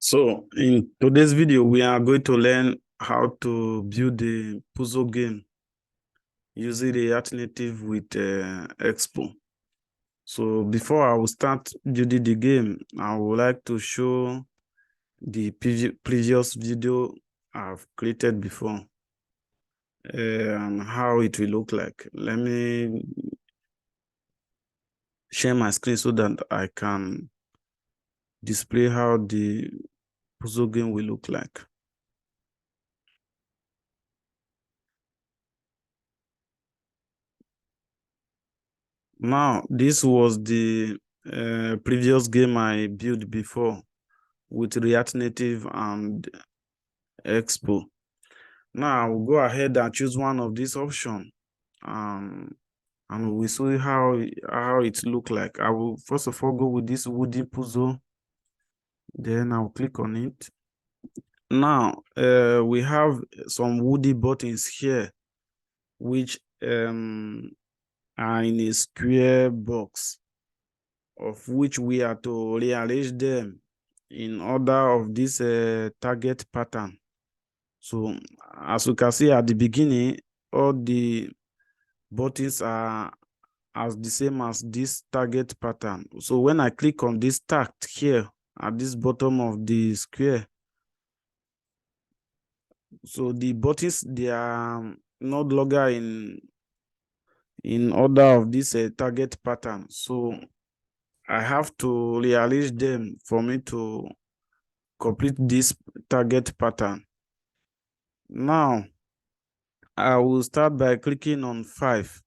So in today's video, we are going to learn how to build a puzzle game using the alternative with Expo. So before I will start building the game, I would like to show the previous video I've created before and how it will look like. Let me share my screen so that I can display how the puzzle game will look like. Now, this was the previous game I built before with React Native and Expo. Now, I will go ahead and choose one of these options, and we'll see how it look like. I will first of all go with this woody puzzle, then I'll click on it. Now, we have some woody buttons here, which are in a square box, of which we are to rearrange them in order of this target pattern. So as you can see at the beginning, all the buttons are as the same as this target pattern. So when I click on this tag here at this bottom of the square, so the buttons, they are no longer in order of this target pattern. So I have to rearrange them for me to complete this target pattern. Now, I will start by clicking on 5.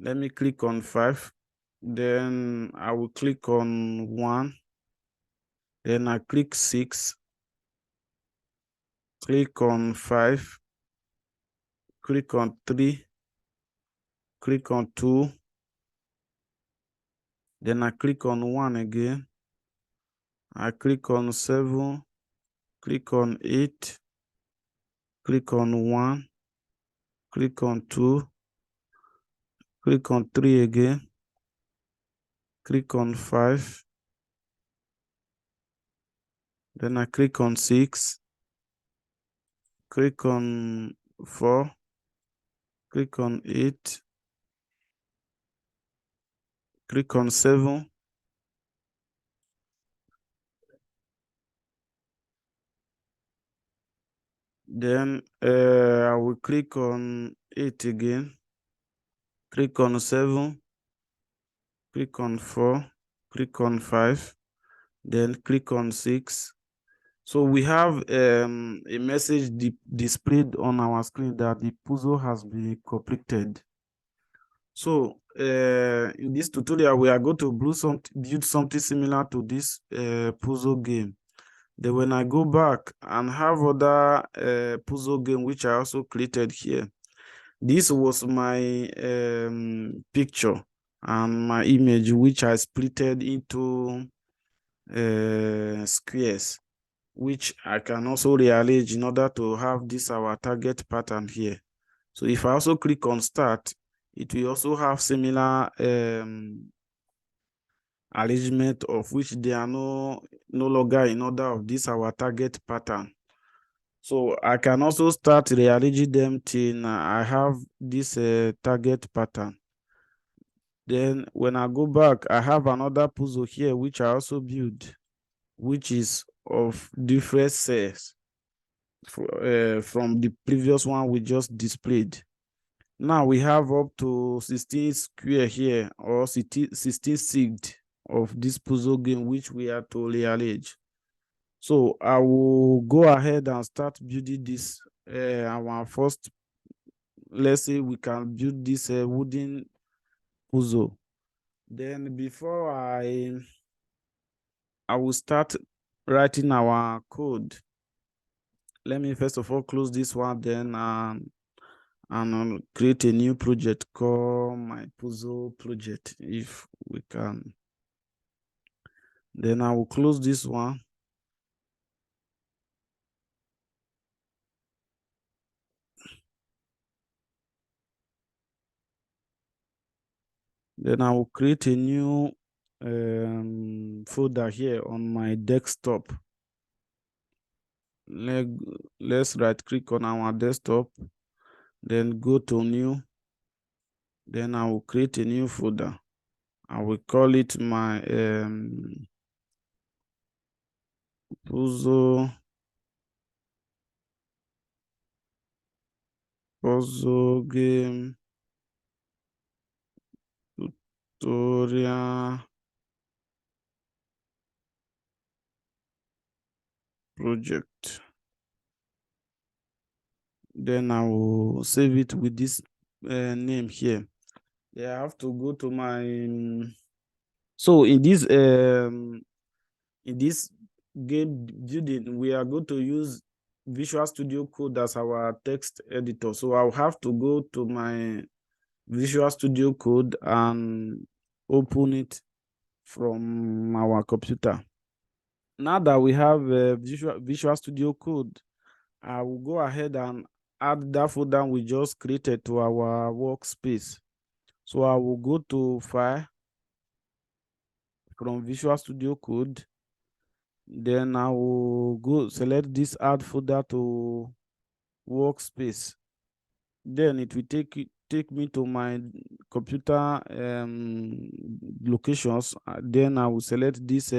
Let me click on 5. Then I will click on 1. Then I click 6. Click on 5. Click on 3. Click on 2. Then I click on 1 again. I click on 7. Click on 8. Click on 1. Click on 2. Click on 3 again. Click on 5. Then I click on 6. Click on 4. Click on 8. Click on 7. Then I will click on 8 again. Click on 7. Click on 4. Click on 5. Then click on 6. So we have a message displayed on our screen that the puzzle has been completed. So in this tutorial, we are going to build something similar to this puzzle game. Then when I go back and have other puzzle game which I also created here, this was my picture and my image which I splitted into squares, which I can also rearrange in order to have this our target pattern here. So if I also click on start, it will also have similar arrangement, of which they are no longer in order of this our target pattern. So I can also start rearranging them till I have this target pattern. Then when I go back, I have another puzzle here which I also build, which is of different cells from the previous one we just displayed. Now we have up to 16 square here, or 16 seed of this puzzle game which we have to rearrange. So I will go ahead and start building this. Our first, let's say we can build this wooden puzzle. Then before I will start writing our code. Let me first of all close this one, then and create a new project called my puzzle project, if we can. Then I will close this one. Then I will create a new folder here on my desktop. let, let's right click on our desktop, then go to new. Then I will create a new folder. I will call it my puzzle game tutorial project. Then I will save it with this name here. Yeah, I have to go to my so in this game building, we are going to use Visual Studio Code as our text editor. So I'll have to go to my Visual Studio Code and open it from our computer. Now that we have Visual Studio Code, I will go ahead and add that folder we just created to our workspace. So I will go to File from Visual Studio Code. Then I will go select this add folder to workspace. Then it will take me to my computer locations. Then I will select this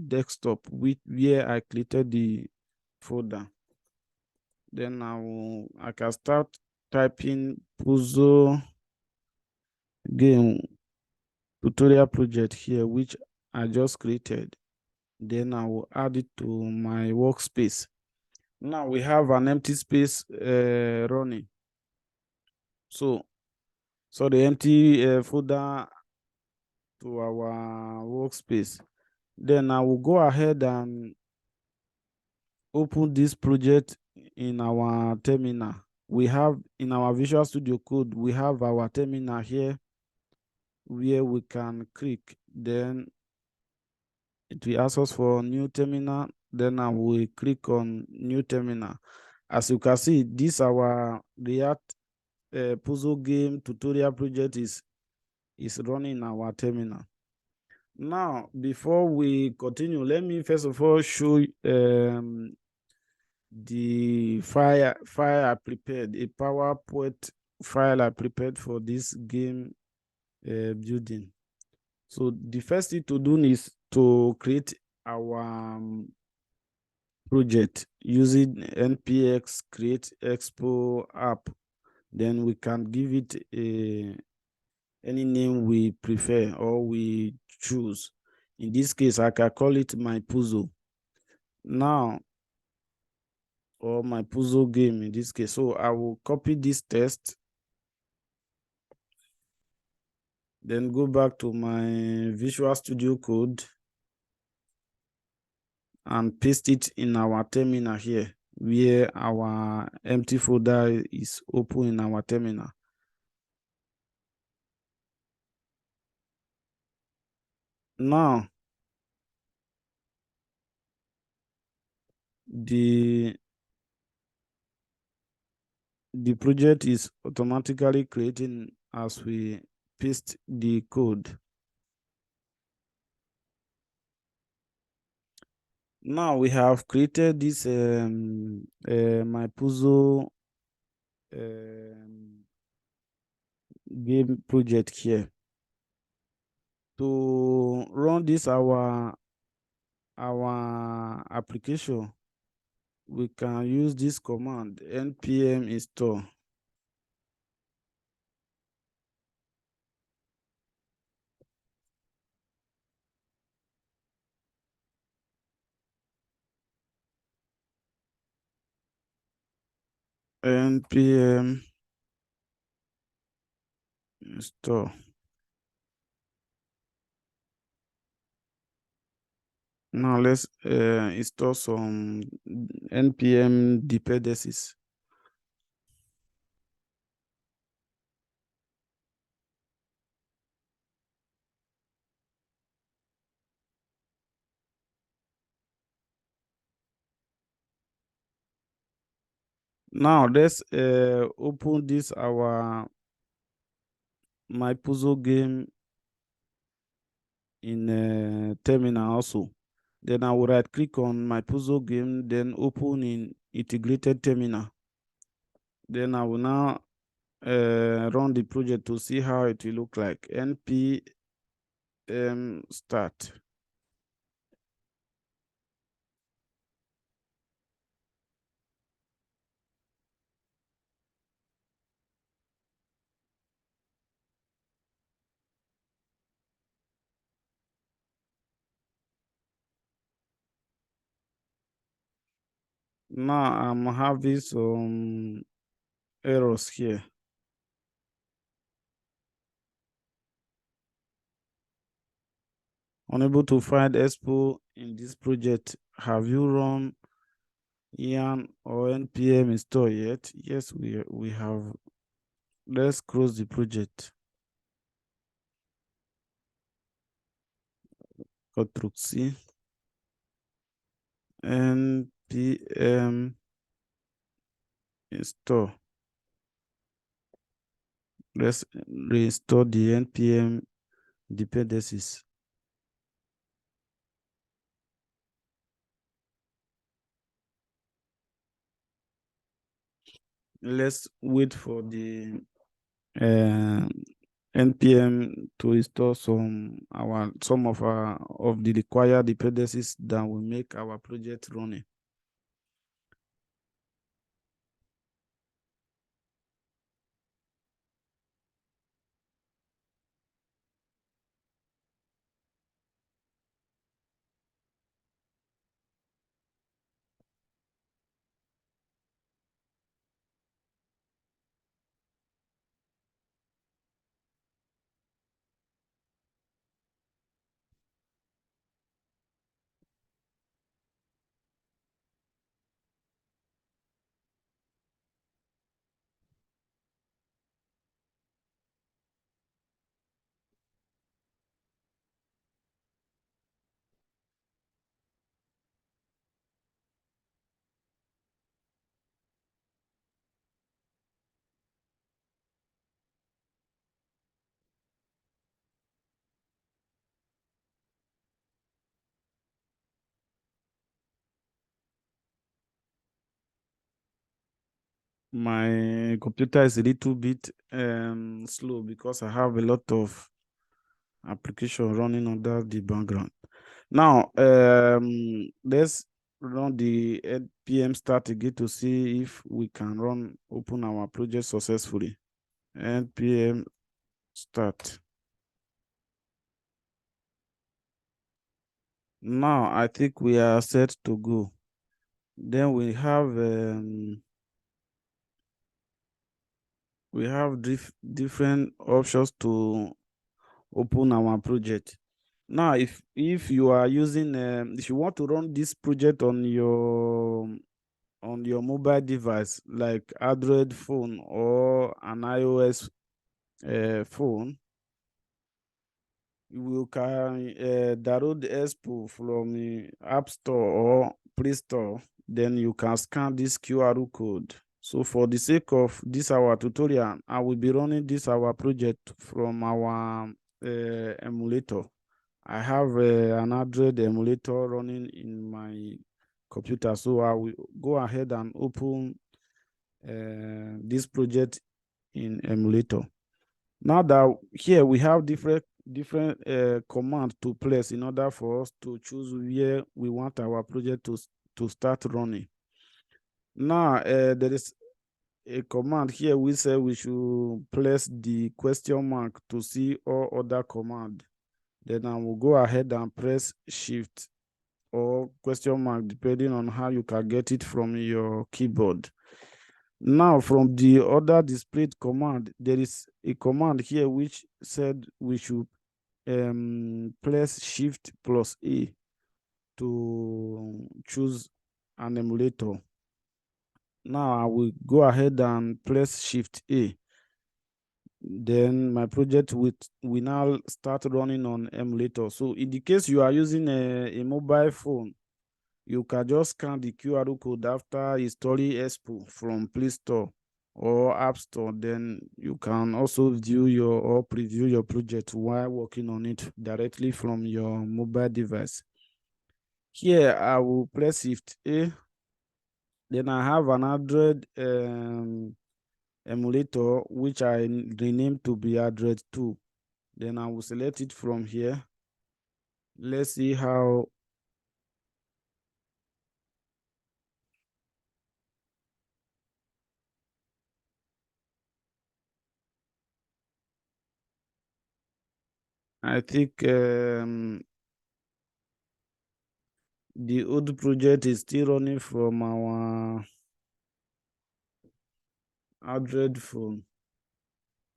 desktop where I created the folder. Then I can start typing puzzle game tutorial project here, which I just created. Then I will add it to my workspace. Now we have an empty space running. So the empty folder to our workspace. Then I will go ahead and open this project in our terminal. We have in our Visual Studio Code, we have our terminal here where we can click. Then it will ask us for new terminal. Then I will click on new terminal. As you can see, this our React puzzle game tutorial project is running in our terminal. Now, before we continue, let me first of all show the file I prepared, a PowerPoint file I prepared for this game building. So the first thing to do is to create our project using npx create expo app. Then we can give it any name we prefer or we choose. In this case, I can call it my puzzle now, or my puzzle game in this case. So I will copy this text, then go back to my Visual Studio Code and paste it in our terminal here, where our empty folder is open in our terminal. Now, the project is automatically creating as we paste the code. Now we have created this my puzzle game project here. To run this our application, we can use this command npm install. Npm install. Now let's install some npm dependencies. Now let's open this our my puzzle game in terminal also. Then I will right click on my puzzle game, then open in integrated terminal. Then I will now run the project to see how it will look like. npm start. Now I'm having some errors here. Unable to find expo in this project. Have you run yarn or npm install yet? Yes, we have. Let's close the project. Ctrl C. npm install. Let's restore the npm dependencies. Let's wait for the npm to install some of the required dependencies that will make our project running. My computer is a little bit slow because I have a lot of application running under the background. Now, let's run the npm start again to see if we can open our project successfully. npm start. Now, I think we are set to go. Then we have different options to open our project. Now, if you are using, if you want to run this project on your mobile device, like Android phone or an iOS phone, you can download the Expo from the App Store or Play Store. Then you can scan this QR code. So for the sake of this our tutorial, I will be running this our project from our emulator. I have an Android emulator running in my computer, so I will go ahead and open this project in emulator. Now that here we have different command to place in order for us to choose where we want our project to start running. Now there is a command here we say we should place the question mark to see all other command. Then I will go ahead and press shift or question mark depending on how you can get it from your keyboard. Now from the other displayed command, there is a command here which said we should press shift plus A to choose an emulator. Now I will go ahead and press shift A. Then my project will now start running on emulator. So in the case you are using a mobile phone, you can just scan the QR code after installing Expo from Play Store or App Store. Then you can also view or preview your project while working on it directly from your mobile device. Here, I will press Shift A Then I have an Android emulator, which I renamed to be Android 2. Then I will select it from here. Let's see how I think the old project is still running from our Android phone.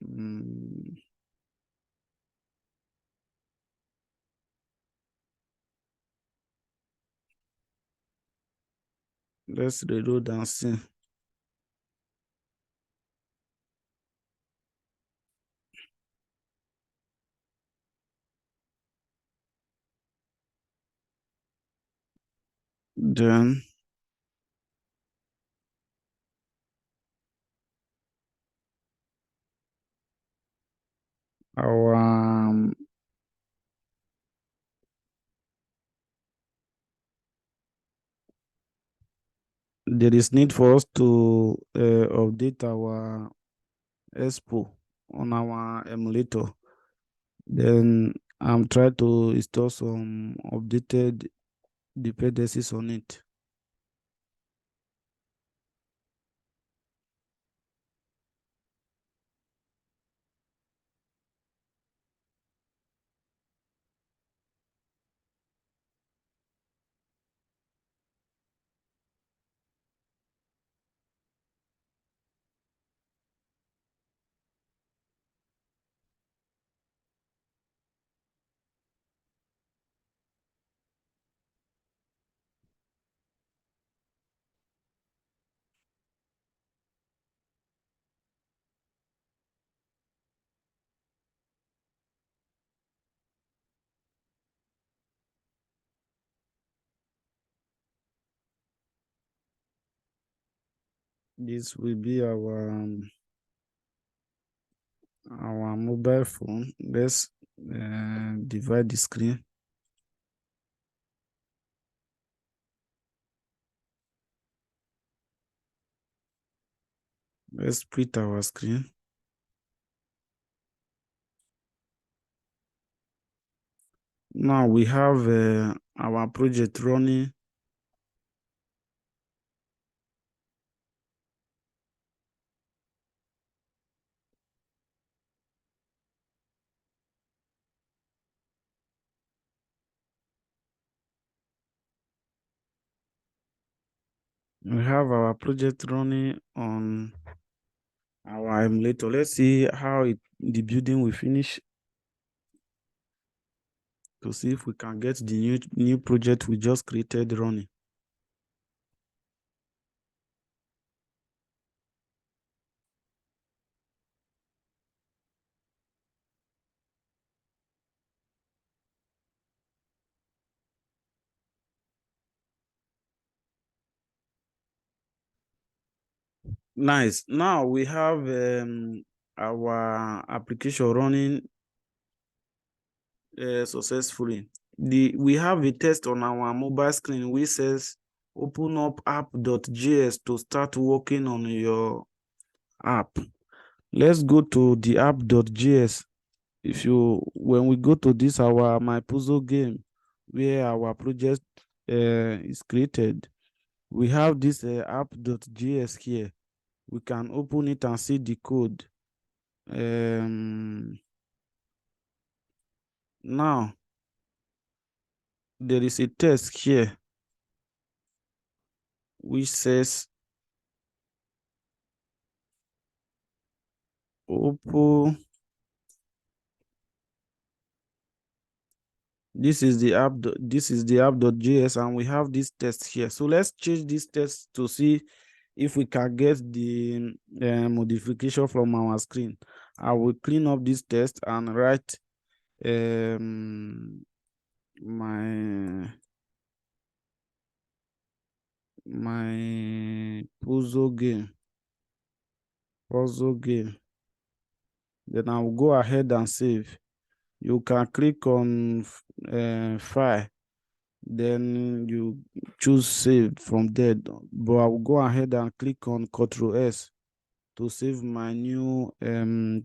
Mm, let's reload and see. Then our there is need for us to update our Expo on our emulator. Then I'm trying to install some updated dependencies on it. This will be our mobile phone. Let's divide the screen. Let's split our screen. Now we have our project running. We have our project running on our emulator. Let's see how the building will finish to see if we can get the new project we just created running. Nice. Now we have our application running successfully. We have a test on our mobile screen which says open up app.js to start working on your app. Let's go to the app.js. When we go to this our my puzzle game where our project is created, we have this app.js here. We can open it and see the code. Now there is a test here which says open. This is the app.js, and we have this test here. So let's change this test to see if we can get the modification from our screen. I will clean up this test and write my puzzle game. Then I will go ahead and save. You can click on file, Then you choose save from there. But I will go ahead and click on Ctrl S to save my new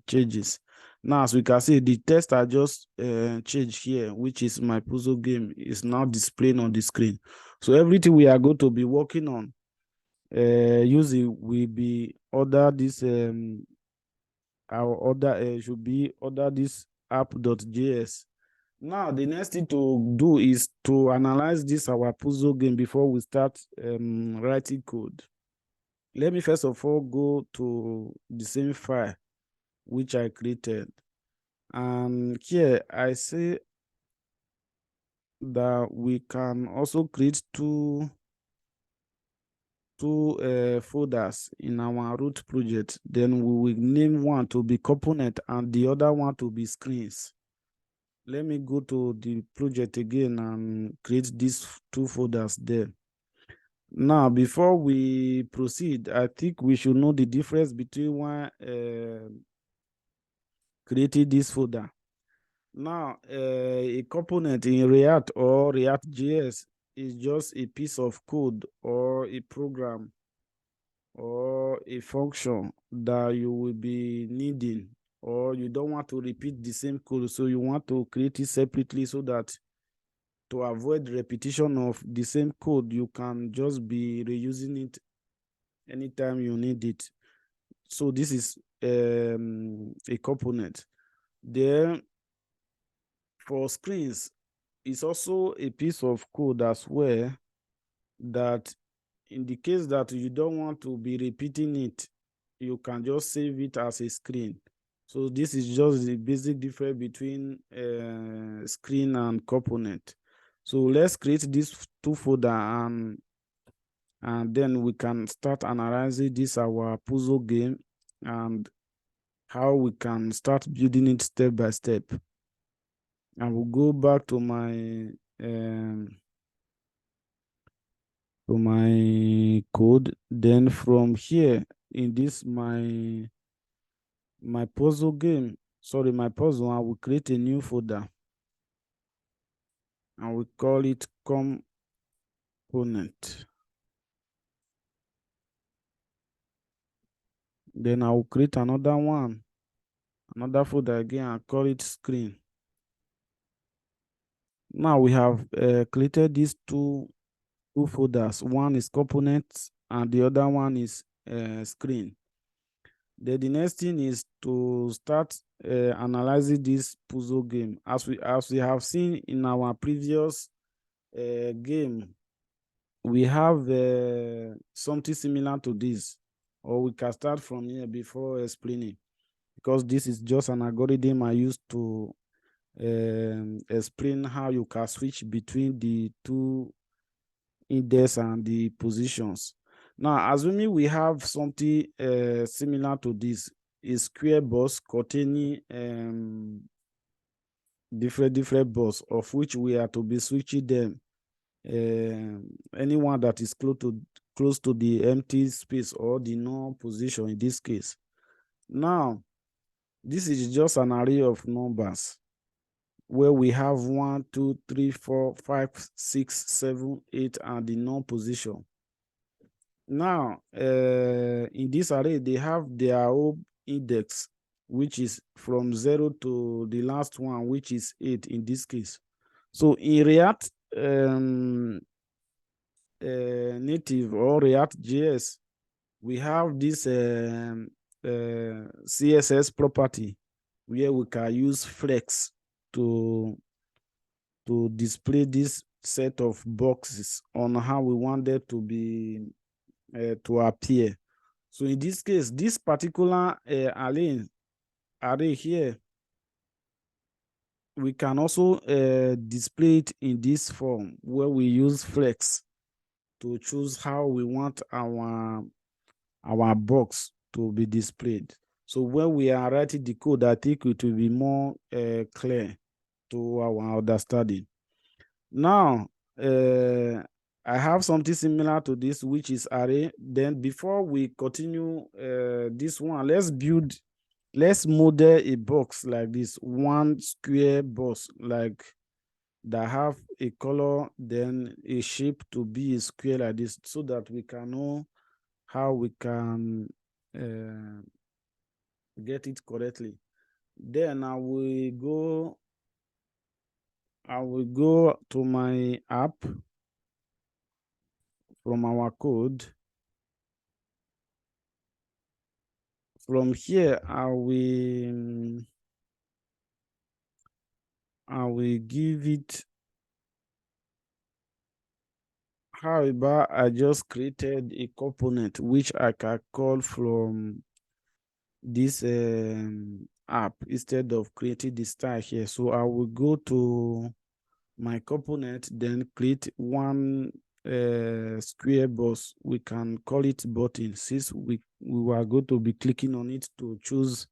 changes. Now, as we can see, the text I just changed here, which is my puzzle game, is now displaying on the screen. So everything we are going to be working on using will be order this our order should be order this app.js. Now the next thing to do is to analyze this our puzzle game before we start writing code. Let me first of all go to the same file which I created, and here I say that we can also create two folders in our root project. Then we will name one to be component and the other one to be screens. Let me go to the project again and create these two folders there. Now, before we proceed, I think we should know the difference between one creating this folder. Now, a component in React or React.js is just a piece of code or a program or a function that you will be needing, or you don't want to repeat the same code, so you want to create it separately so that to avoid repetition of the same code, you can just be reusing it anytime you need it. So this is a component. Then for screens, it's also a piece of code as well, that in the case that you don't want to be repeating it, you can just save it as a screen. So this is just the basic difference between screen and component. So let's create this two folder, and then we can start analyzing this our puzzle game and how we can start building it step by step. I will go back to my code. Then from here in this my puzzle game, sorry, my puzzle, I will create a new folder and we call it component. Then I will create another one, another folder again, and call it screen. Now we have created these two folders. One is components and the other one is screen. Then the next thing is to start analyzing this puzzle game. As we have seen in our previous game, we have something similar to this, or we can start from here before explaining, because this is just an algorithm I used to explain how you can switch between the two index and the positions. Now, assuming we have something similar to this, a square box containing different box, of which we are to be switching them. Anyone that is close to the empty space or the null position in this case. Now, this is just an array of numbers where we have 1, 2, 3, 4, 5, 6, 7, 8, and the null position. Now, in this array, they have their own index, which is from 0 to the last one, which is 8 in this case. So in React Native or React JS, we have this CSS property where we can use flex to display this set of boxes on how we want them to be to appear. So in this case, this particular array here, we can also display it in this form where we use flex to choose how we want our box to be displayed. So when we are writing the code, I think it will be more clear to our understanding. Now, I have something similar to this, which is array. Then before we continue this one, let's model a box like this, one square box, like that have a color, then a shape to be a square like this, so that we can know how we can get it correctly. Then I will go to my app from our code. From here, I will give it. However, I just created a component which I can call from this app instead of creating the style here. So I will go to my component, then create one square box. We can call it button, since we are going to be clicking on it to choose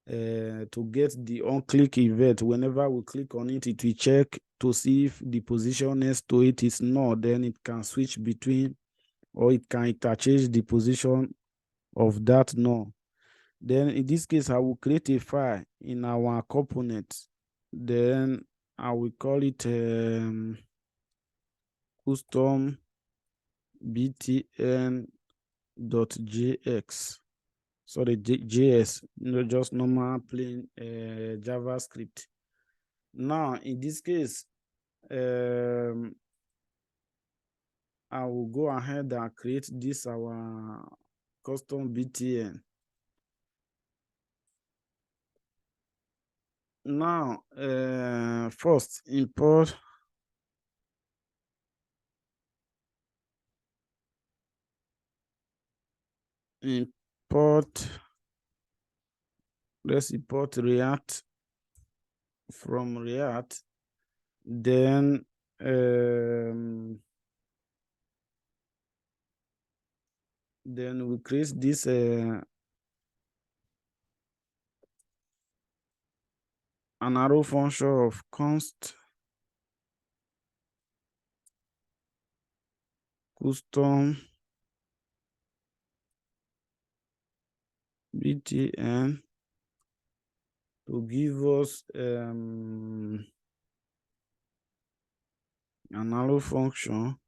to get the on click event. Whenever we click on it, it will check to see if the position next to it is null, then it can switch between, or it can interchange the position of that null. Then in this case, I will create a file in our component. Then I will call it custom btn.jx. Sorry, JS, just normal plain JavaScript. Now, in this case, I will go ahead and create this our custom btn. Now, first import let's import React from React. Then we create this an arrow function of const custom btn to give us an arrow function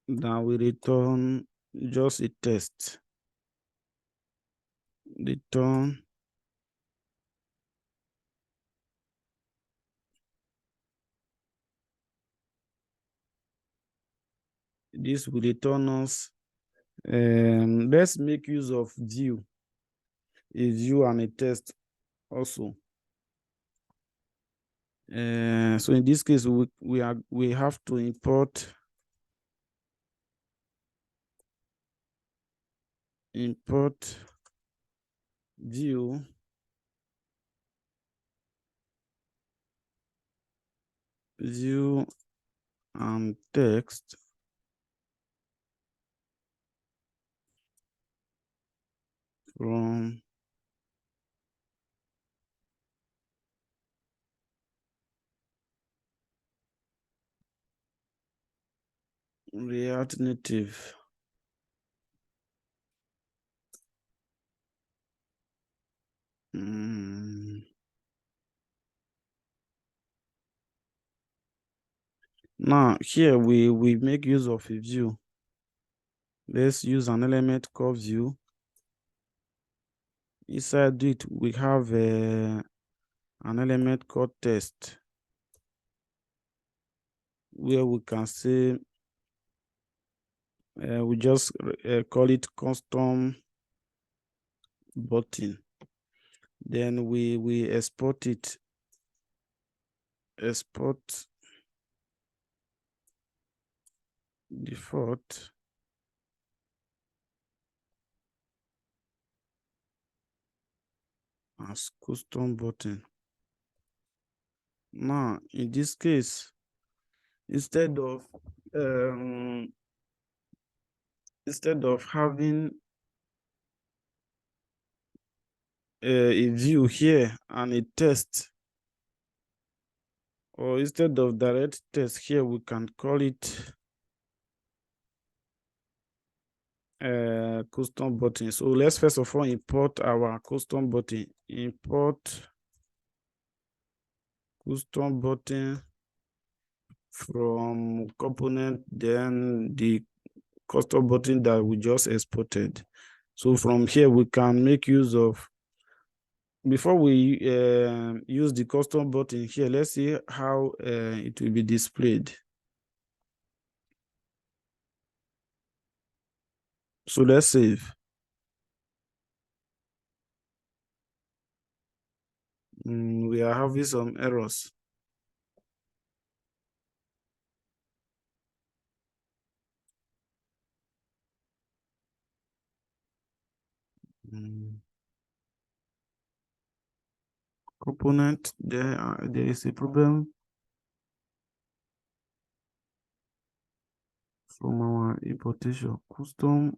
that will return just a text. Return this will return us. Let's make use of view, a view and a text also. So in this case, we have to import view and text from React Native. Now here we make use of a view. Let's use an element called view. Inside it, we have an element called text, where we can say we just call it custom button. Then we export it. Export default as custom button. Now, in this case, instead of having a view here and a text, or instead of direct text here, we can call it custom button. So let's first of all import our custom button. Import custom button from component, then the custom button that we just exported. So from here we can make use of, before we use the custom button here, let's see how it will be displayed. So let's save. We are having some errors. Component, there is a problem from our importation. Custom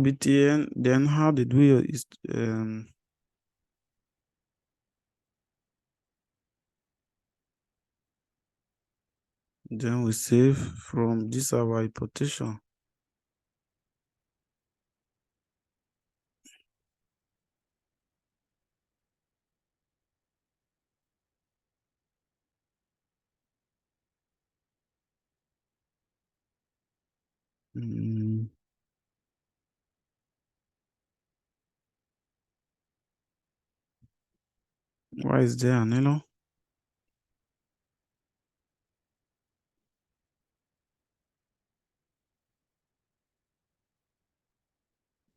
btn. Then how did we then we save from this our importation. Why is there an error?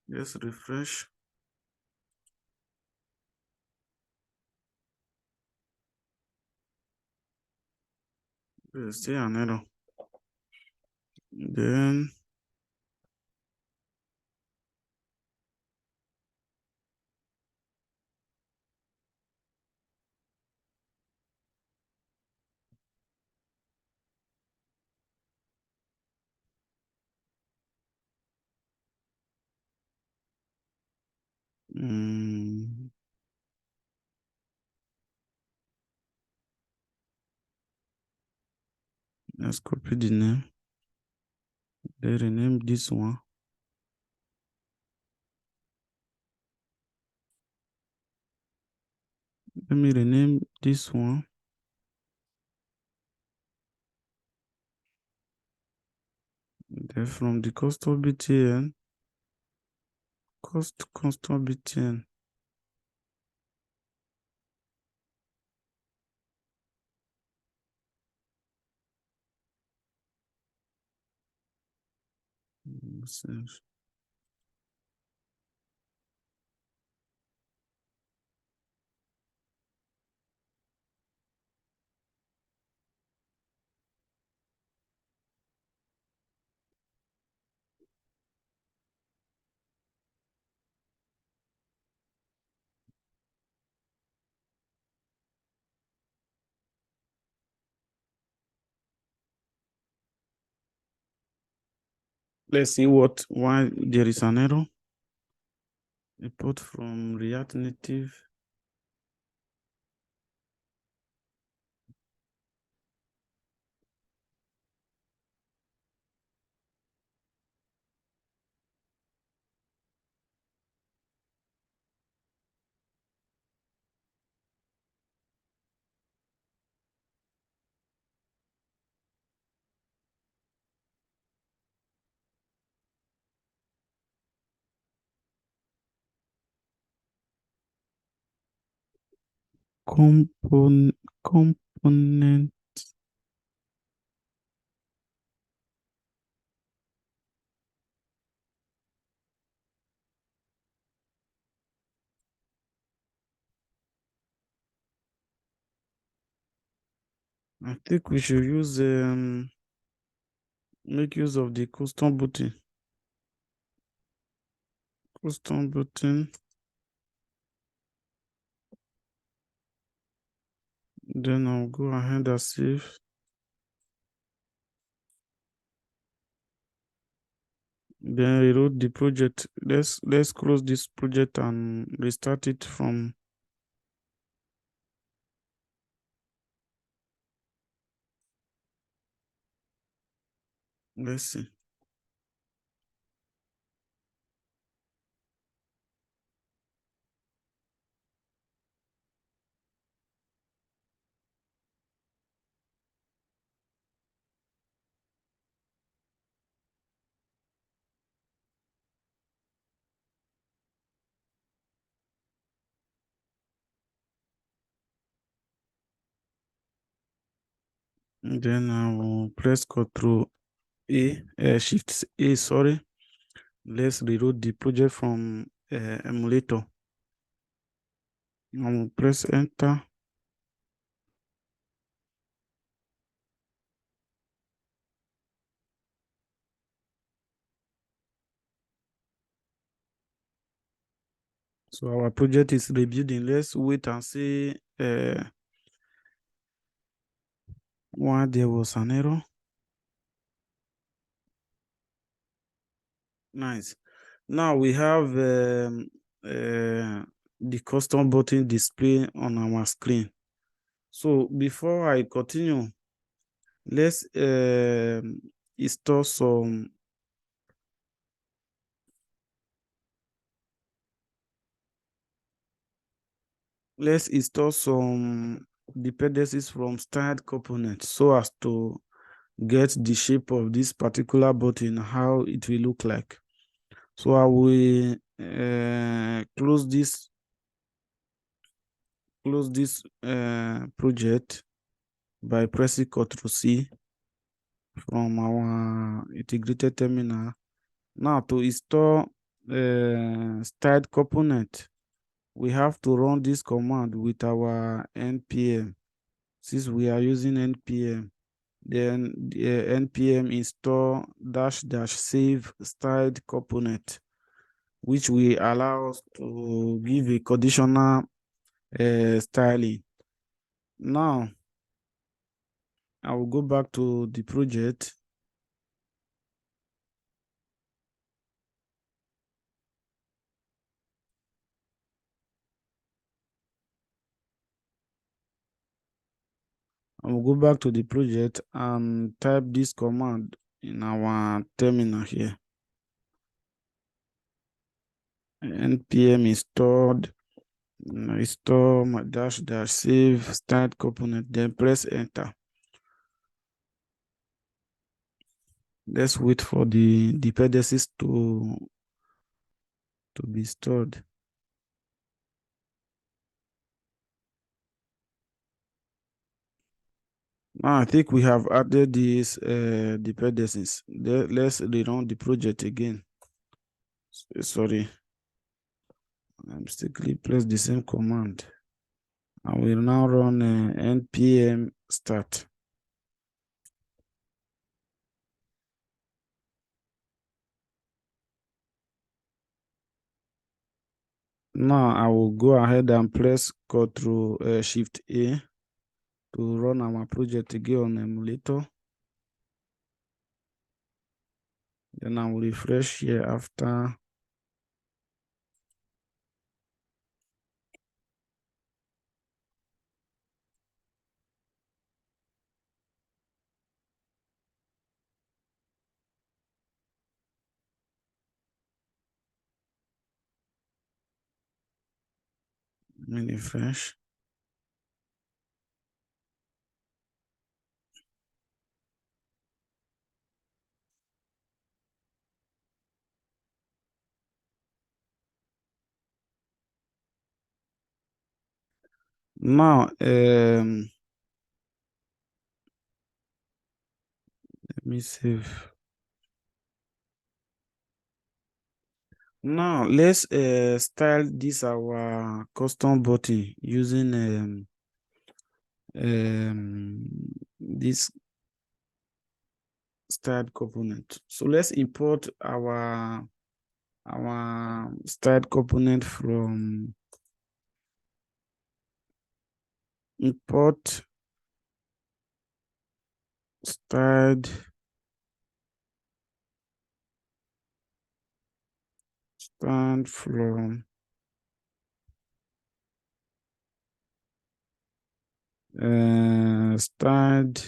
Let's refresh. There's still an error. Then let's copy the name. Then rename this one. Let me rename this one. Then from the custom btn, custom btn. Let's see why there is an error. Import from React Native. Component. I think we should use make use of the custom button. Custom button. Then I'll go ahead and save. Then reload the project. Let's close this project and restart it from. Let's see. And then I will press Ctrl A, Shift A, sorry. Let's reload the project from emulator. I will press enter. So our project is rebuilding. Let's wait and see why there was an error. Nice. Now we have the custom button display on our screen. So before I continue, let's install some dependencies from styled components so as to get the shape of this particular button, how it will look like. So I will close this project by pressing Ctrl C from our integrated terminal. Now to install styled component, we have to run this command with our npm. Since we are using npm, then the npm install -- save styled component, which will allow us to give a conditional styling. Now I will go back to the project. I will go back to the project and type this command in our terminal here. npm installed restore my -- save start component, then press enter. Let's wait for the dependencies to be stored. Now I think we have added these dependencies. Let's rerun the project again. Sorry, I mistakenly pressed the same command. I will now run npm start. Now I will go ahead and press Ctrl Shift A to run our project again on emulator. Then I will refresh here after. Let me refresh. Now, let me save. Now, let's style this our custom button using this styled component. So let's import our styled component from import styled stand from styled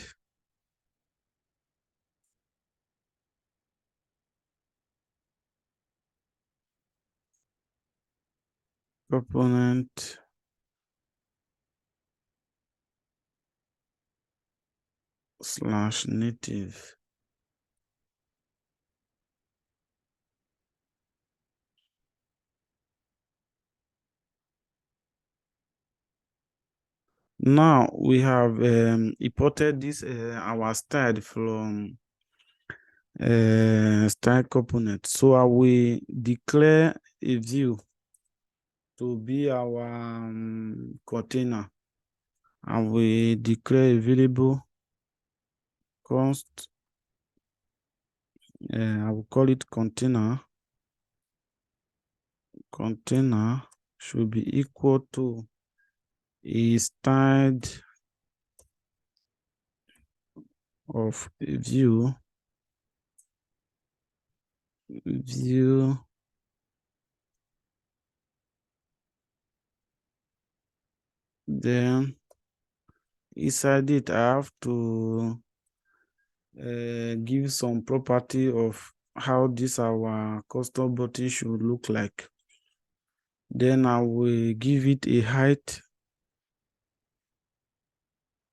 component slash native. Now we have imported this our style from style component. So I will declare a view to be our container. I will declare a variable const. I will call it container. Container should be equal to a styled of a view then inside it I have to give some property of how this our custom button should look like. Then I will give it a height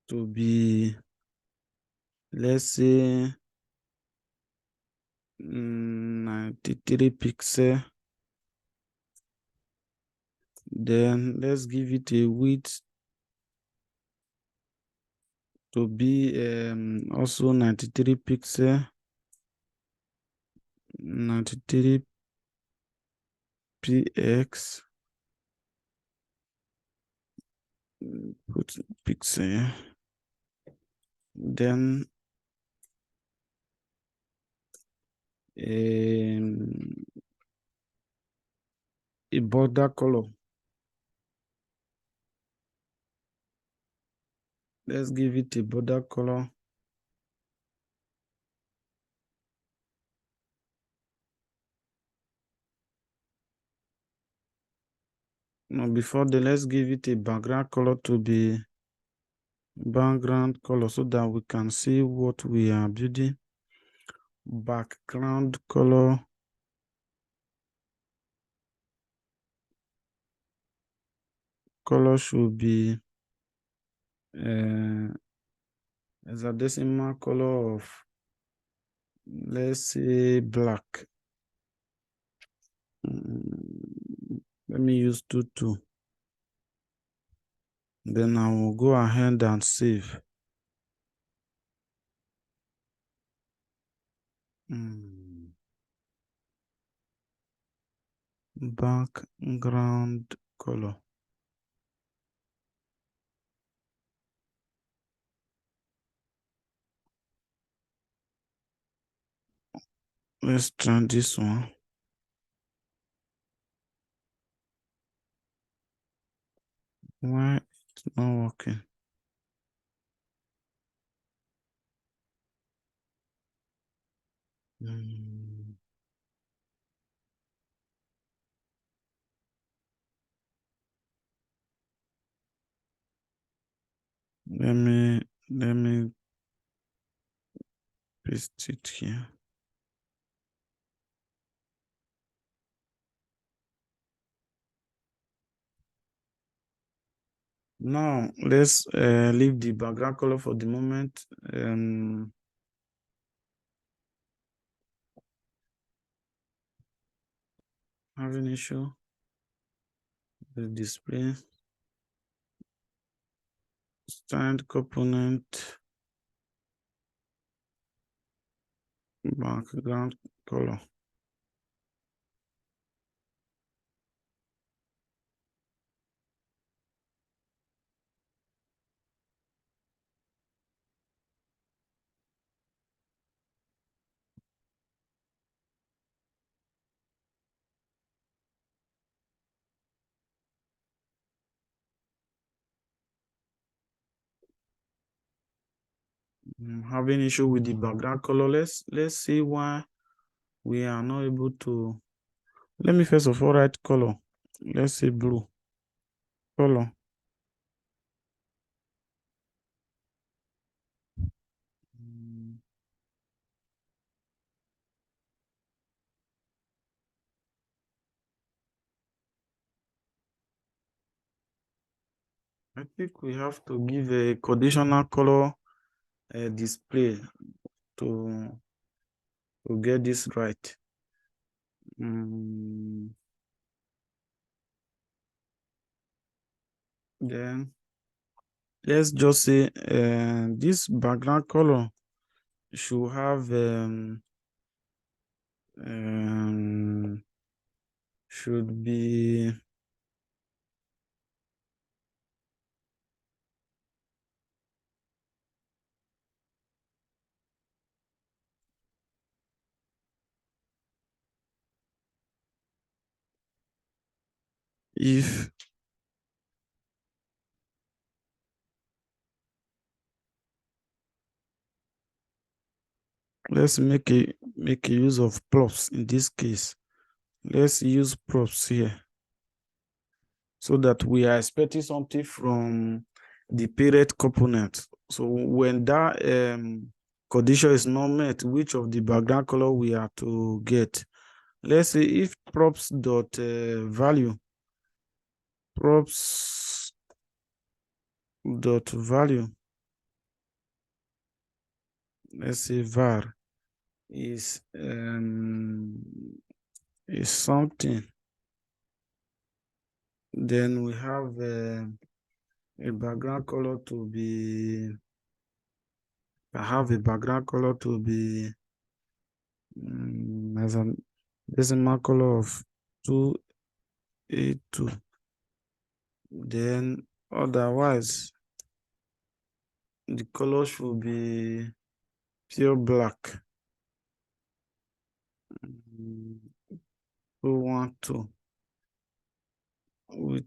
to be, let's say, 93 pixel. Then let's give it a width to be also 93 pixel. 93 px, put pixel, then a border color. Let's give it a border color. No, before that, let's give it a background color to be background color so that we can see what we are building. Background color. Color should be hexadecimal color of, let's say, black. Let me use 22. Then I will go ahead and save. Background color. Let's try this one. Why it's not working? Let me paste it here. Now let's leave the background color for the moment. Having issue. The display. Stand component. Background color. Having issue with the background color. Let's see why we are not able to. Let me first of all write color. Let's say blue color. I think we have to give a conditional color display to get this right. Then let's just say this background color should have should be if let's make a use of props in this case. Let's use props here so that we are expecting something from the parent component. So when that condition is not met, which of the background color we are to get? Let's say if props dot value props dot value, let's say var is something, then we have a background color to be I have a background color to be as a decimal color of 282. Then otherwise the color should be pure black. 212 with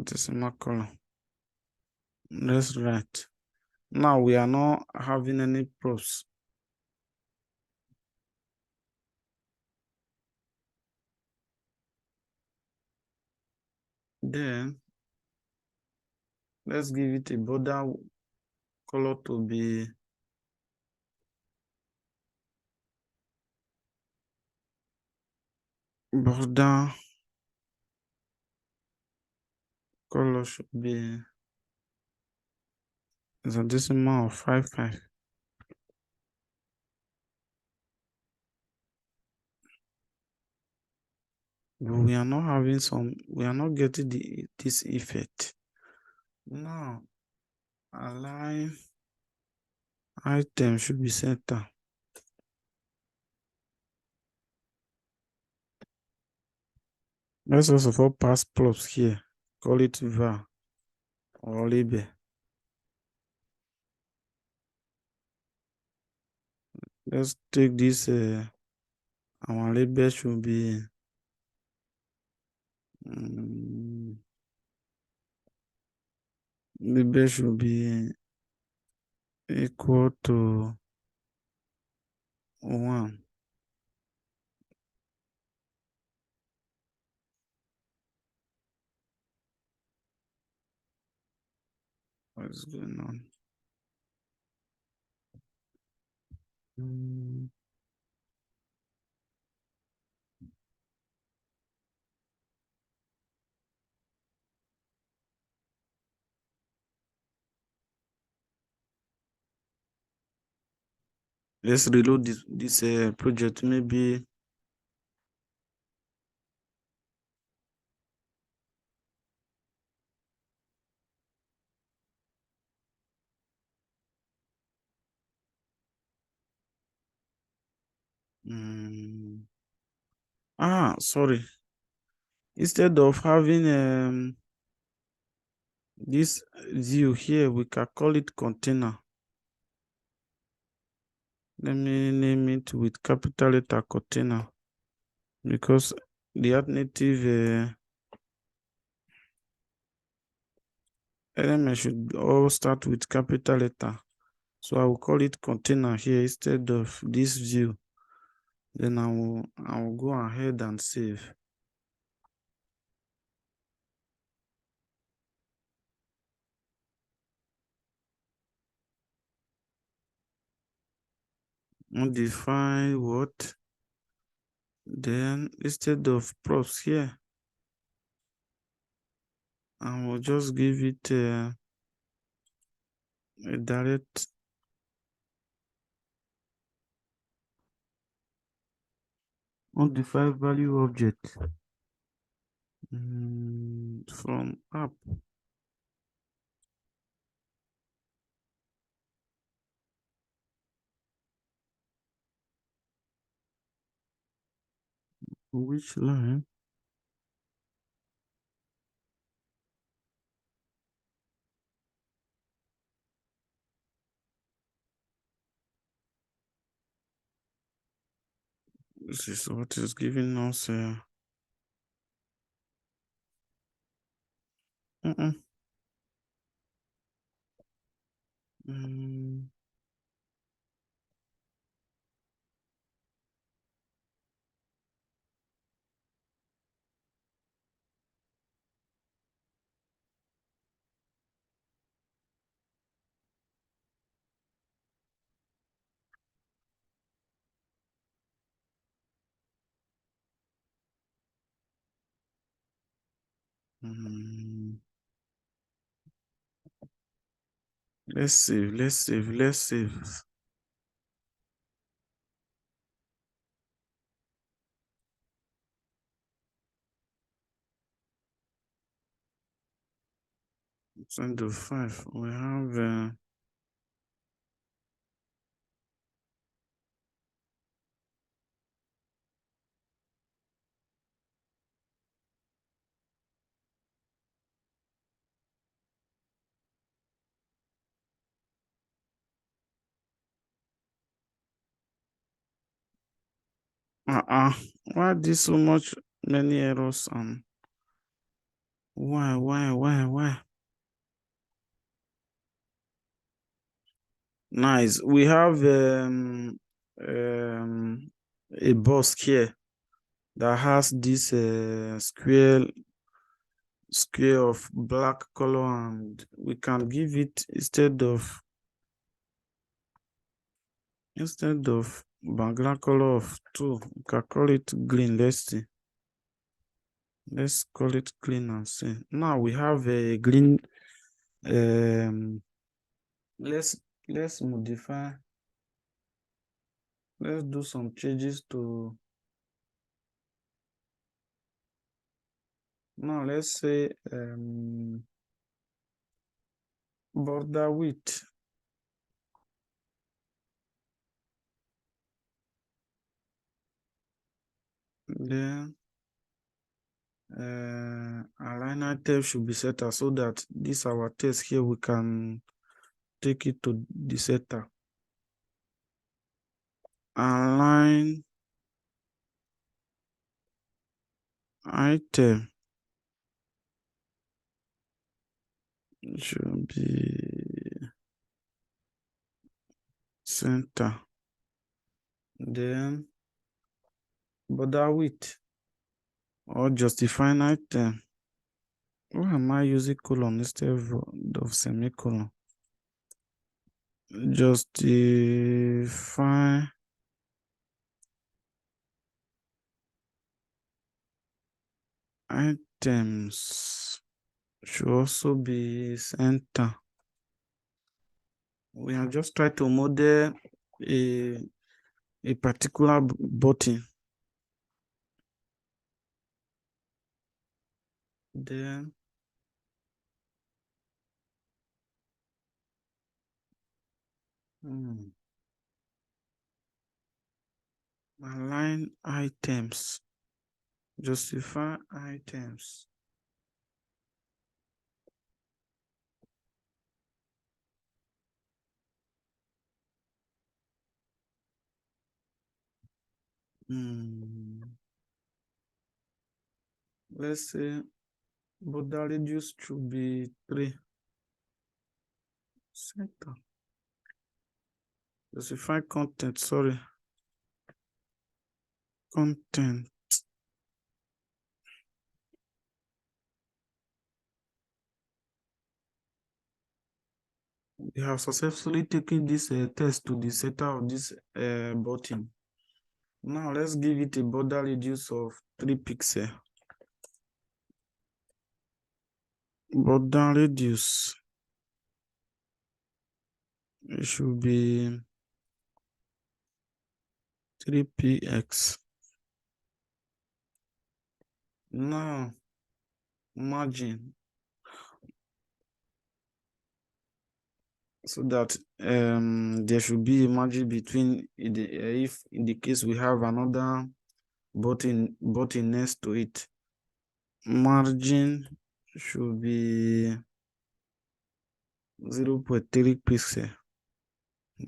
decimal color. That's right. Now we are not having any props. Then let's give it a border color to be border color should be as a decimal of 55. But we are not having we are not getting this effect. Now align item should be center. Let's also pass props here. Call it var or label. Let's take this our label should be label should be equal to 1. What's going on? Let's reload this project. Maybe sorry. Instead of having this view here, we can call it container. Let me name it with capital letter container, because the alternative element should all start with capital letter. So I will call it container here instead of this view. Then I will go ahead and save. Modify what? Then instead of props here, and we'll just give it a direct undefined value object from app. Which line? This is what is giving us mm, mm. Let's save. Send to 5. We have why this so much many errors and why? Nice. We have a box here that has this square of black color, and we can give it instead of background color of 2, we can call it green. Let's call it green and see. Now we have a green. Let's modify. Let's do some changes to. Now let's say border width. Then aligner tab should be set so that this our text here, we can take it to the setter. Align item should be center. Then border width or justifying item. Why am I using colon instead of semicolon? Justify items should also be center. We have just tried to model a particular button. Then align items, justify items. Let's say border radius should be 3. Center. Justify content, sorry. Content. We have successfully taken this test to the center of this button. Now let's give it a border radius of 3 pixels. but then radius, it should be 3px. Now, margin, so that there should be a margin between if in the case we have another button next to it. Margin should be 0.3 pixel,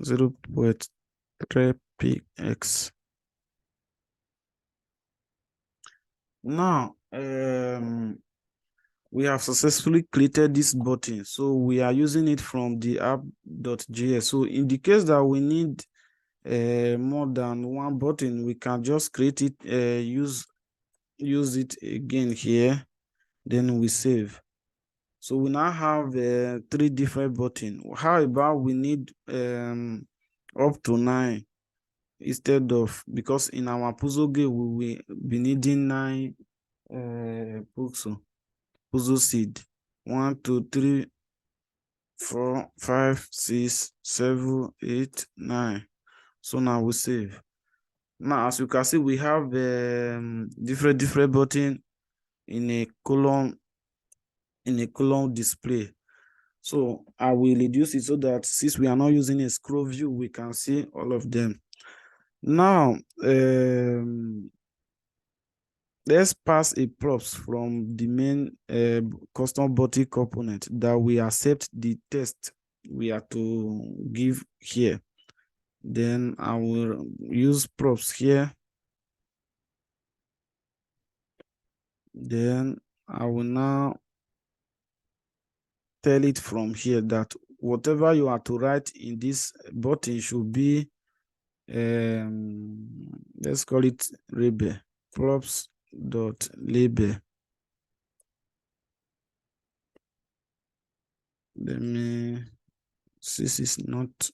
0.3 px. Now, we have successfully created this button, so we are using it from the app.js. So in the case that we need more than one button, we can just create it, use it again here, then we save. So we now have 3 different buttons. How about we need up to 9 instead of, because in our puzzle game we will be needing 9 puzzle seed. 1, 2, 3, 4, 5, 6, 7, 8, 9. So now we save. Now, as you can see, we have different button in a column display. So I will reduce it so that since we are not using a scroll view, we can see all of them. Now, let's pass a props from the main custom button component that we accept the text we are to give here. Then I will use props here. Then I will now tell it from here that whatever you are to write in this button should be, let's call it label, props dot label. Let me, this is not,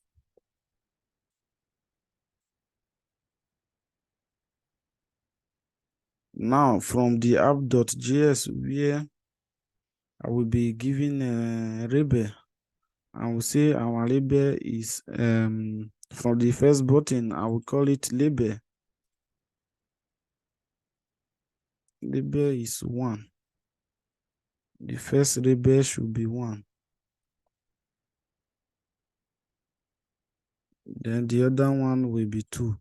now from the app.js where I will be giving a label. I will say our label is for the first button, I will call it label. Label is 1. The first label should be 1. Then the other one will be 2.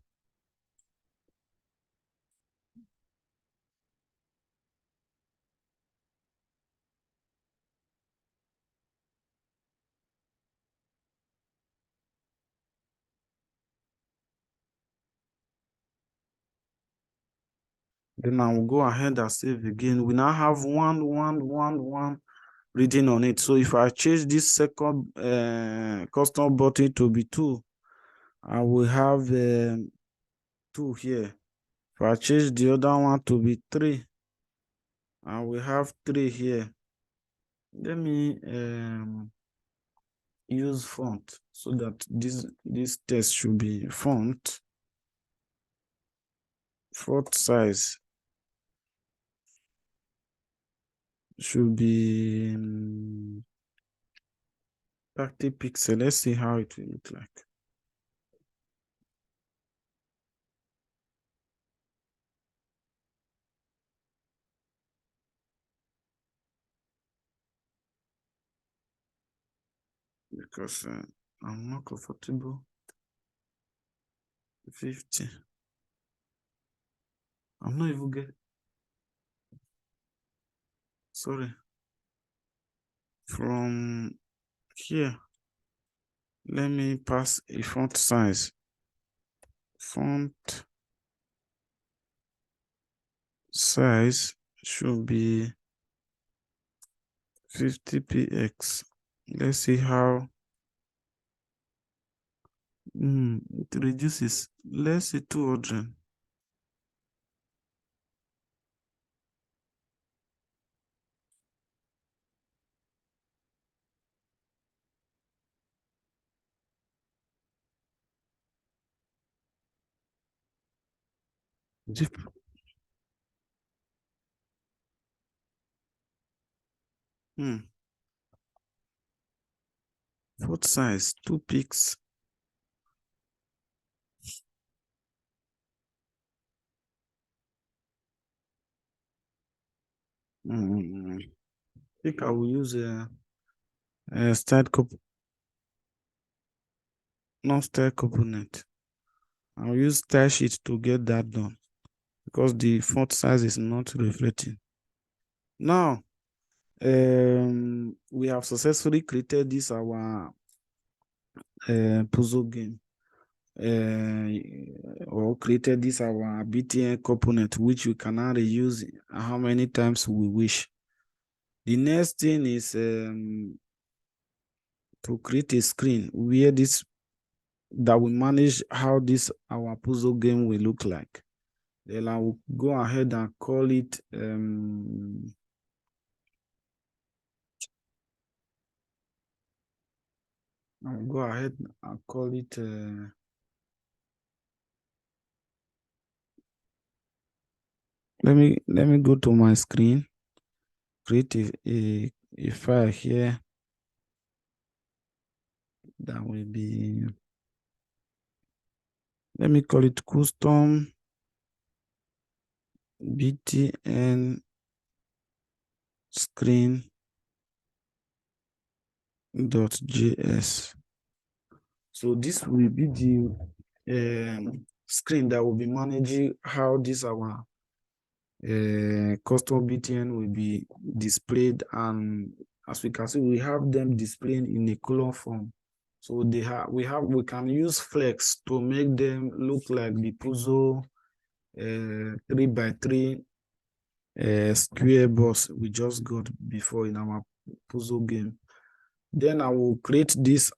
Then I will go ahead and save again. We now have 1, 1, 1, 1 written on it. So if I change this second custom button to be 2, I will have 2 here. If I change the other one to be 3, I will have 3 here. Let me use font so that this text should be font size should be 30 pixel. Let's see how it will look like. Because I'm not comfortable. 50. I'm not even getting. Sorry. From here, let me pass a font size. Font size should be 50px. Let's see how it reduces. Let's see 200. Hmm. Font size 2 pixels. I think I will use a not style component. I'll use style sheet to get that done because the font size is not reflecting. Now, we have successfully created this our puzzle game, or created this our BTN component, which we can now reuse how many times we wish. The next thing is to create a screen where this that will manage how this our puzzle game will look like. Then I will go ahead and call it I'll go ahead and call it let me go to my screen, create a file here that will be, let me call it custom btn screen.js. So this will be the screen that will be managing how this our custom BTN will be displayed, and as we can see, we have them displaying in a column form. So we can use flex to make them look like the puzzle 3x3 square box we just got before in our puzzle game. Then I will create this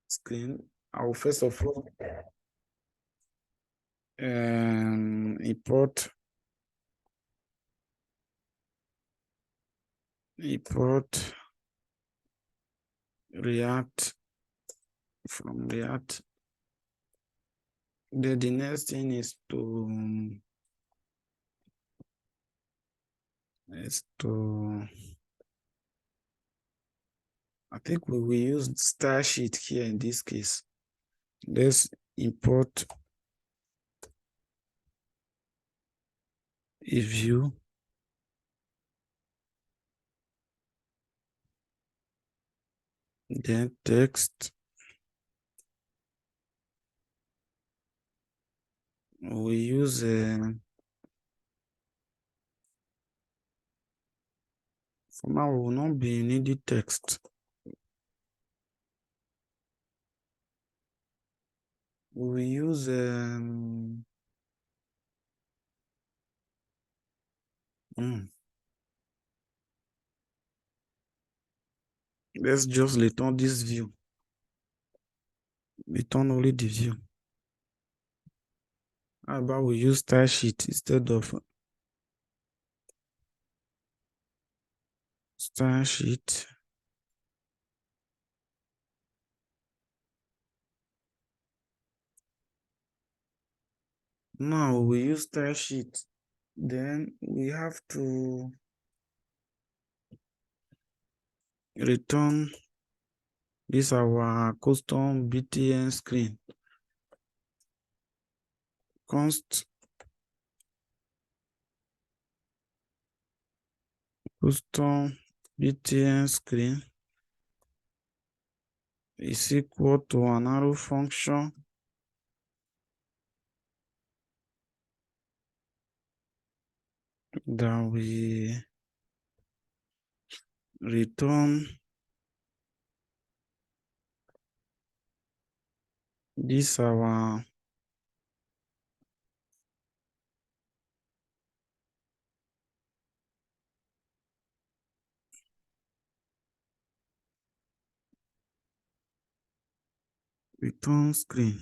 screen. I will first of all import React from React. Then the next thing is I think we will use style sheet here in this case. Let's import a view. Then text. We use for now we will not be needing text. We will use let's just return this view. Return only the view. How about we use style sheet instead of style sheet? Now we use style sheet. Then we have to return this our custom BTN screen. Const custom BTN screen is equal to an arrow function that we return this our return screen.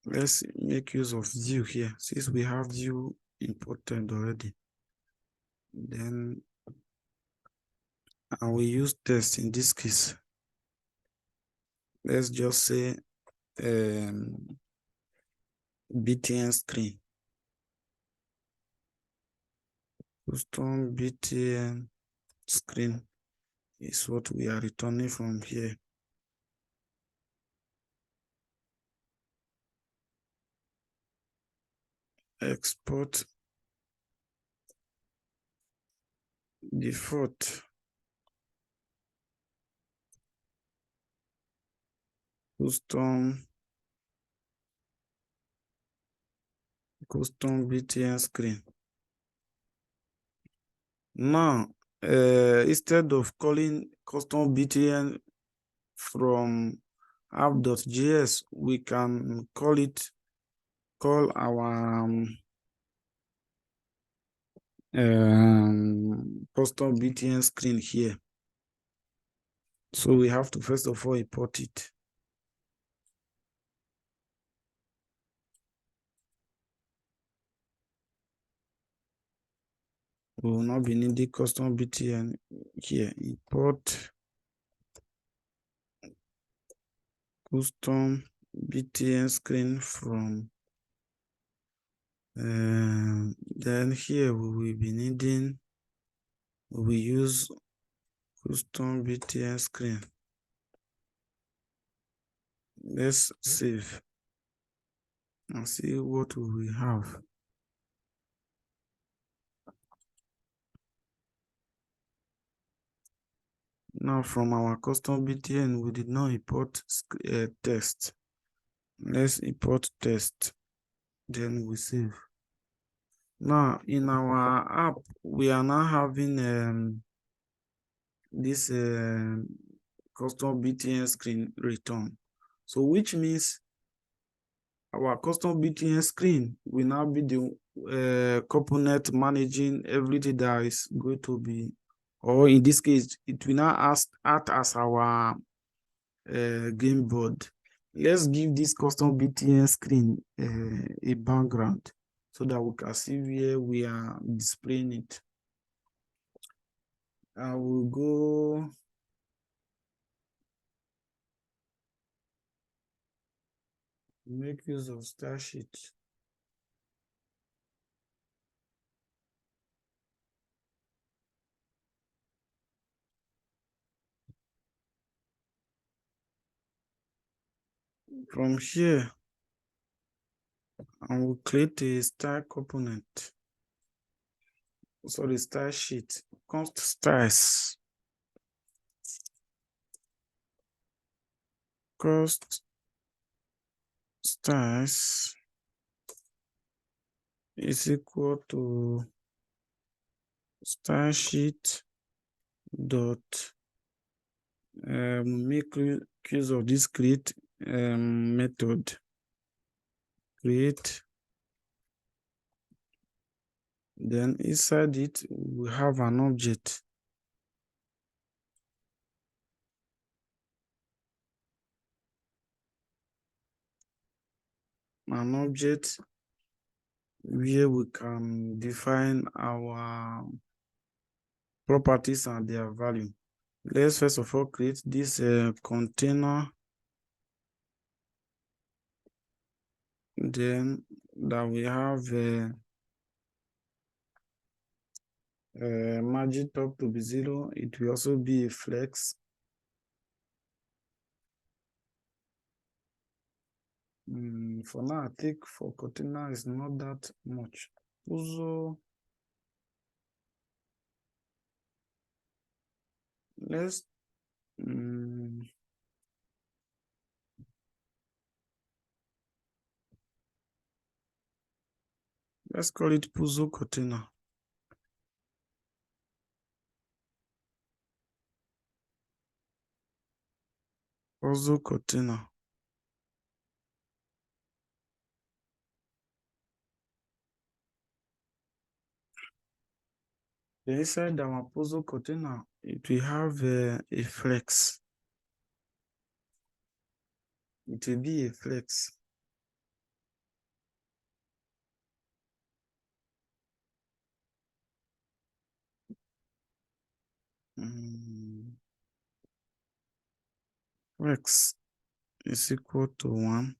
Let's make use of view here since we have view imported already. Then I will use test in this case. Let's just say BTN screen. Custom BTN screen is what we are returning from here. Export default custom btn screen. Now, instead of calling custom btn from app.js, we can call our custom btn screen here. So we have to first of all import it. We will not be needing custom btn here. Import custom btn screen from then here we will be needing, we use custom btn screen. Let's save and see what we have. Now from our custom btn, we did not import text. Let's import text, then we save. Now in our app, we are now having this custom btn screen return. So which means our custom btn screen will now be the component managing everything that is going to be, or in this case, it will now act as our game board. Let's give this custom btn screen a background so that we can see where we are displaying it. I will go make use of style sheet. From here, I will create a style component. Sorry, style sheet. Const styles. Cost styles is equal to style sheet dot make use of this create method. Create. Then inside it, we have an object. An object where we can define our properties and their value. Let's first of all create this container. Then that we have margin top to be 0. It will also be a flex. For now, I think for container is not that much. Also, let's let's call it puzzle container. Puzzle container. Then inside our puzzle container, it will have a flex. It will be a flex. Flex is equal to 1.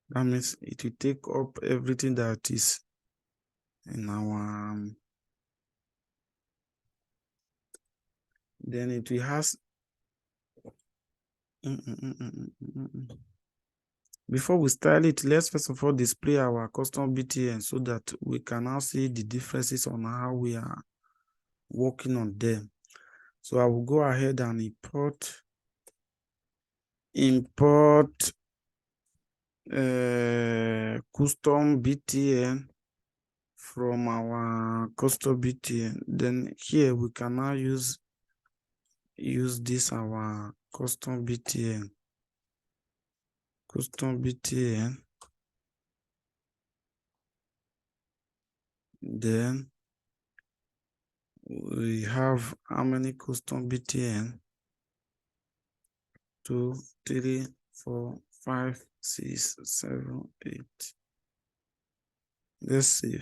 That means it will take up everything that is in our Then it will has before we style it, let's first of all display our custom BTN so that we can now see the differences on how we are working on them. So I will go ahead and import custom BTN from our custom BTN. Then here we can now use this our custom BTN. Then we have how many custom BTN? 2, 3, 4, 5, 6, 7, 8. Let's see.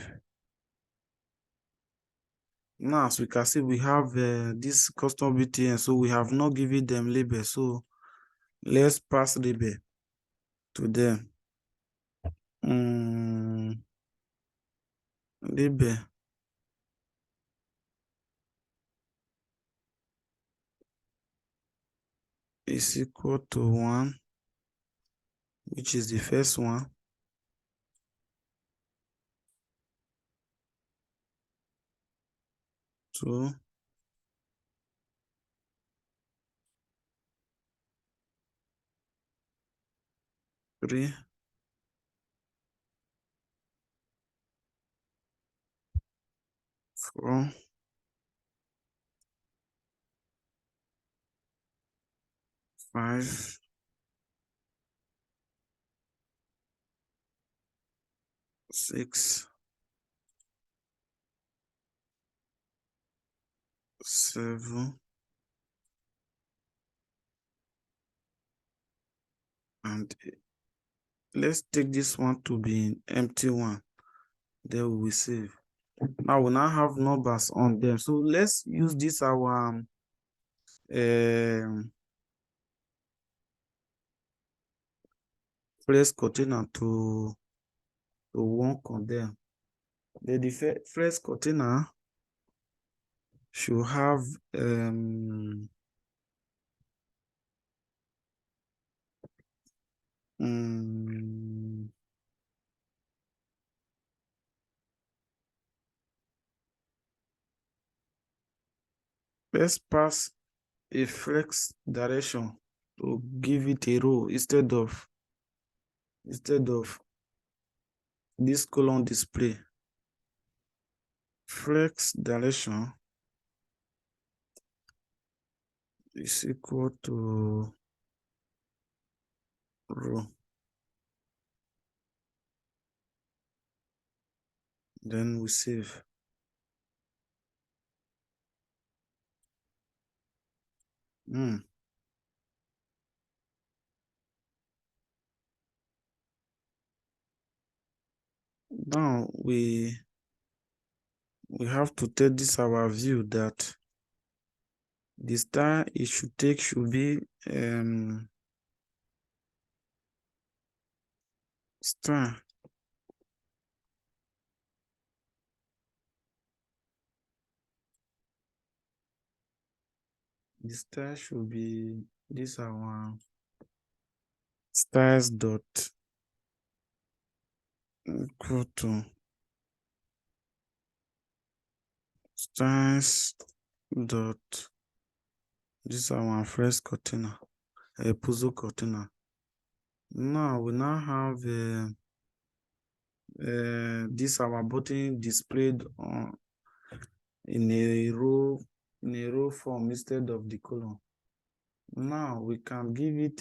Now, as we can see, we have this custom BTN, so we have not given them label. So let's pass label to them. Label is equal to 1, which is the first one. 2, 3, 4, 5, 6, 7, and let's take this one to be an empty one. Then we will save. Now we now have numbers on them. So let's use this our phrase container to work on them. The phrase container should have let's pass a flex direction to give it a row instead of this column display. Flex direction is equal to row. Then we save. Now we have to tell this our view that the style it should take should be style. The style should be this our styles dot equal to styles dot this our first container, a puzzle container. Now we now have this our button displayed on in a row form instead of the column. Now we can give it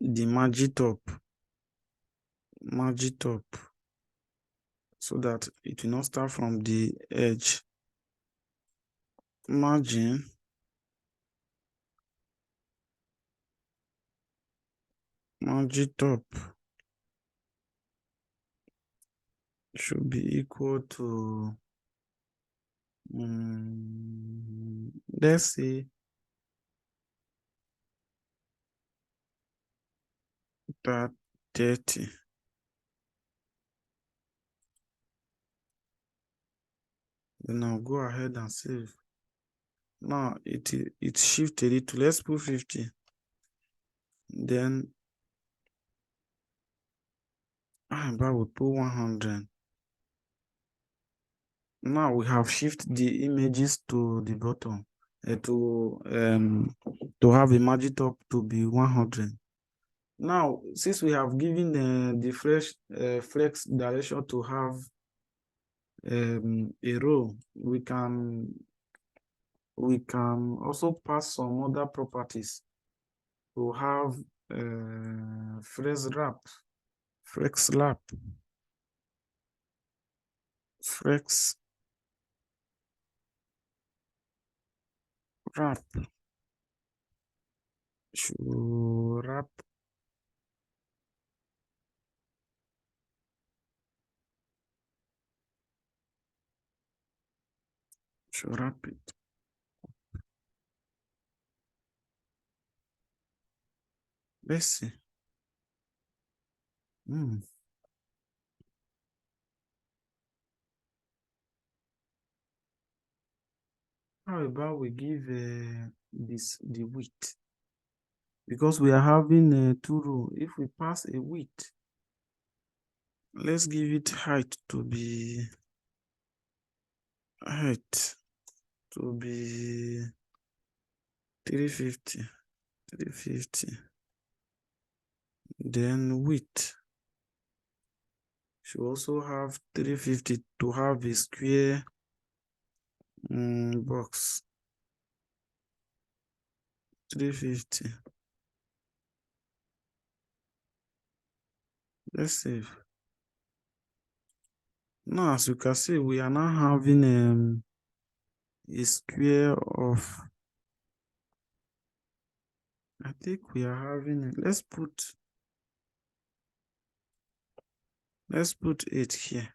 the margin top so that it will not start from the edge. Margin top should be equal to let's say 30. Then I'll go ahead and save. Now it shifted it to, let's put 50. Then but we put 100. Now we have shifted the images to the bottom to have a margin top to be 100. Now, since we have given the flex direction to have a row, we can also pass some other properties to have flex wrap, flex wrap, flex wrap, should wrap, should wrap it. Let's see. How about we give this the width? Because we are having two row. If we pass a width, let's give it height to be 350. Then width should also have 350 to have a square box. 350. Let's save. Now, as you can see, we are now having a square of, I think we are having, let's put 8 here.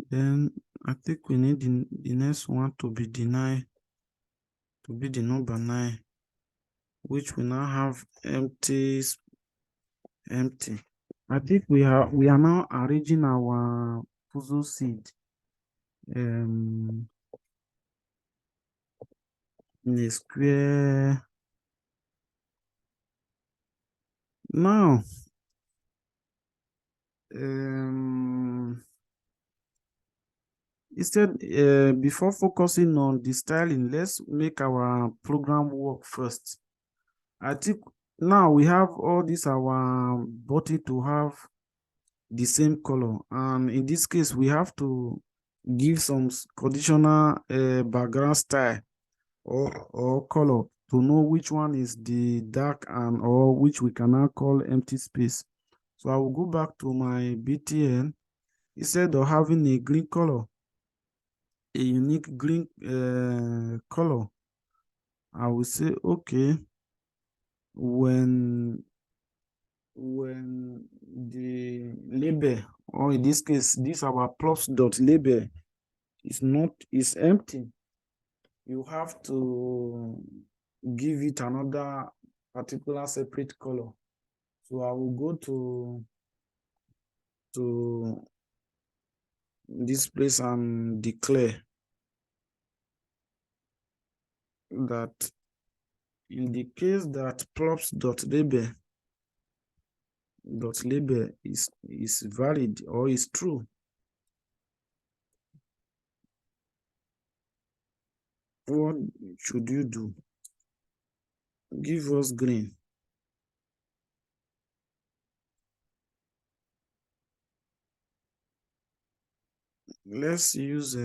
Then I think we need the next one to be the 9, to be the number 9, which we now have empty. I think we are now arranging our puzzle seed in a square. Now instead, before focusing on the styling, let's make our program work first. I think now we have all this our body to have the same color, and in this case we have to give some conditional background style or color to know which one is the dark and or which we can now call empty space. So I will go back to my BTN. Instead of having a green color, a unique green color, I will say okay, when the label, or in this case this our props dot label, is empty, you have to give it another particular separate color. So I will go to this place and declare that in the case that props dot label is valid or is true, what should you do? Give us green. Let's use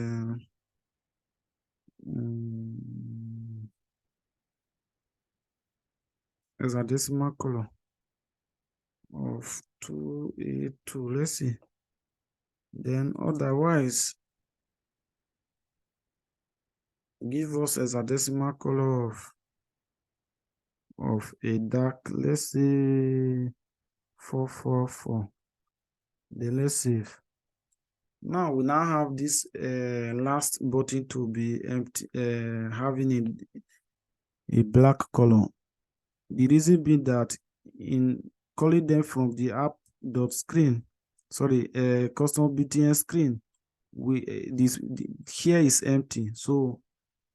as a decimal color of 282. Let's see. Then otherwise, give us as a decimal color of a dark, let's say 444. Then let's save. Now we now have this last button to be empty, having a black color. The reason being that in calling them from the app dot screen, sorry, custom BTN screen, here is empty, so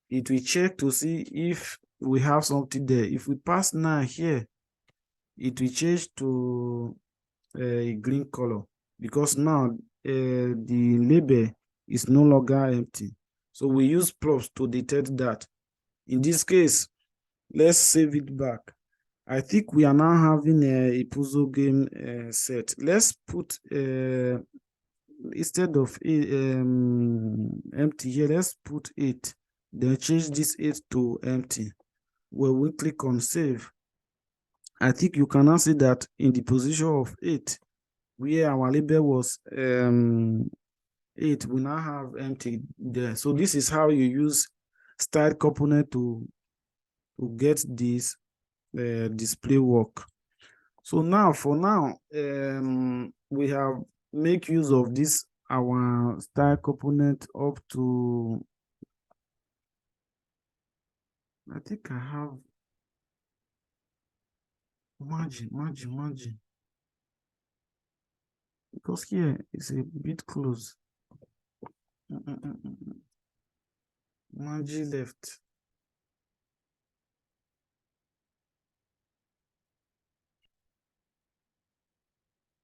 it will check to see if we have something there. If we pass 9 here, it will change to a green color, because now the label is no longer empty. So we use props to detect that. In this case, let's save it back. I think we are now having a puzzle game set. Let's put instead of empty here, let's put 8. Then change this 8 to empty. When we click on save, I think you can now see that in the position of 8, where our label was 8, we now have empty there. So this is how you use style component to get this display work. So now, for now, we have make use of this our style component up to, I think I have margin, because here is a bit close. Margin left.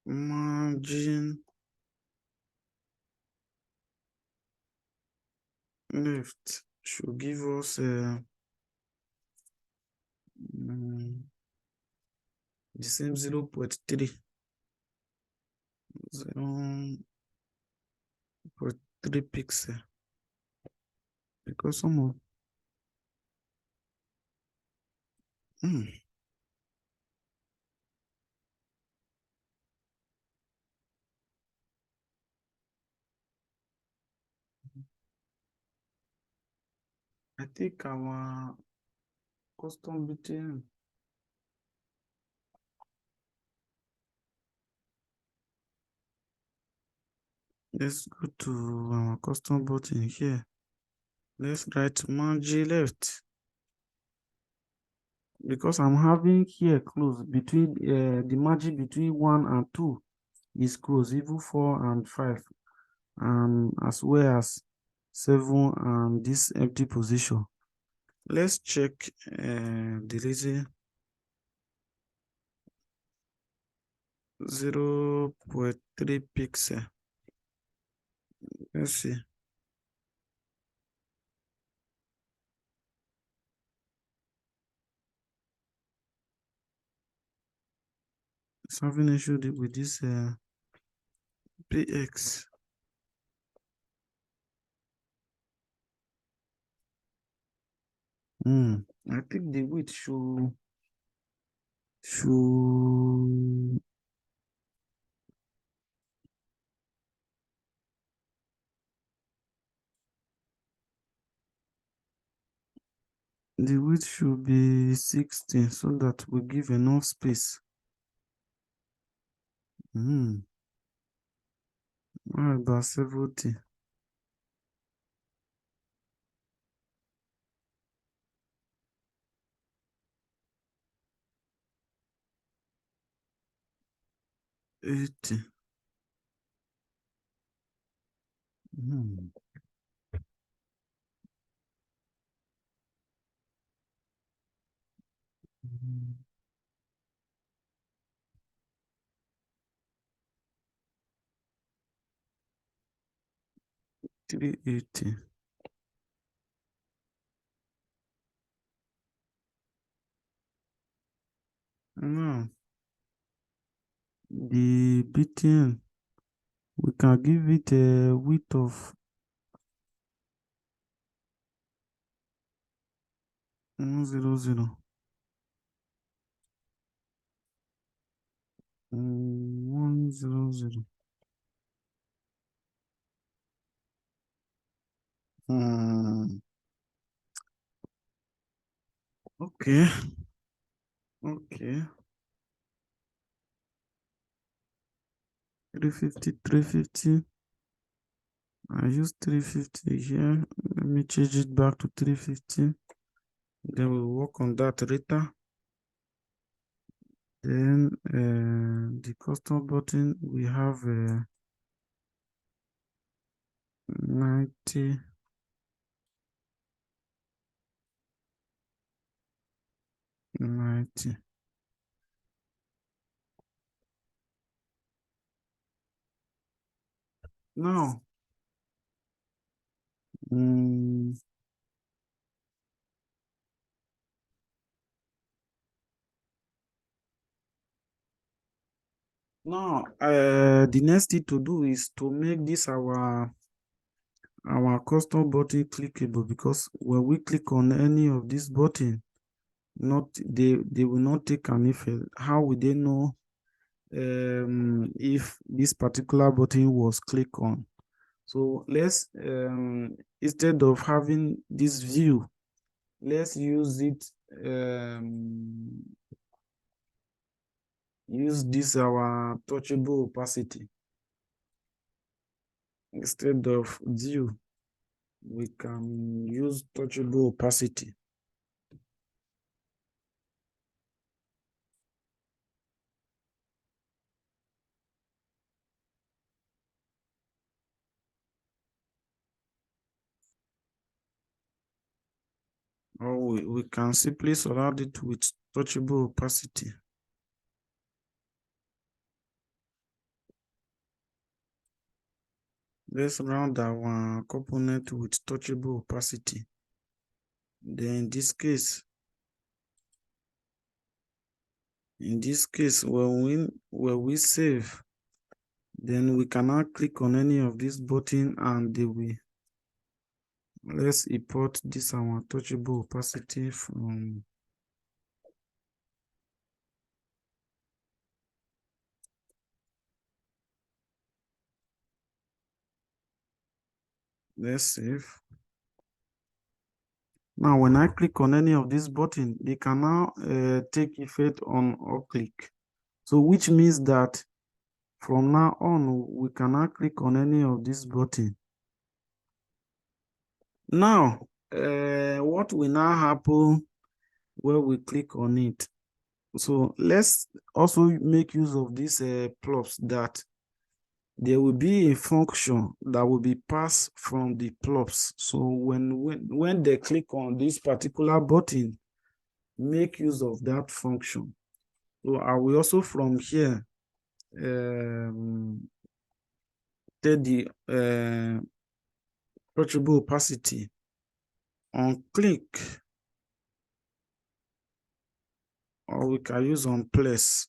Margin left should give us the same 0.3 pixel, because some of I think our custom BTN. Let's go to our custom button here. Let's write margin left, because I'm having here close between the margin between 1 and 2 is close, even 4 and 5, and as well as 7 and this empty position. Let's check the reason 0.3 pixel. Let's see. It's having issue with this px. I think the width should the width should be 60, so that we give enough space. What about 70? $80. $380. Now, the BTN, we can give it a width of 100. 100. Okay. 350. I use 350 here. Let me change it back to 350. Then we'll work on that later. Then the custom button, we have 90. Now, mm, now, the next thing to do is to make this our custom button clickable, because when we click on any of this button, not they will not take an effect. How will they know if this particular button was clicked on? So let's instead of having this view, let's use it use this our touchable opacity. Instead of view, we can use touchable opacity. Or we can simply surround it with touchable opacity. Let's round our component with touchable opacity. Then in this case, when we save, then we cannot click on any of these button and they will. Let's import this our touchable opacity from let's save. Now, when I click on any of these buttons, they can now take effect on or click. So which means that from now on, we cannot click on any of these buttons. Now, what will now happen when we click on it? So let's also make use of these props, that there will be a function that will be passed from the props. So when they click on this particular button, make use of that function. So I will also from here take the approachable opacity on click, or we can use on place.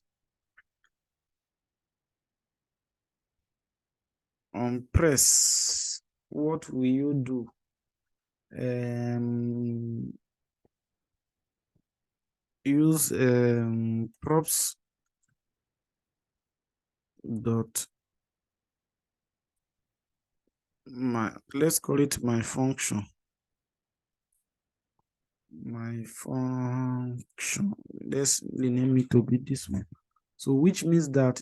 On press, what will you do? Use props dot let's call it my function. My function. Let's rename it to be this one. So which means that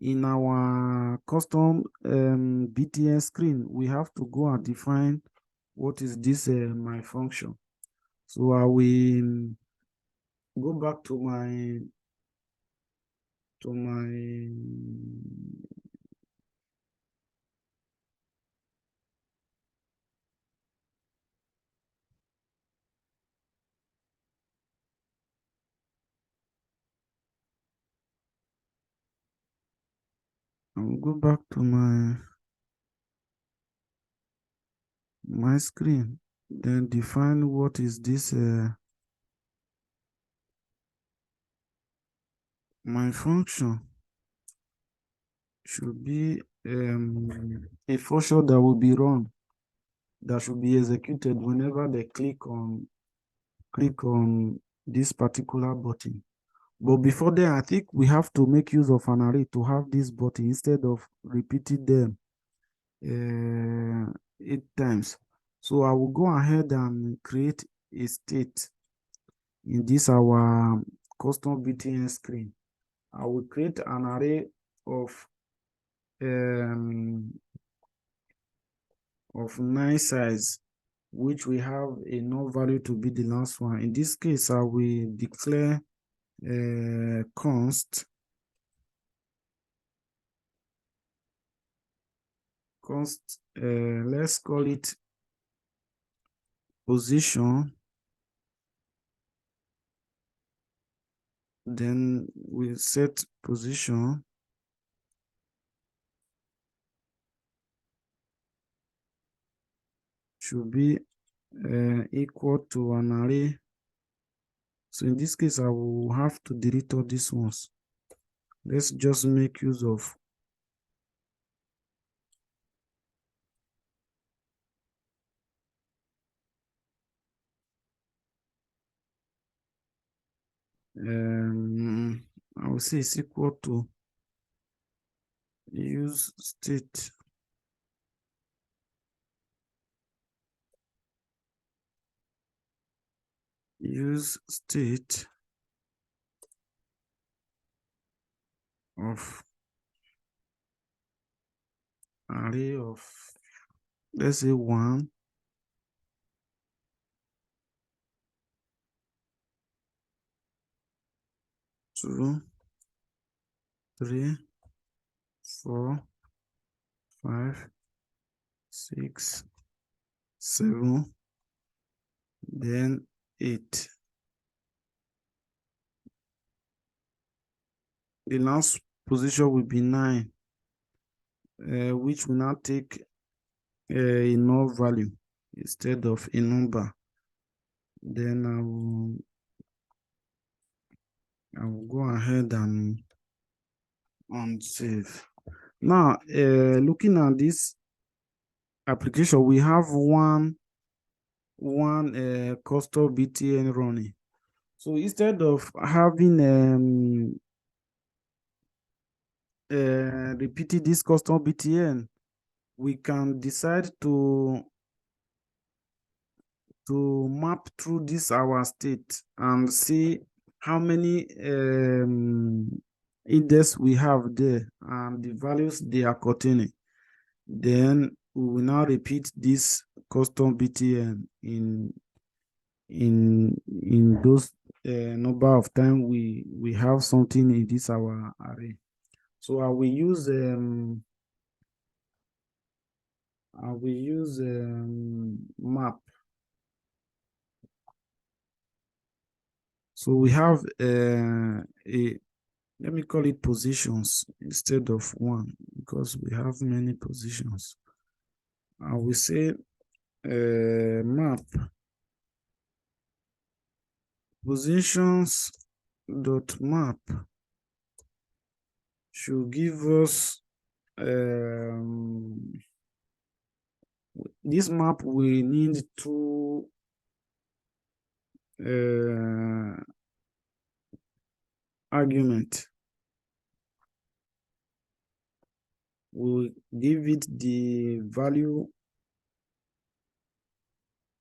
in our custom BTN screen, we have to go and define what is this my function. So I will go back to my I'll go back to my screen, then define what is this my function should be a function that will be run, that should be executed whenever they click on this particular button. But before that, I think we have to make use of an array to have this button instead of repeating them 8 times. So I will go ahead and create a state in this our custom BTN screen. I will create an array of 9 size, which we have a null value to be the last one. In this case, I will declare const let's call it position. Then we set position should be equal to an array. So in this case, I will have to delete all these ones. Let's just make use of I will say it's equal to use state of array of, let's say, 1, 2, 3, 4, 5, 6, 7, then 8. The last position will be 9, which will now take a null value instead of a number. Then I will go ahead and save. Now, looking at this application, we have one custom BTN running. So instead of having repeating this custom BTN, we can decide to map through this our state and see how many index we have there and the values they are containing. Then we will now repeat this custom BTN in those number of time we have something in this our array. So I will use map. So we have let me call it positions instead of 1 because we have many positions. I will say map positions dot map should give us this map. We need two argument. We'll give it the value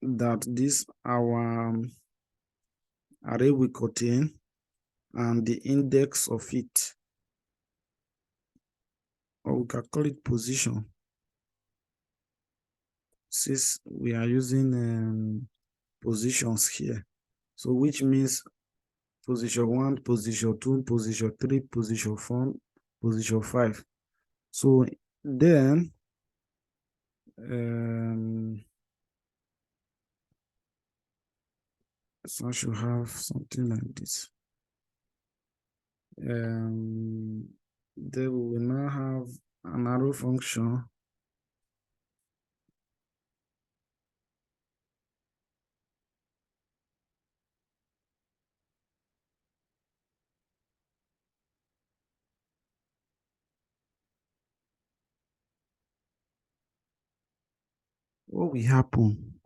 that this our array will contain and the index of it, or we can call it position since we are using positions here. So which means position 1, position 2, position 3, position 4, position 5. So then so I should have something like this. Then we will now have an arrow function what will happen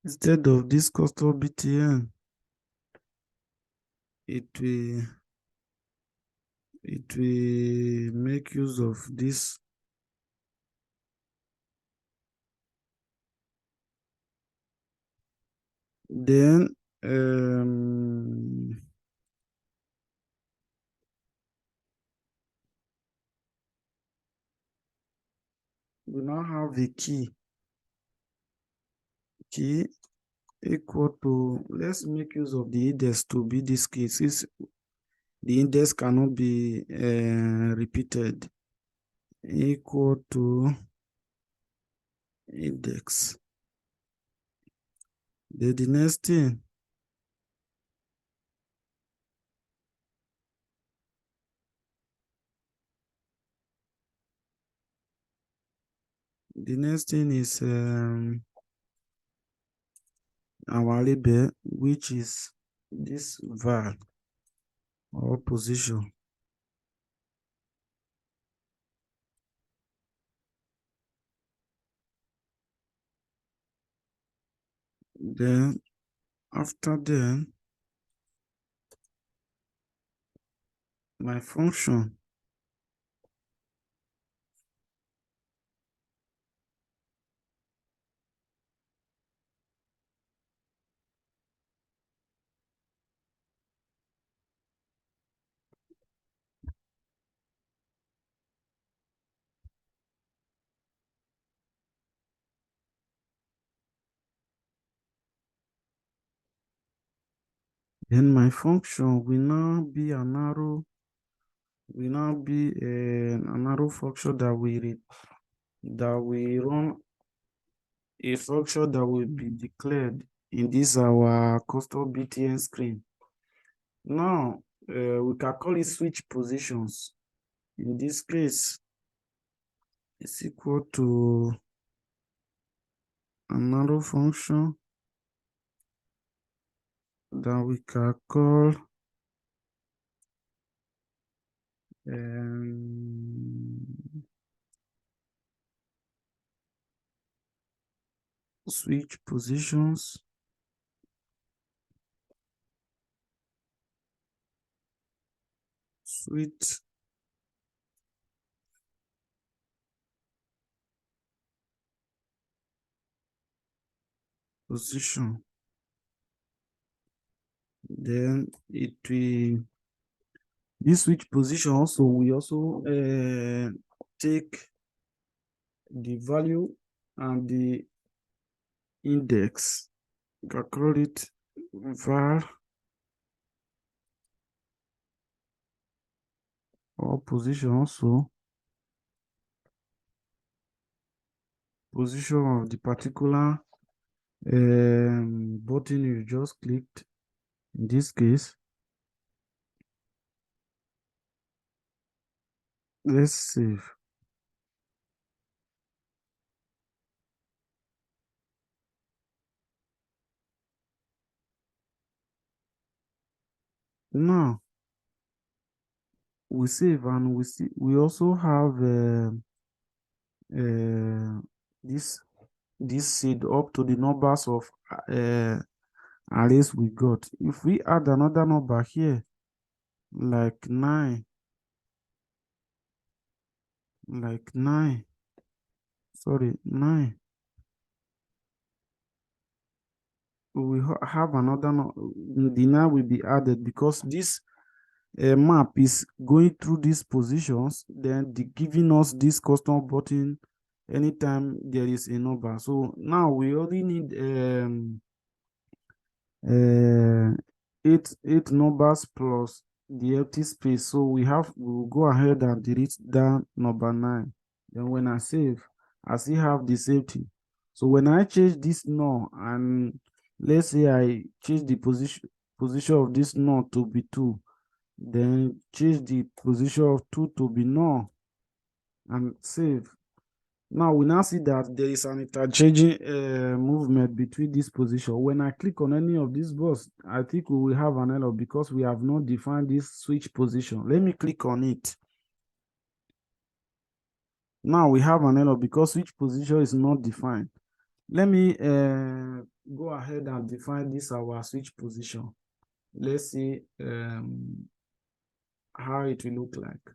instead of this custom BTN, it will make use of this then we now have the key equal to, let's make use of the index to be this key since the index cannot be repeated equal to index. Then the next thing, is our label, which is this var or position. Then after that, my function will now be an arrow, an arrow function that we run a function that will be declared in this our custom BTN screen. Now we can call it switch positions. In this case, it's equal to another function that we can call switch positions. Switch position. Then it will this switch position also we also take the value and the index. You can call it var or position also. Position of the particular button you just clicked. In this case, let's save. Now we save and we also have this seed up to the numbers of arrays we got. If we add another number here, like 9, sorry, 9, we have another, the 9 will be added because this map is going through these positions, then giving us this custom button anytime there is a number. So now we only need uh, eight numbers plus the empty space. So we'll go ahead and delete that number 9. Then when I save, I still have the same thing. So when I change this null, and let's say I change the position of this null to be 2, then change the position of 2 to be null and save. Now we now see that there is an interchanging movement between this position. When I click on any of these bars, I think we will have an error because we have not defined this switch position. Let me click on it. Now we have an error because switch position is not defined. Let me go ahead and define this our switch position. Let's see how it will look like.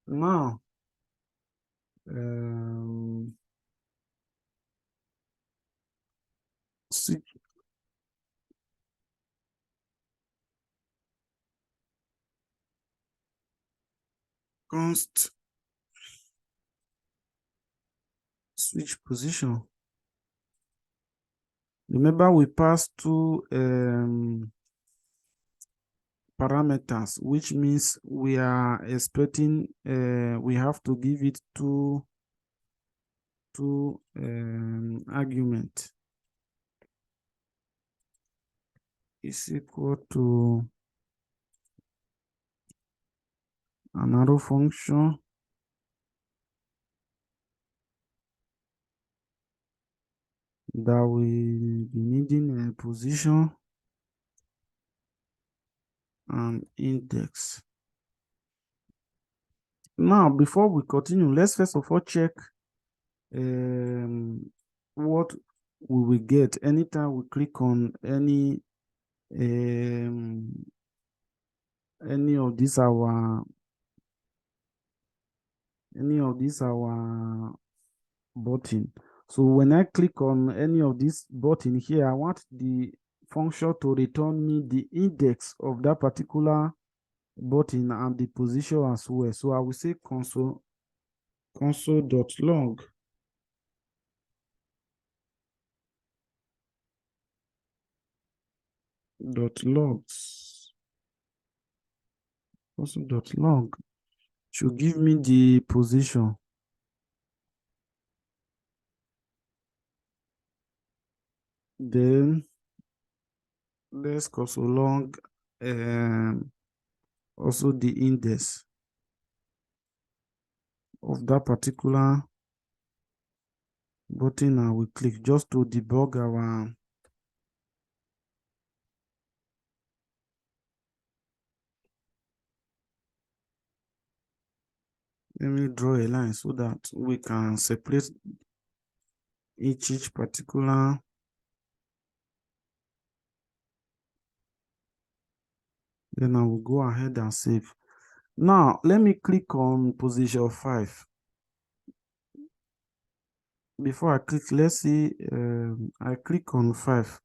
Now switch const switch position. Remember we passed two parameters, which means we are expecting we have to give it two argument is equal to another function that will be needing a position and index. Now, before we continue, let's first of all check what we will get anytime we click on any of these our button. So when I click on any of this button here, I want the function to return me the index of that particular button and the position as well. So I will say console.log logs console.log should give me the position. Then let's console log also the index of that particular button and we click just to debug our let me draw a line so that we can separate each particular then I will go ahead and save. Now let me click on position 5. Before I click, let's see, I click on 5.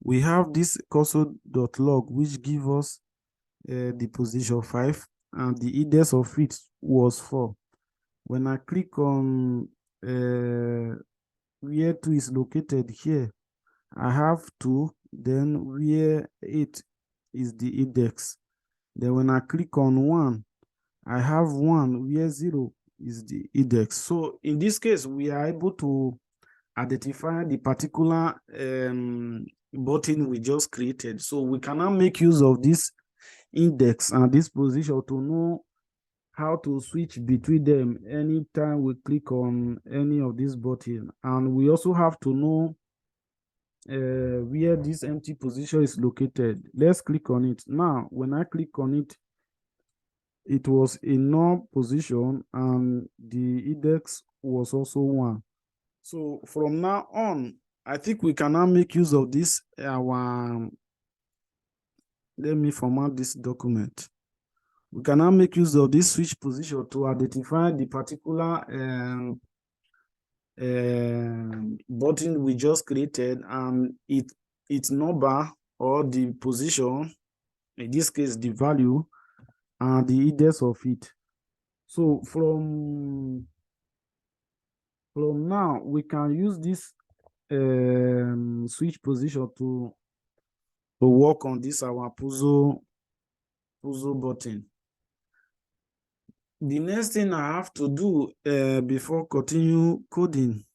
We have this console.log which give us the position 5 and the index of it was 4. When I click on where 2 is located here, I have 2, then where 8 is the index. Then when I click on 1, I have 1 where 0 is the index. So in this case, we are able to identify the particular button we just created. So we can now make use of this index and this position to know how to switch between them anytime we click on any of these buttons. And we also have to know where this empty position is located. Let's click on it. Now, when I click on it, it was in null position and the index was also 1. So from now on, I think we can now make use of this. Let me format this document. We can now make use of this switch position to identify the particular button we just created and its number or the position, in this case the value, and the index of it. So from now we can use this switch position to work on this our puzzle button. The next thing I have to do before continue coding,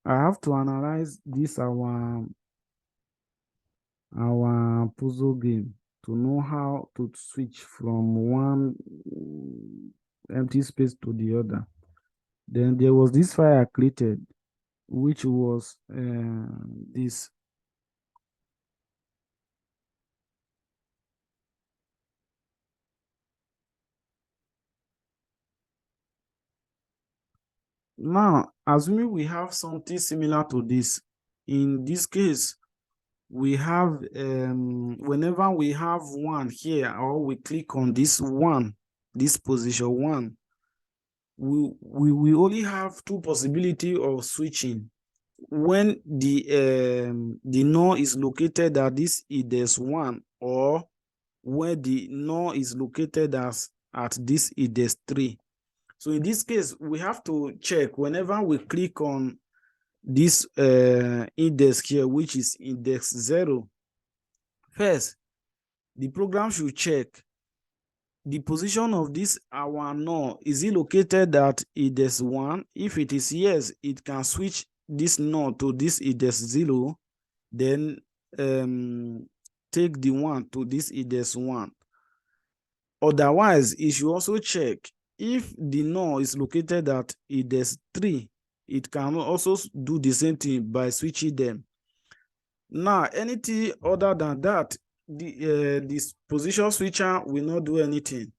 I have to analyze this our puzzle game to know how to switch from one empty space to the other. Then there was this file I created, which was this. Now, assuming we have something similar to this, in this case, we have, whenever we have 1 here, or we click on this 1, this position 1, we only have 2 possibilities of switching. When the null is located at this index 1, or where the null is located at this index 3. So in this case, we have to check whenever we click on this index here, which is index 0. First, the program should check the position of this our null. Is it located at index 1? If it is yes, it can switch this null to this index 0, then take the 1 to this index 1. Otherwise, it should also check if the null is located at index 3. It can also do the same thing by switching them. Now, anything other than that, this position switcher will not do anything.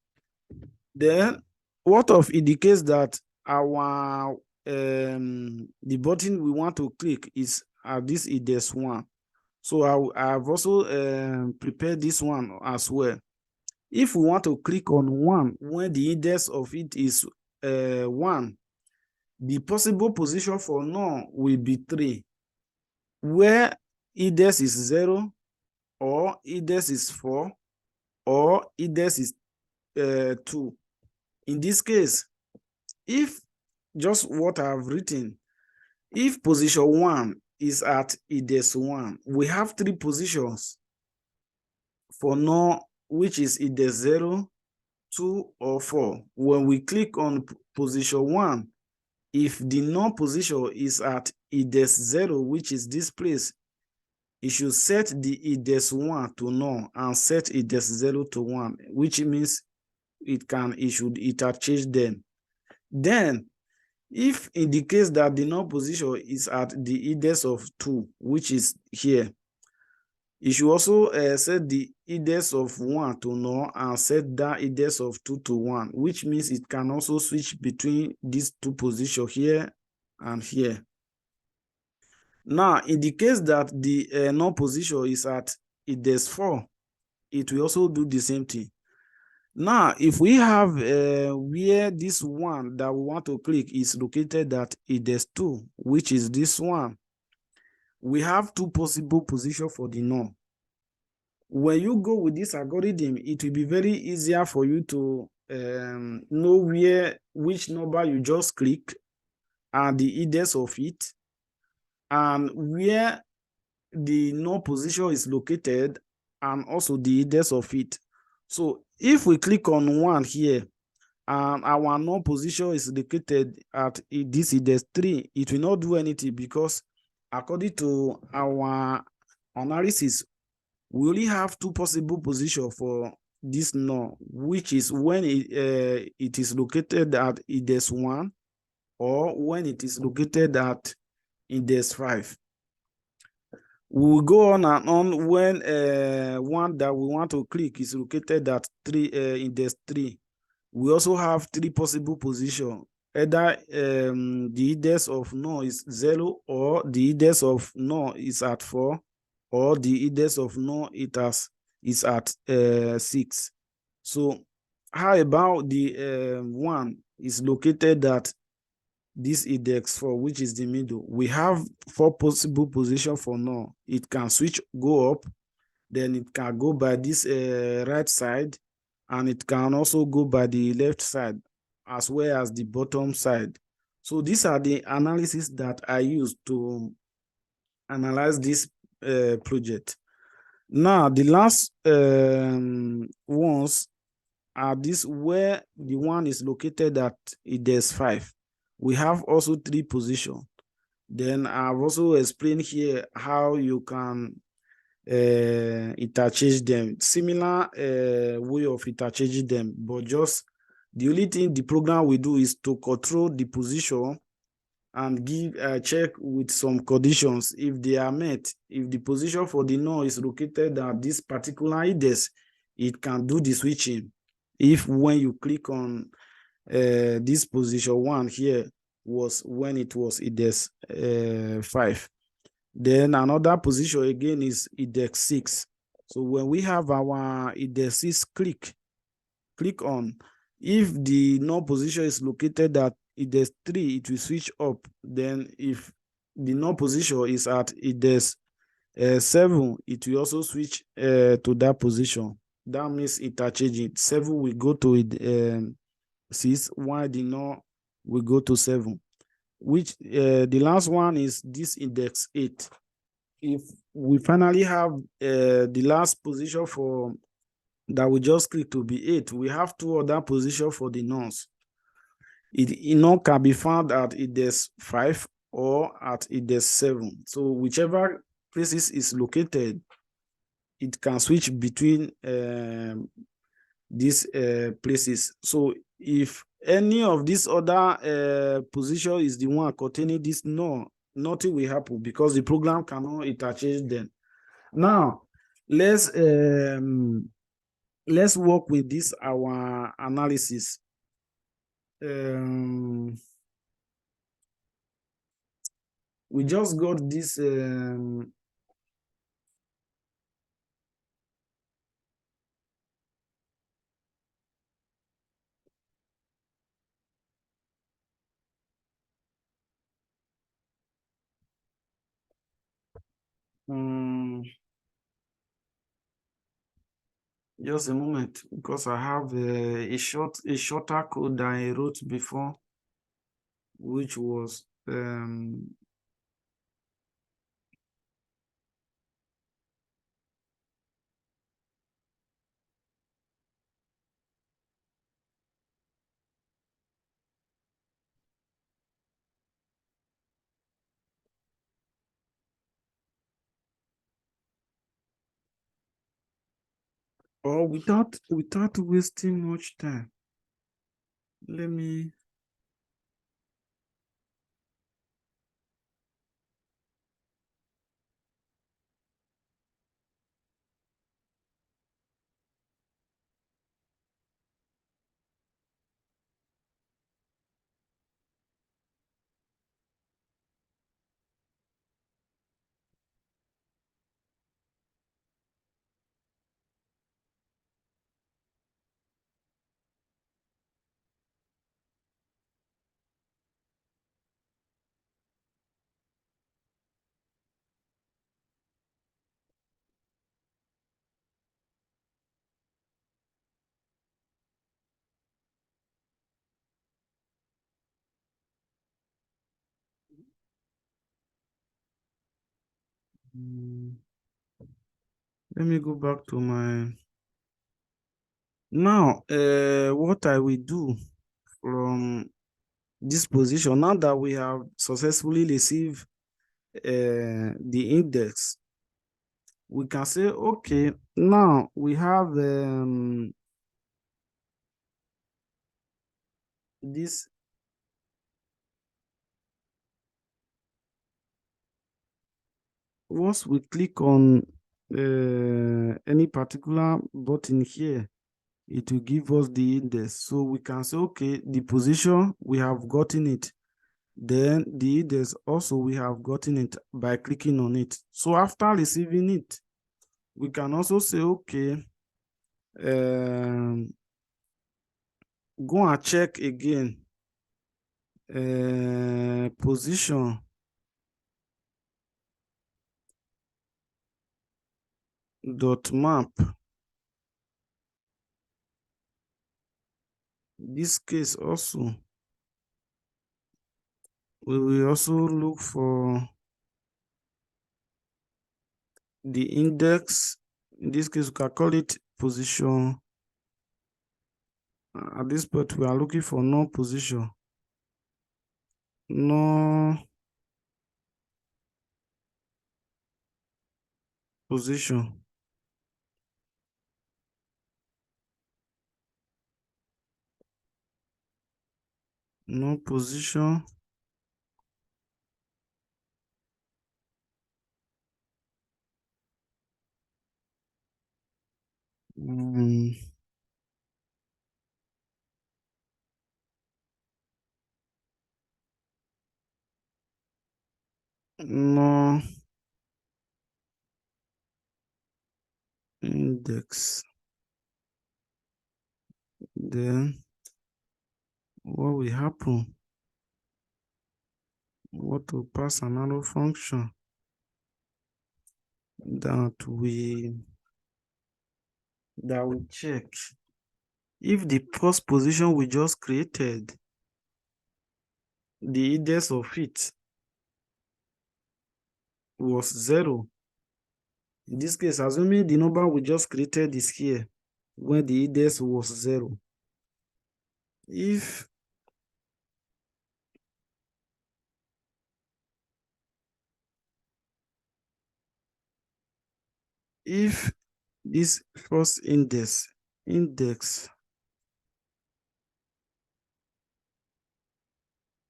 Then, what of in the case that our the button we want to click is at this index 1? So I've also prepared this one as well. If we want to click on 1 when the index of it is 1, the possible position for null will be 3, where index is 0, or index is 4, or index is 2. In this case, if just what I've written, if position 1 is at index 1, we have 3 positions for null, which is index 0, 2, or 4. When we click on position 1, if the null position is at index 0, which is this place, it should set the index 1 to null and set index 0 to 1, which means it should interchange them. Then, if in the case that the null position is at the index of 2, which is here, it should also set the index of 1 to null and set that index of 2 to 1, which means it can also switch between these two positions here and here. Now, in the case that the null position is at index 4, it will also do the same thing. Now, if we have where this one that we want to click is located at index 2, which is this one, we have 2 possible positions for the null. When you go with this algorithm, it will be very easier for you to know which number you just click and the index of it, and where the null position is located, and also the index of it. So if we click on 1 here, and our null position is located at this index 3, it will not do anything, because according to our analysis, we only have 2 possible positions for this null, which is when it is located at index 1, or when it is located at index 5. We will go on and on when one that we want to click is located at index 3. We also have 3 possible positions. Either the index of null is 0, or the index of null is at 4, or the index of null is at 6. So how about the one is located at this index 4, which is the middle? We have 4 possible positions for null. It can go up, then it can go by this right side, and it can also go by the left side, as well as the bottom side. So these are the analysis that I use to analyze this project. Now, the last ones are this, where the one is located at index 5. We have also 3 positions. Then I've also explained here how you can interchange them. Similar way of interchanging them, but just the only thing the program will do is to control the position and give a check with some conditions. If they are met, if the position for the null is located at this particular index, it can do the switching. If when you click on this position 1 here was when it was index 5. Then another position again is index 6. So when we have our index 6 click on, if the null position is located at index 3, it will switch up. Then if the null position is at index 7, it will also switch to that position. That means interchanging. 7 will go to 6, while the null will go to 7. Which the last one is this index 8. If we finally have the last position for that we just click to be 8, we have two other positions for the nonce. It null can be found at index 5 or at index 7. So whichever places is located, it can switch between these places. So if any of these other position is the one containing this null, nothing will happen because the program cannot interchange them. Now let's work with this our analysis. We just got this just a moment, because I have a shorter code that I wrote before, which was or without wasting much time, let me go back to my now. What I will do from this position, now that we have successfully received the index, we can say, okay, now we have this once we click on any particular button here, it will give us the index. So we can say, okay, the position, we have gotten it. Then the index also, we have gotten it by clicking on it. So after receiving it, we can also say, okay, go and check again position dot map. This case also, we will also look for the index. In this case, we can call it position. At this point, we are looking for no position. No position. No position. No index. Then what will happen? What will pass another function that we check if the first position we just created, the index of it was 0. In this case, assuming the number we just created is here, when the index was 0. If this first index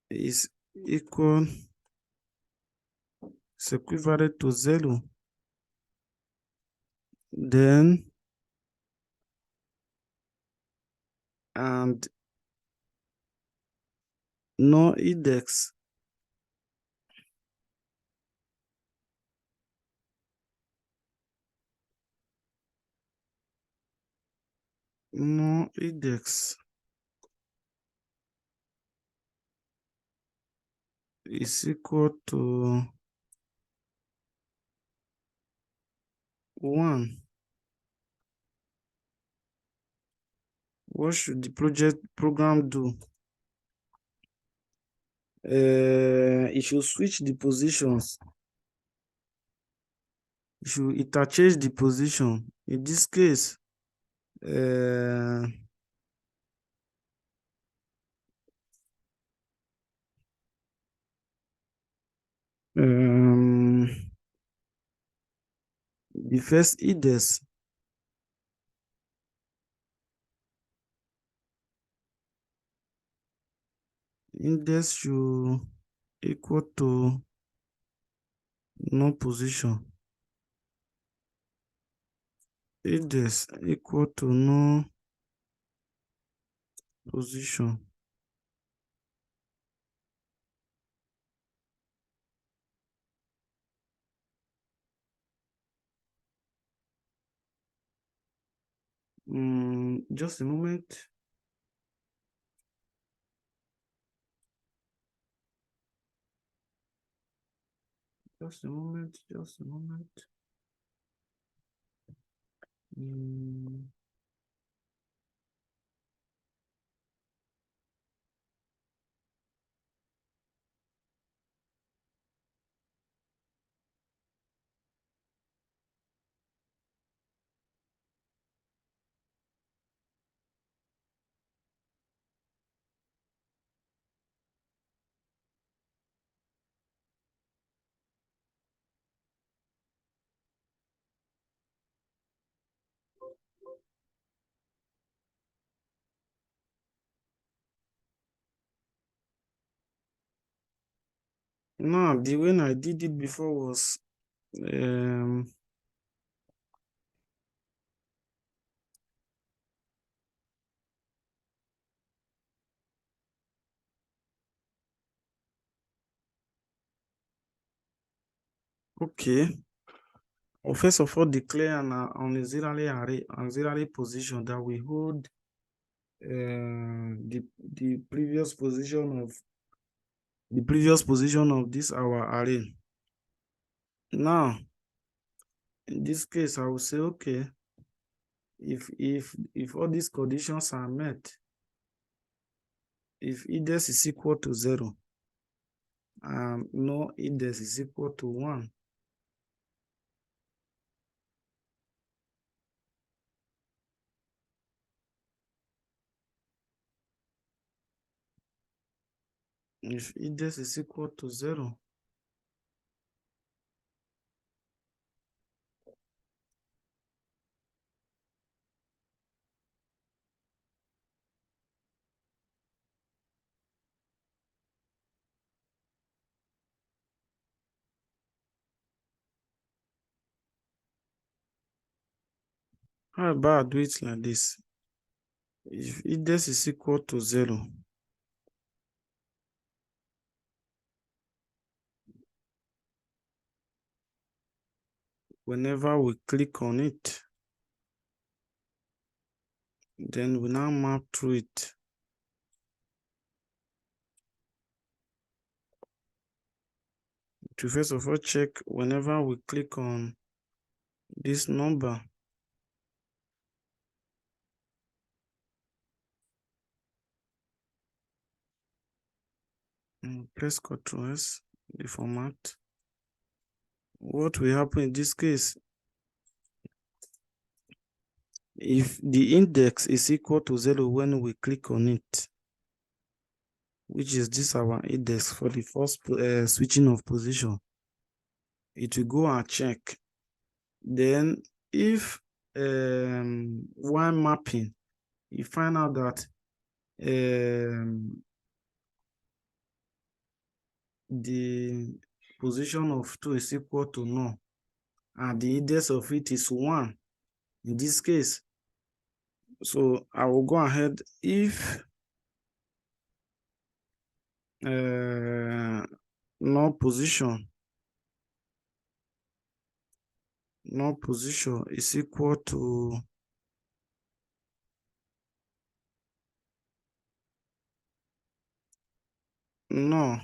is equal is equivalent to 0, then and no index no index is equal to 1. What should the program do? It should switch the positions. It should interchange the position. In this case, uh, um, the first index should equal to no position. Index equal to no position. Just a moment. Just a moment. Just a moment. Now, the way I did it before was okay. Well, first of all, declare an auxiliary array, auxiliary position that we hold the previous position of this our array. Now, in this case, I will say, okay, if all these conditions are met, if index is equal to 0, and no index is equal to 1, if index is equal to 0, how about I do it like this? If index is equal to 0, whenever we click on it, then we now map through it. To first of all check whenever we click on this number, press Ctrl S, the format. What will happen in this case? if the index is equal to 0 when we click on it, which is this our index for the first switching of position, it will go and check. Then if while mapping, you find out that the position of 2 is equal to null, and the index of it is 1 in this case. So I will go ahead if null position is equal to null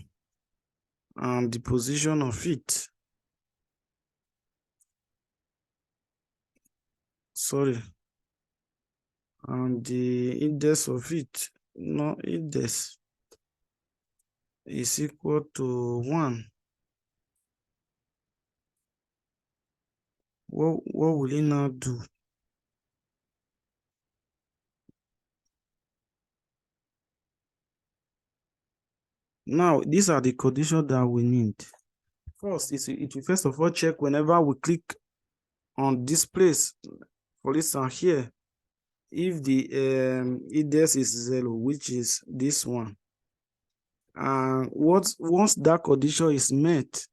and the position of it, sorry, and the index of it, no index, is equal to 1. What will it now do? Now, these are the conditions that we need. First, it will first of all check whenever we click on this place, for instance here, if the index is 0, which is this one. And once that condition is met,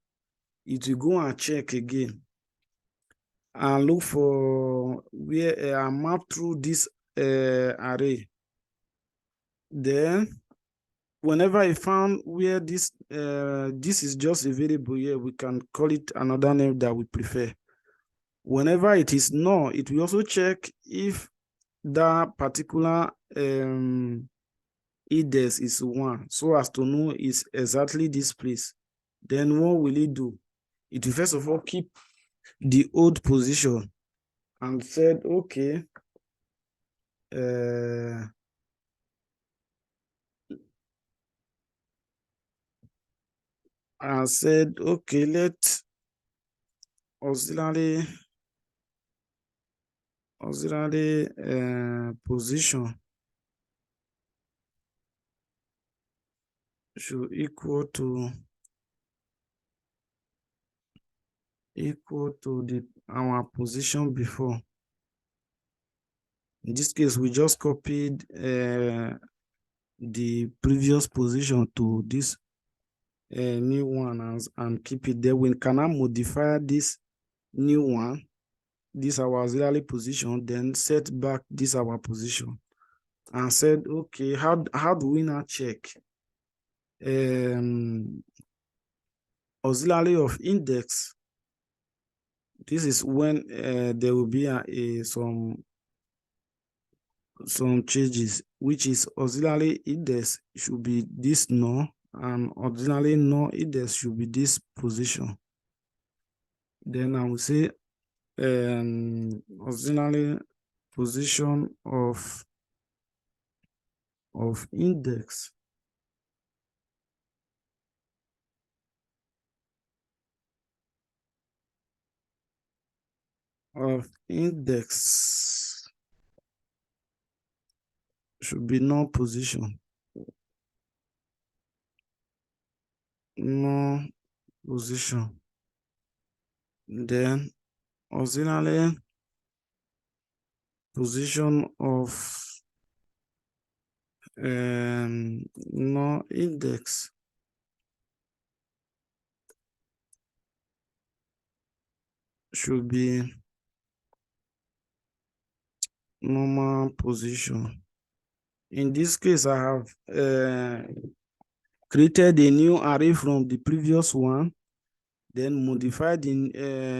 it will go and check again and look for where I map through this array. Then whenever I found where this is just a variable here, we can call it another name that we prefer. Whenever it is null, it will also check if that particular index is 1, so as to know it's exactly this place. Then what will it do? It will first of all keep the old position and said, okay, let auxiliary position should equal to our position before. In this case, we just copied the previous position to this new one and keep it there. We can now modify this new one, this our auxiliary position, then set back this our position, and said, okay, how do we now check auxiliary of index? This is when there will be some changes, which is auxiliary index should be this null, and auxiliary null index should be this position. Then I will say auxiliary position of index should be null position. Null position. Then auxiliary position of null index should be normal position. In this case, I have created a new array from the previous one, then modified the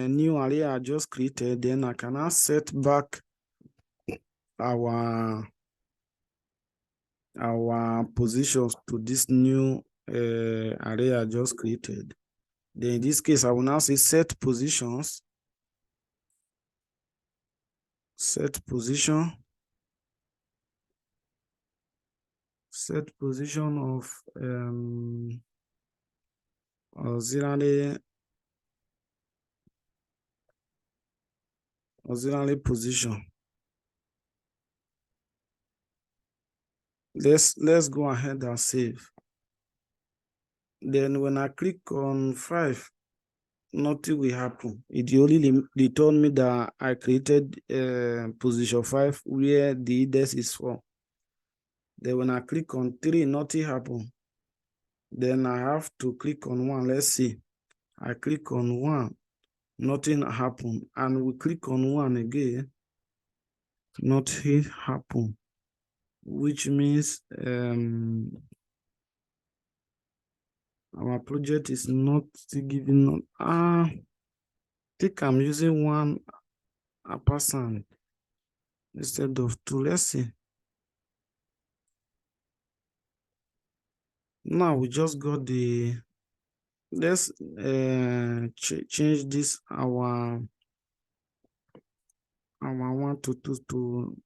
new array I just created. Then I can now set back our positions to this new array I just created. Then in this case, I will now say set positions, set position of auxiliary position. Let's go ahead and save. Then when I click on 5, nothing will happen. It only told me that I created position 5 where the index is 4. Then when I click on 3, nothing happen. Then I have to click on 1. Let's see. I click on 1, nothing happen. And we click on 1 again, nothing happen. Which means our project is not still giving. I think I'm using 1 ampersand instead of 2. Let's see. Now we just got the. Let's change this our 1 to 2 to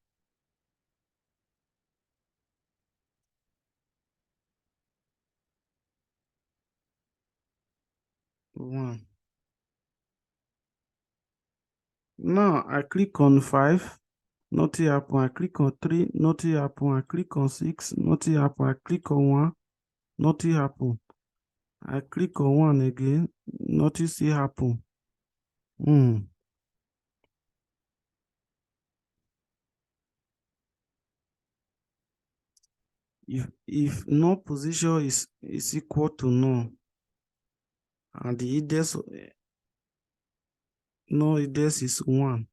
1. Now I click on 5, nothing happen. I click on 3, nothing happen. I click on 6, nothing happen. I click on 1, nothing happen. I click on 1 again, nothing still happen. If no position is equal to no, and the index no index is 1.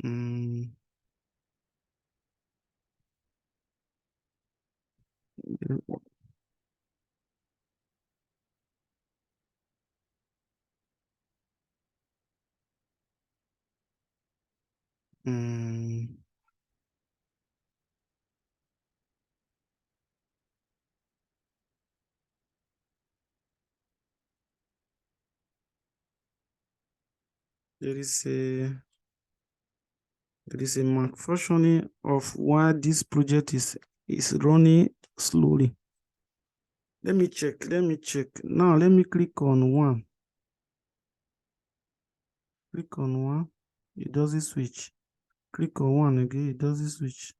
Mm, mm, there is a malfunctioning of why this project is running slowly. Let me check. Now let me click on 1. Click on 1. It doesn't switch. Click on 1 again. It doesn't switch.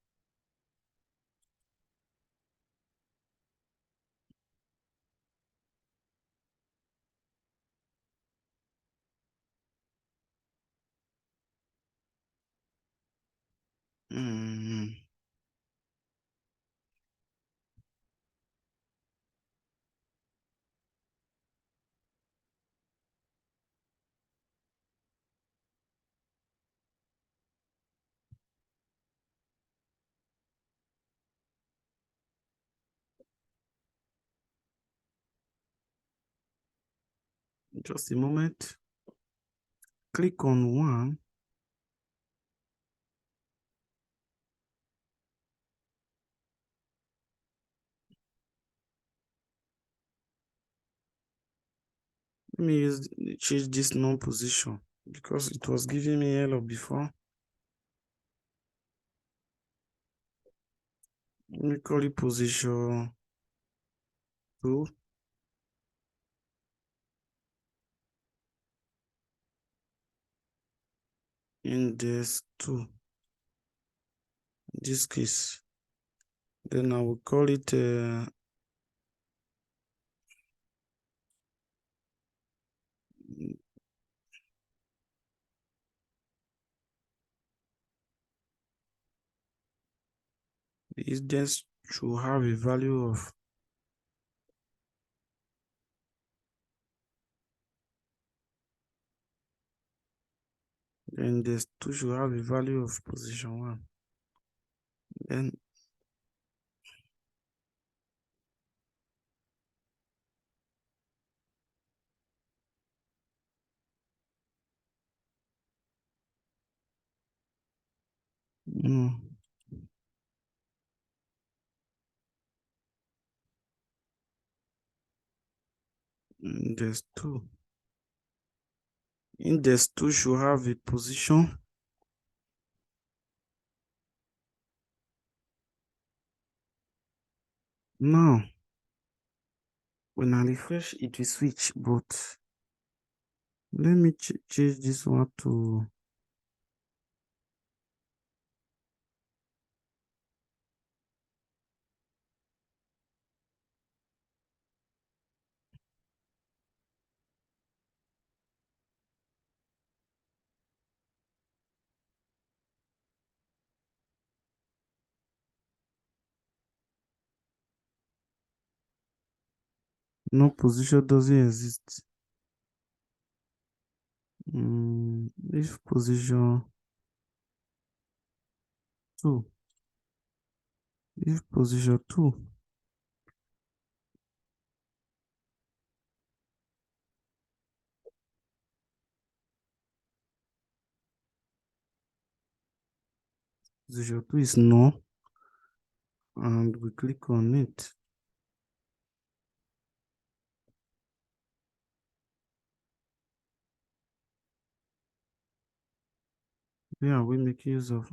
Mm, just a moment. Click on 1. Let me change this non position because it was giving me error before. Let me call it position 2. Index 2. In this case. Then I will call it the index should have a value of index 2 should have a value of position 1. Then index 2. Index 2 should have a position. Now, when I refresh, it will switch, but Let me change this one to no position doesn't exist. If position 2, if position 2, position 2 is no, and we click on it. Yeah, we make use of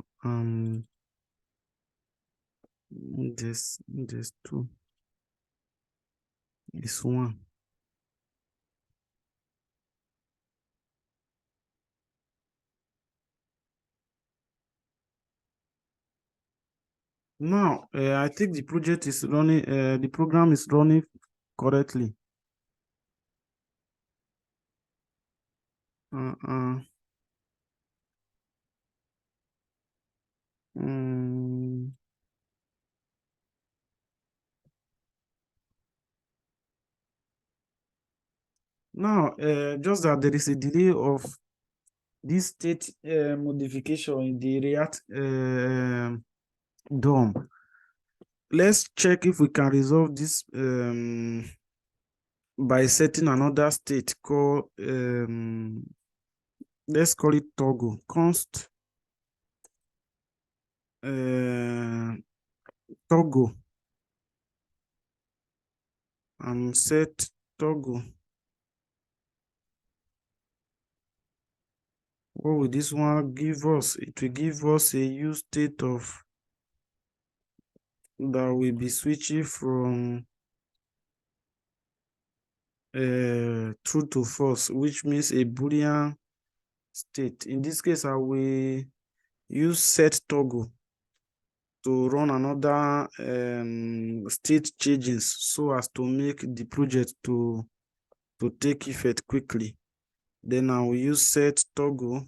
this 2 is 1. Now, I think the project is running, the program is running correctly. Uh, uh, mm, Now, just that there is a delay of this state modification in the React DOM. Let's check if we can resolve this by setting another state called, let's call it toggle const toggle and set toggle. What will this one give us? It will give us a use state of that will be switching from true to false, which means a Boolean state. In this case, I will use set toggle to run another state changes so as to make the project to take effect quickly. Then I will use set toggle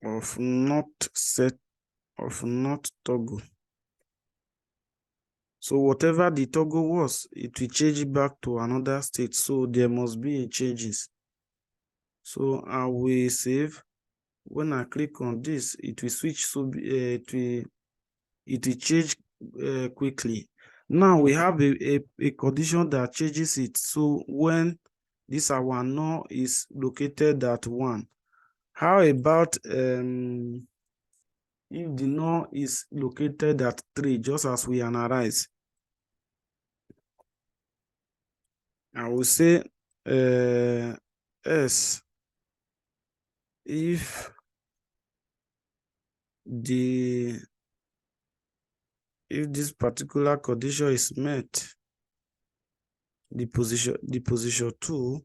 of not set of not toggle. So whatever the toggle was, it will change it back to another state. So there must be a changes. So I will save. When I click on this, it will switch. So it will change quickly. Now we have a condition that changes it. So when this our null is located at 1, how about if the null is located at 3, just as we analyze? I will say S if the if this particular condition is met, the position 2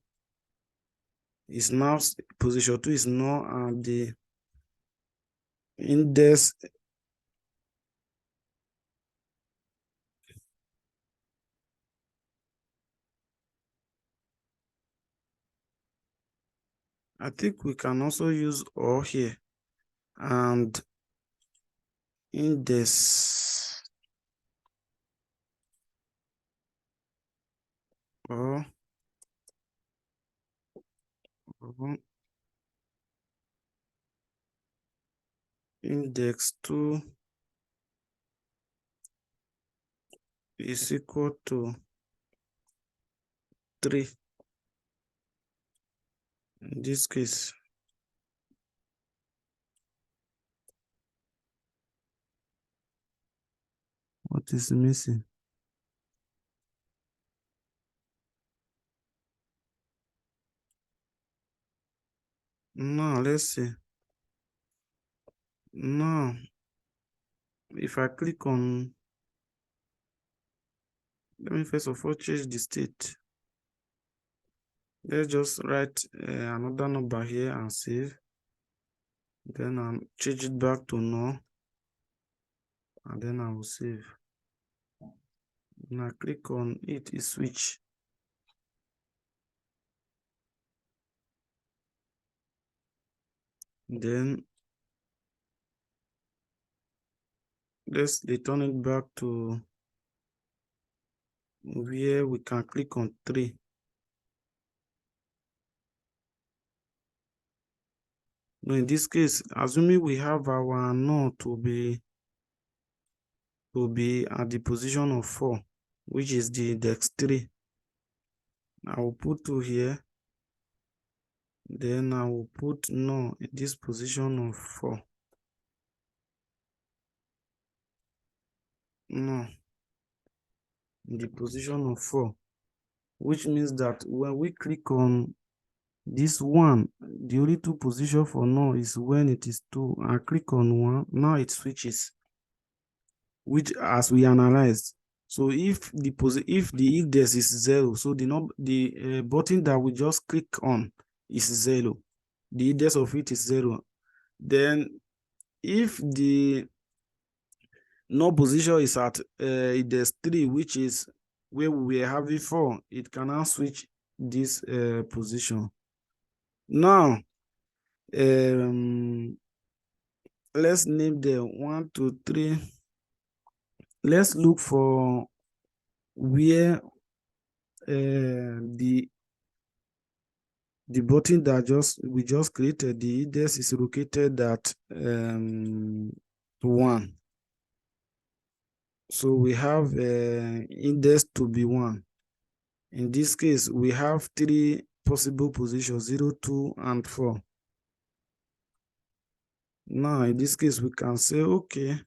is now position 2 is now and the index. I think we can also use or here and index or index 2 is equal to 3 in this case. What is missing? No, let's see. No, if I click on Let me first of all change the state. Let's just write another number here and save. Then I'll change it back to null. And then I will save. When I click on it, it switch. Then let's return it back to where we can click on 3. Now in this case, assuming we have our null to be at the position of 4, which is the index 3. I will put 2 here. Then I will put null in this position of 4. Null in the position of 4, which means that when we click on this 1, the only 2 position for null is when it is 2. I click on 1, now it switches, which as we analyzed. So if the index is 0, so the button that we just click on is 0, the index of it is 0. Then if the null position is at index 3, which is where we were having 4, it can now switch this position. Now let's name them 1, 2, 3. Let's look for where the button that we just created, the index is located at 1. So we have index to be 1. In this case, we have 3 possible positions, 0, 2, and 4. Now, in this case, we can say, okay,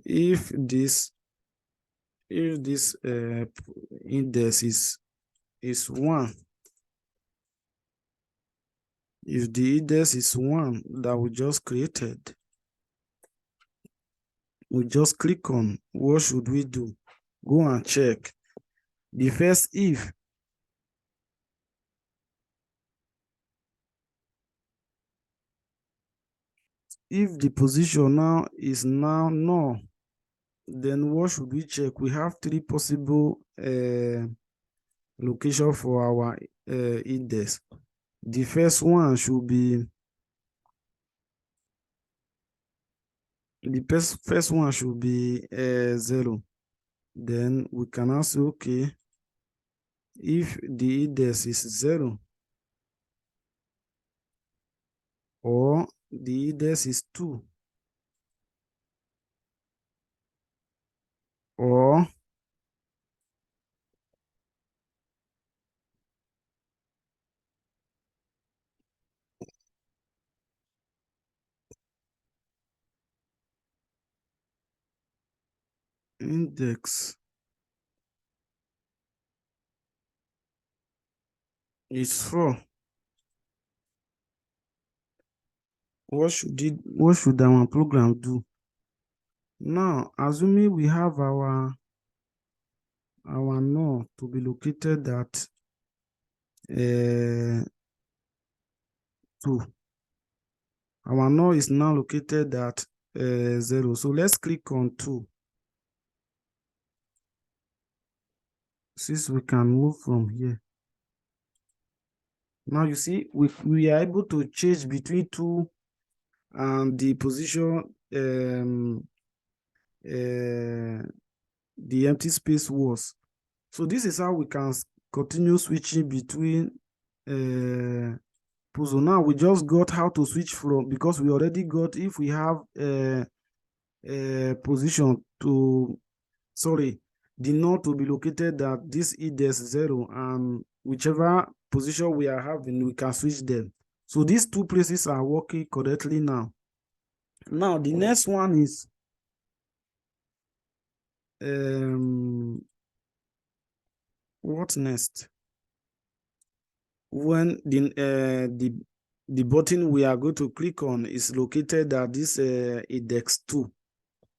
if this index is 1, if the index is 1 that we just created, we just click on, what should we do? Go and check. The first if the position now is now null, then what should we check? We have 3 possible location for our index. The first one should be first one should be 0. Then we can also say, okay, if the index is 0 or the index is 2 or index is 4, what should our program do? Now, assuming we have our null to be located at 2. Our null is now located at 0. So let's click on 2. Since we can move from here. Now you see, we are able to change between 2 and the position the empty space was. So this is how we can continue switching between puzzle. Now we just got how to switch from, because we already got, if we have position to, sorry, the node to be located at this index 0, and whichever position we are having, we can switch them. So these 2 places are working correctly now. Now the next one is what next? When the button we are going to click on is located at this index 2.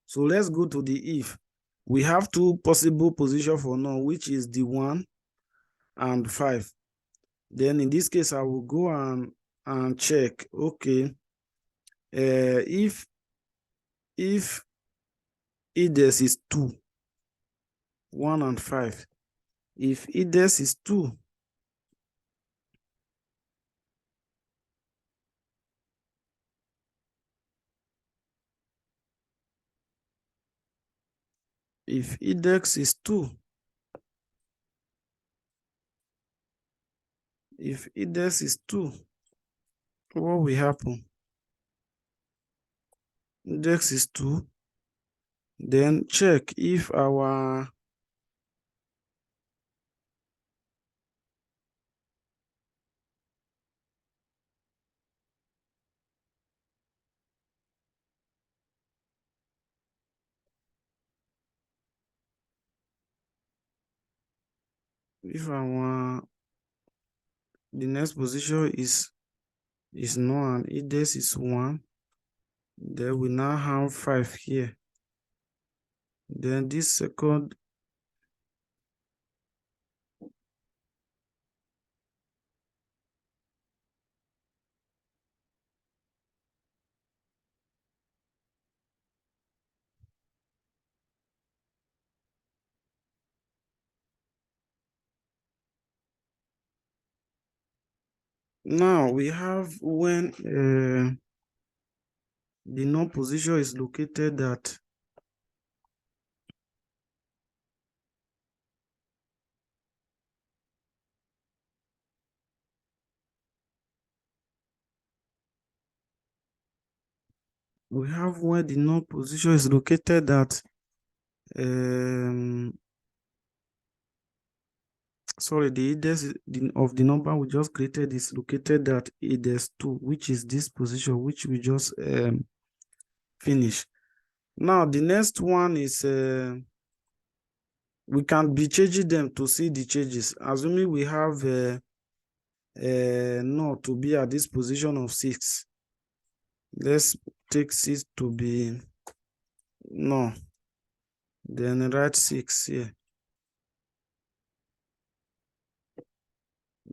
So let's go to the if. We have two possible positions for now, which is the 1 and 5. Then in this case, I will go and check. Okay, if index is 2, 1 and 5. If index is 2, if index is 2, if index is 2, what will happen? Index is 2. Then check if our if our the next position is none, index is 1. Then we now have 5 here. Then this second, now we have when the null position is located at we have where the null position is located at sorry, the index of the number we just created is located at index 2, which is this position which we just finished. Now the next one is we can be changing them to see the changes. Assuming we have null to be at this position of 6. Let's take 6 to be null. Then write 6 here.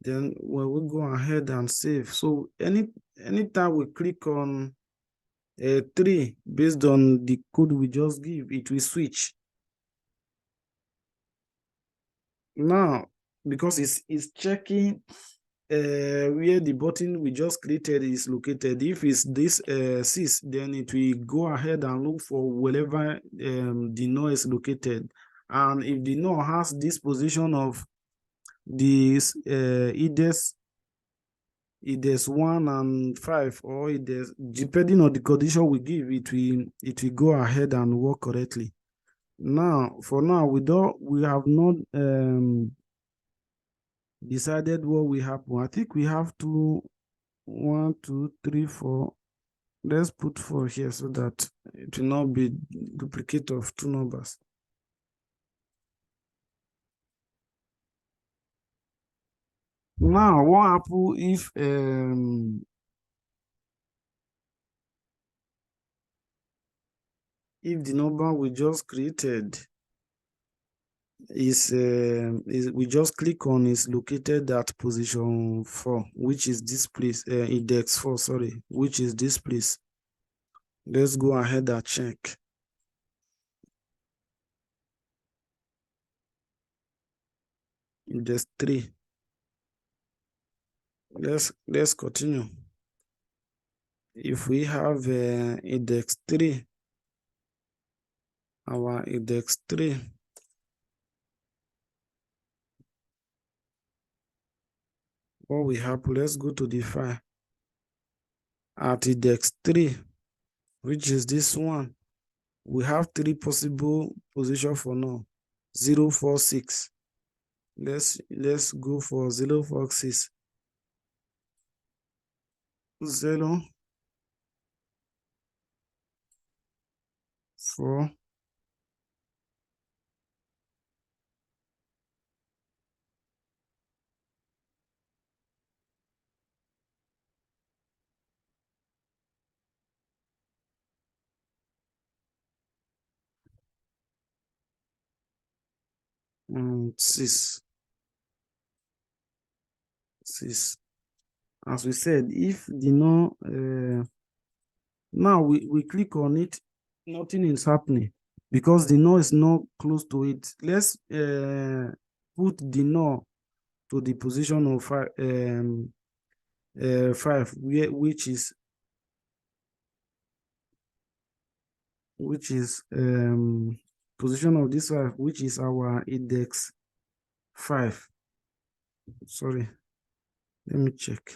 Then when we go ahead and save, so anytime we click on 3 based on the code we just give, it will switch. Now, because it's checking where the button we just created is located. If it's this 6, then it will go ahead and look for wherever the null is located. And if the null has this position of this index 1 and 5, or index, depending on the condition we give, it will go ahead and work correctly. Now, for now, we have not decided what will happen. I think we have to 1, 2, 3, 4. Let's put 4 here so that it will not be duplicate of 2 numbers. Now, what happens if the number we just created is we just click on is located at position 4, which is this place, index 4, sorry, which is this place. Let's go ahead and check. Index 3. Let's continue. If we have index 3, our index 3, what will happen? Let's go to the file. At index 3, which is this one, we have 3 possible positions for now. 0, 4, 6. Let's go for 0, 4, 6. 0, 4, 6. 6. As we said, if the no now we click on it, nothing is happening because the no is not close to it. Let's put the no to the position of 5, which is position of this 5, which is our index 5. Sorry, let me check.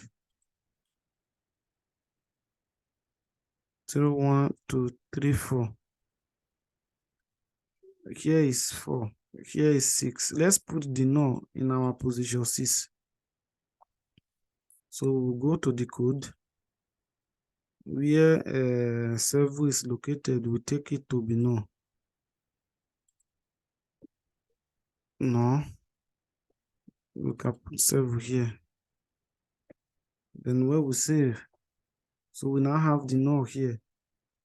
0, 1, 2, 3, 4. Here is 4. Here is 6. Let's put the null in our position 6. So we'll go to the code where servo is located. We take it to be null. No, we can put servo here. Then where we save, so we now have the null here.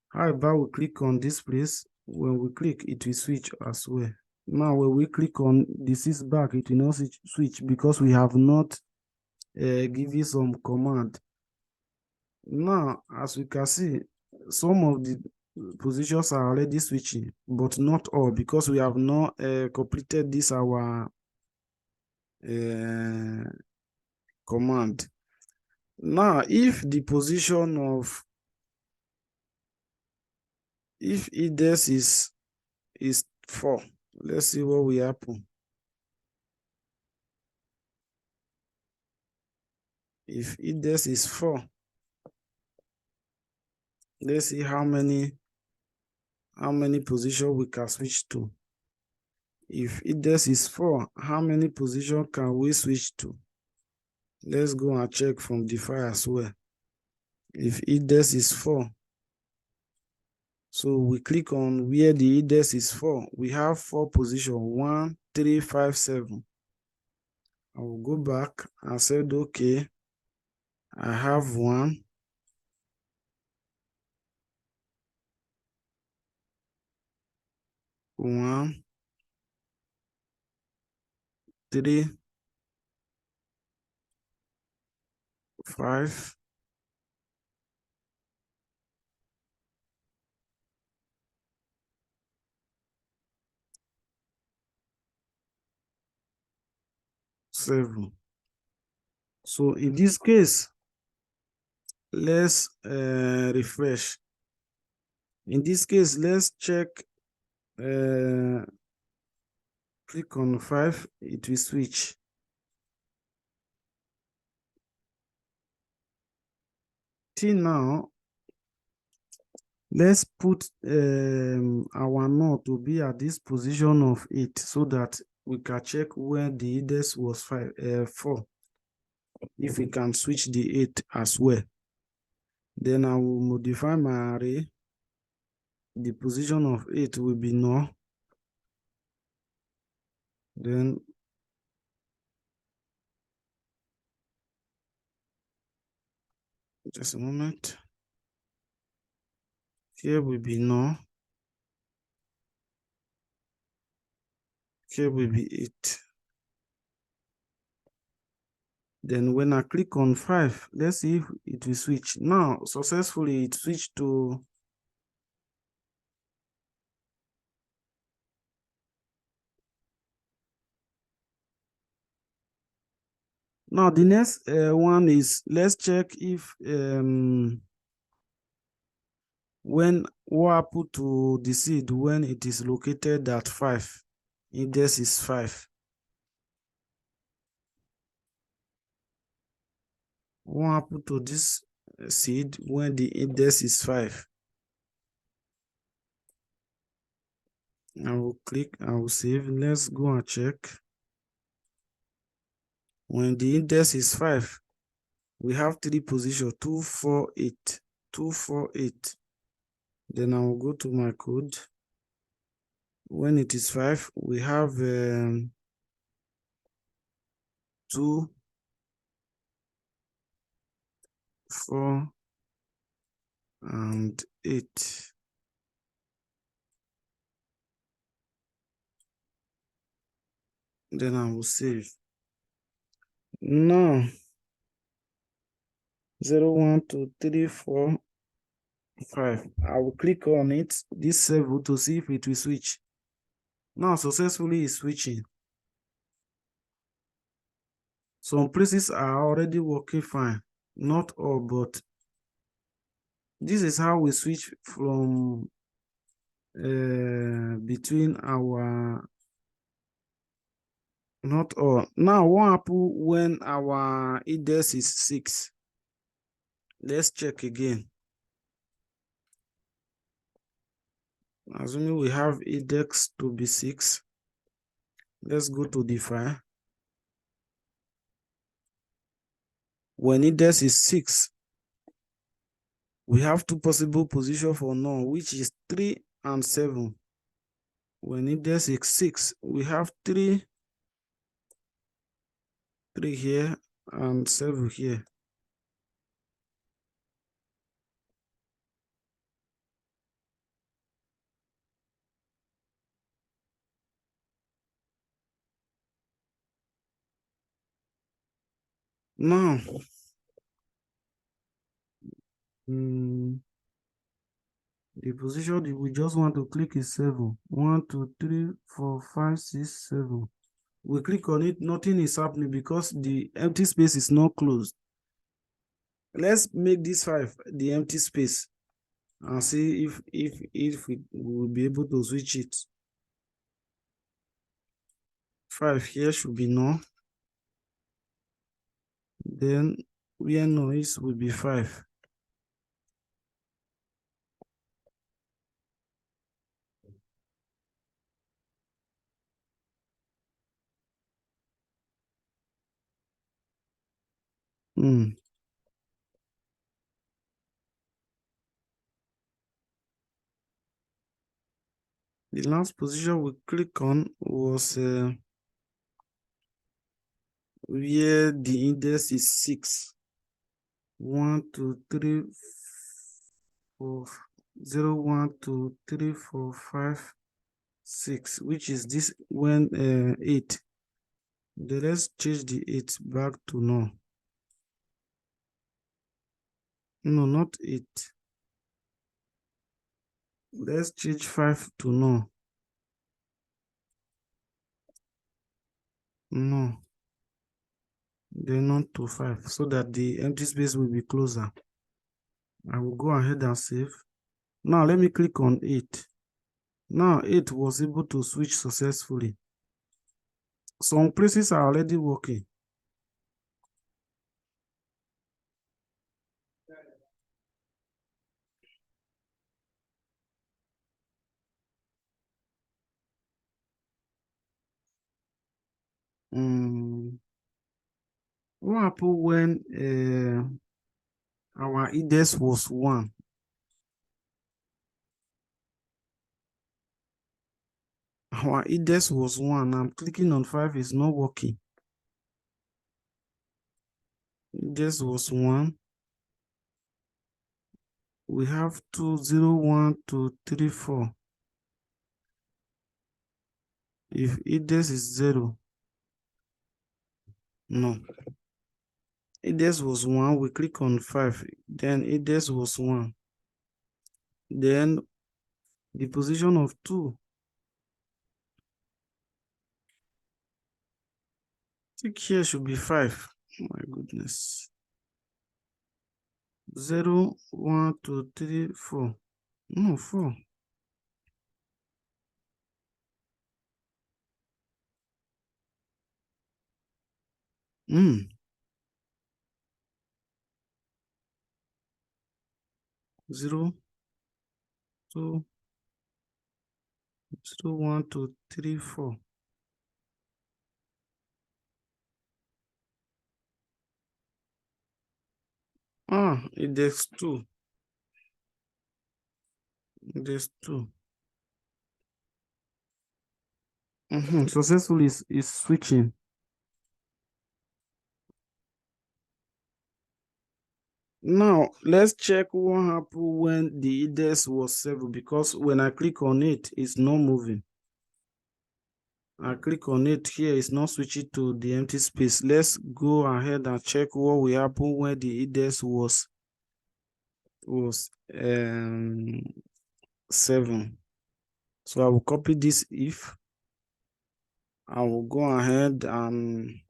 How about we click on this place? When we click, it will switch as well. Now when we click on the 6 back, it will not switch because we have not given some command. Now, as we can see, some of the positions are already switching, but not all because we have not completed this our command. Now, if the position of if index is 4, let's see what will happen. If index is 4, let's see how many positions we can switch to. If index is 4, how many positions can we switch to? Let's go and check from the file as well. If index is 4, so we click on where the index is 4. We have 4 positions, 1, 3, 5, 7. I will go back and said, okay, I have 1, 1, 3, 5, 7. So in this case, let's refresh. In this case, let's check, click on 5, it will switch. Till now, let's put our node to be at this position of 8 so that we can check where the index was 4. If we can switch the 8 as well. Then I will modify my array. The position of 8 will be null. Then just a moment. Here will be null. Here will be 8. Then when I click on 5, let's see if it will switch. Now, successfully, it switched to now the next one is let's check if when what happened to the seed when it is located at 5. Index is 5. What happened to this seed when the index is 5? I will click, I will save. Let's go and check. When the index is 5, we have 3 positions, 2, 4, 8. 2, 4, 8. Then I will go to my code. When it is 5, we have 2, 4, and 8. Then I will save. Now 0, 1, 2, 3, 4, 5. I will click on it, this 7, to see if it will switch. Now successfully is switching. Some places are already working fine, not all, but this is how we switch from between our, not all. Now what happens when our index is 6? Let's check again. Assuming we have index to be 6, let's go to the file. When index is 6, we have two possible positions for null, which is 3 and 7. When index is 6, we have 3 here and 7 here. Now, the position we just want to click is 7. 1, 2, 3, 4, 5, 6, 7. We click on it, nothing is happening because the empty space is not closed. Let's make this 5 the empty space and see if we will be able to switch it. 5 here should be null. Then where noise will be 5. The last position we click on was where the index is 6. 1, 2, 3, 4, 0, 1, 2, 3, 4, 5, 6, which is this when 8. Then let's change the 8 back to null. No, not 8. Let's change 5 to null. No. Then not to 5, so that the empty space will be closer. I will go ahead and save. Now let me click on 8. Now 8 was able to switch successfully. Some places are already working. What happened when our index was 1? Our index was 1. I'm clicking on 5, it's not working. Index was 1. We have 2, 0, 1, 2, 3, 4. If index is 0, no. Index was 1, we click on 5, then index was 1. Then the position of 2. I think here should be 5. Oh my goodness. 0, 1, 2, 3, 4. No, 4. Hmm. 0, 2, 0, 1, 2, 3, 4. Ah, index 2. Index 2. Successful is switching. Now let's check what happened when the index was 7, because when I click on it, it's not moving. I click on it here. It's not switching to the empty space. Let's go ahead and check what will happen when the index was 7. So I will copy this if. I will go ahead and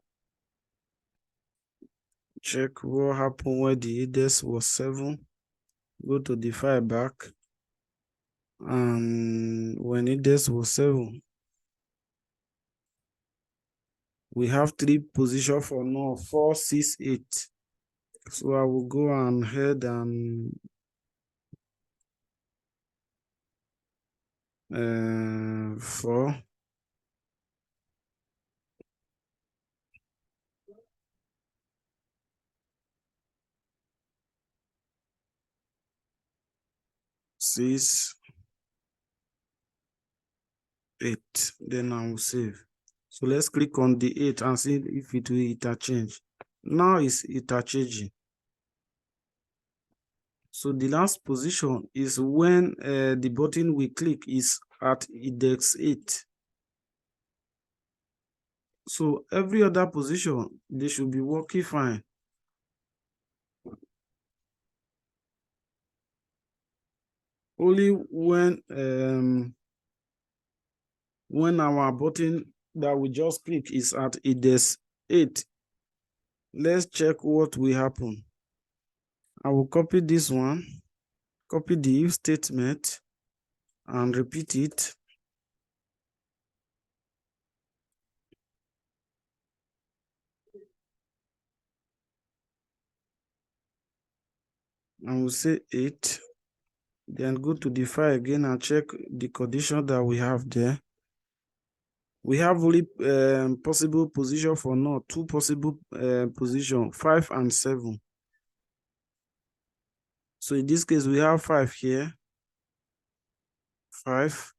check what happened when the index was 7. Go to the file back, and when index was 7, we have 3 position for now, 4, 6, 8. So I will go ahead and 4, 6, 8. Then I will save. So let's click on the 8 and see if it will interchange. Now it's interchanging. So the last position is when the button we click is at index 8. So every other position, they should be working fine. Only when our button that we just click is at index 8. Let's check what will happen. I will copy this one, copy the if statement, and repeat it. And we'll say 8. Then go to the file again and check the condition that we have there. We have only possible position for now, 2 possible position, 5 and 7. So in this case, we have 5 here, 5,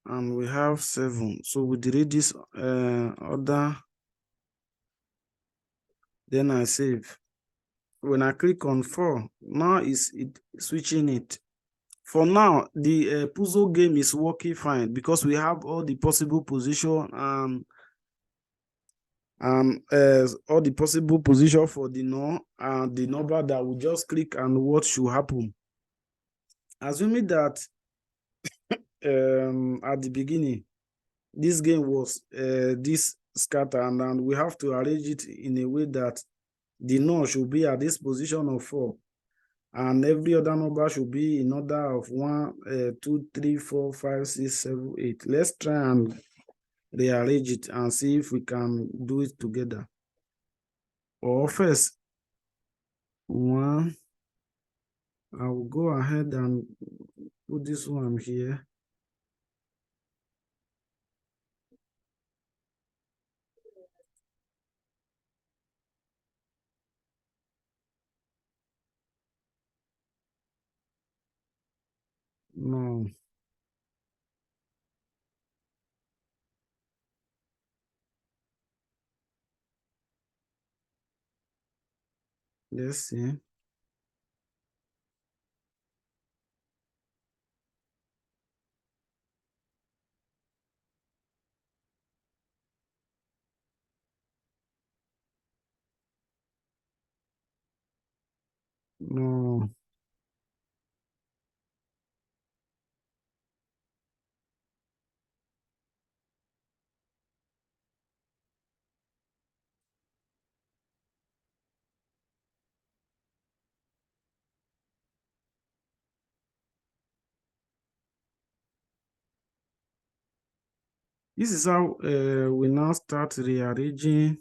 and we have 7. So we delete this order, then I save. When I click on 4, now it's switching it. For now, the puzzle game is working fine because we have all the possible position all the possible position for the the number that we just click and what should happen. Assuming that at the beginning, this game was this scatter, and we have to arrange it in a way that the null should be at this position of 4. And every other number should be in order of 1, 2, 3, 4, 5, 6, 7, 8. Let's try and rearrange it and see if we can do it together. Or first, 1, I will go ahead and put this one here. No. Let's see. No. This is how we now start rearranging.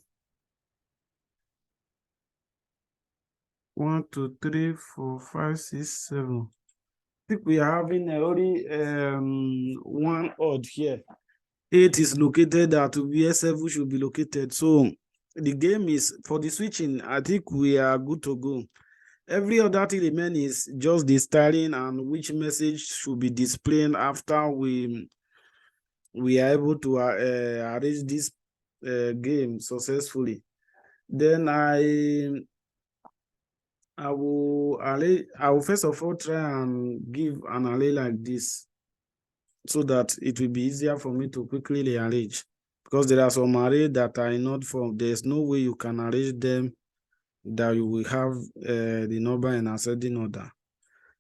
1, 2, 3, 4, 5, 6, 7. I think we are having only one odd here. 8 is located at where 7 should be located. So the game is for the switching. I think we are good to go. Every other thing remains is just the styling and which message should be displayed after we are able to arrange this game successfully. Then I will first of all try and give an array like this. so that it will be easier for me to quickly rearrange. Because there are some array that are not formed. There's no way you can arrange them that you will have the number in ascending order.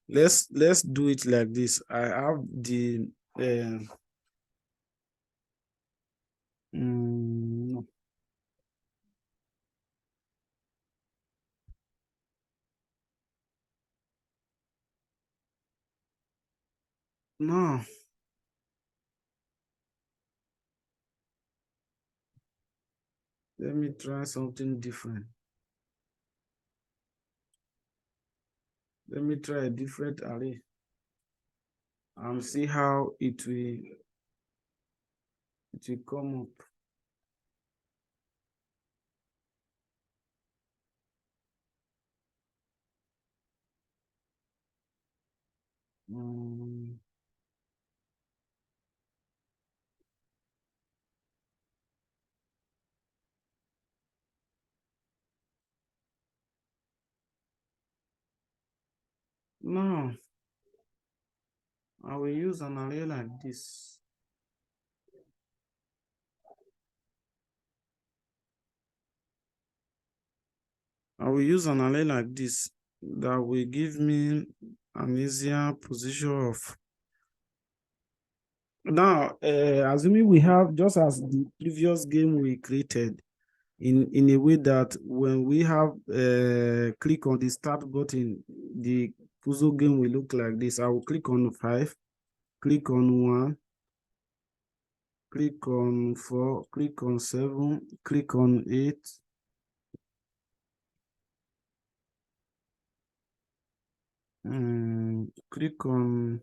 Let's do it like this. I have the no. No, let me try something different. Let me try a different array and see how it will come up. Mm, no, I will use an array like this. I will use an array like this that will give me an easier position of. Now, assuming we have just as the previous game we created in a way that when we have click on the start button, the puzzle game will look like this. I will click on 5, click on 1, click on 4, click on 7, click on 8. Click on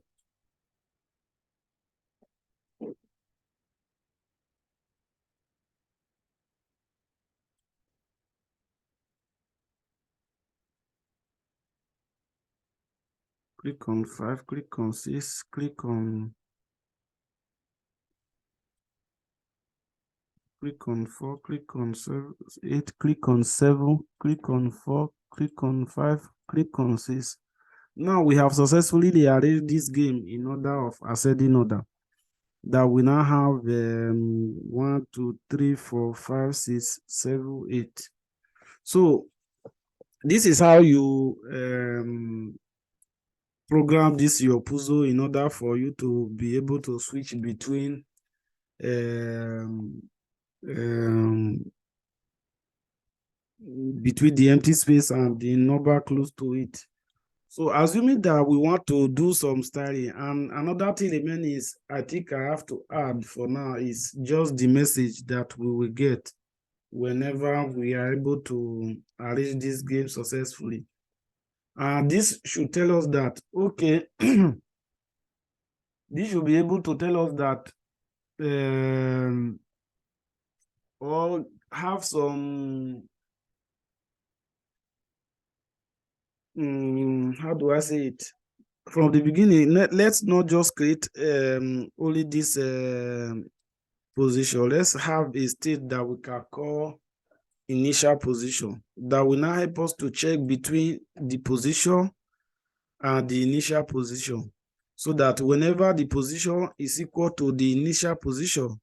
click on 5, click on 6, click on 4, click on 7, 8, click on 7, click on 4, click on 5, click on 6. Now we have successfully rearranged this game in order of ascending order. That we now have 1, 2, 3, 4, 5, 6, 7, 8. So this is how you program this your puzzle in order for you to be able to switch between um, um, between the empty space and the number close to it. So assuming that we want to do some styling, and another thing again is I think I have to add for now is just the message that we will get whenever we are able to arrange this game successfully. And this should tell us that, okay, this should be able to tell us that or have some how do I say it? From the beginning, let's not just create only this position. Let's have a state that we can call initial position that will now help us to check between the position and the initial position, so that whenever the position is equal to the initial position,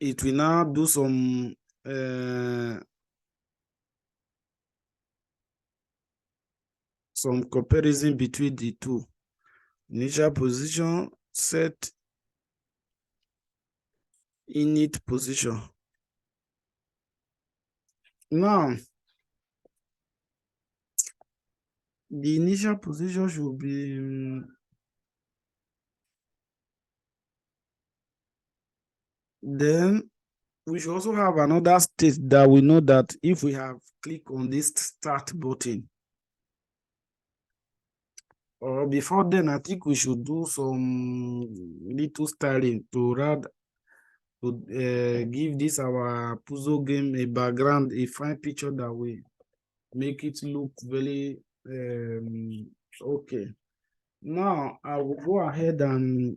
it will now do some comparison between the two. Initial position set init position. Now, the initial position should be then we should also have another state that we know that if we have clicked on this start button, or before then, I think we should do some little styling to give this our puzzle game a background, a fine picture that we make it look very okay. Now I will go ahead and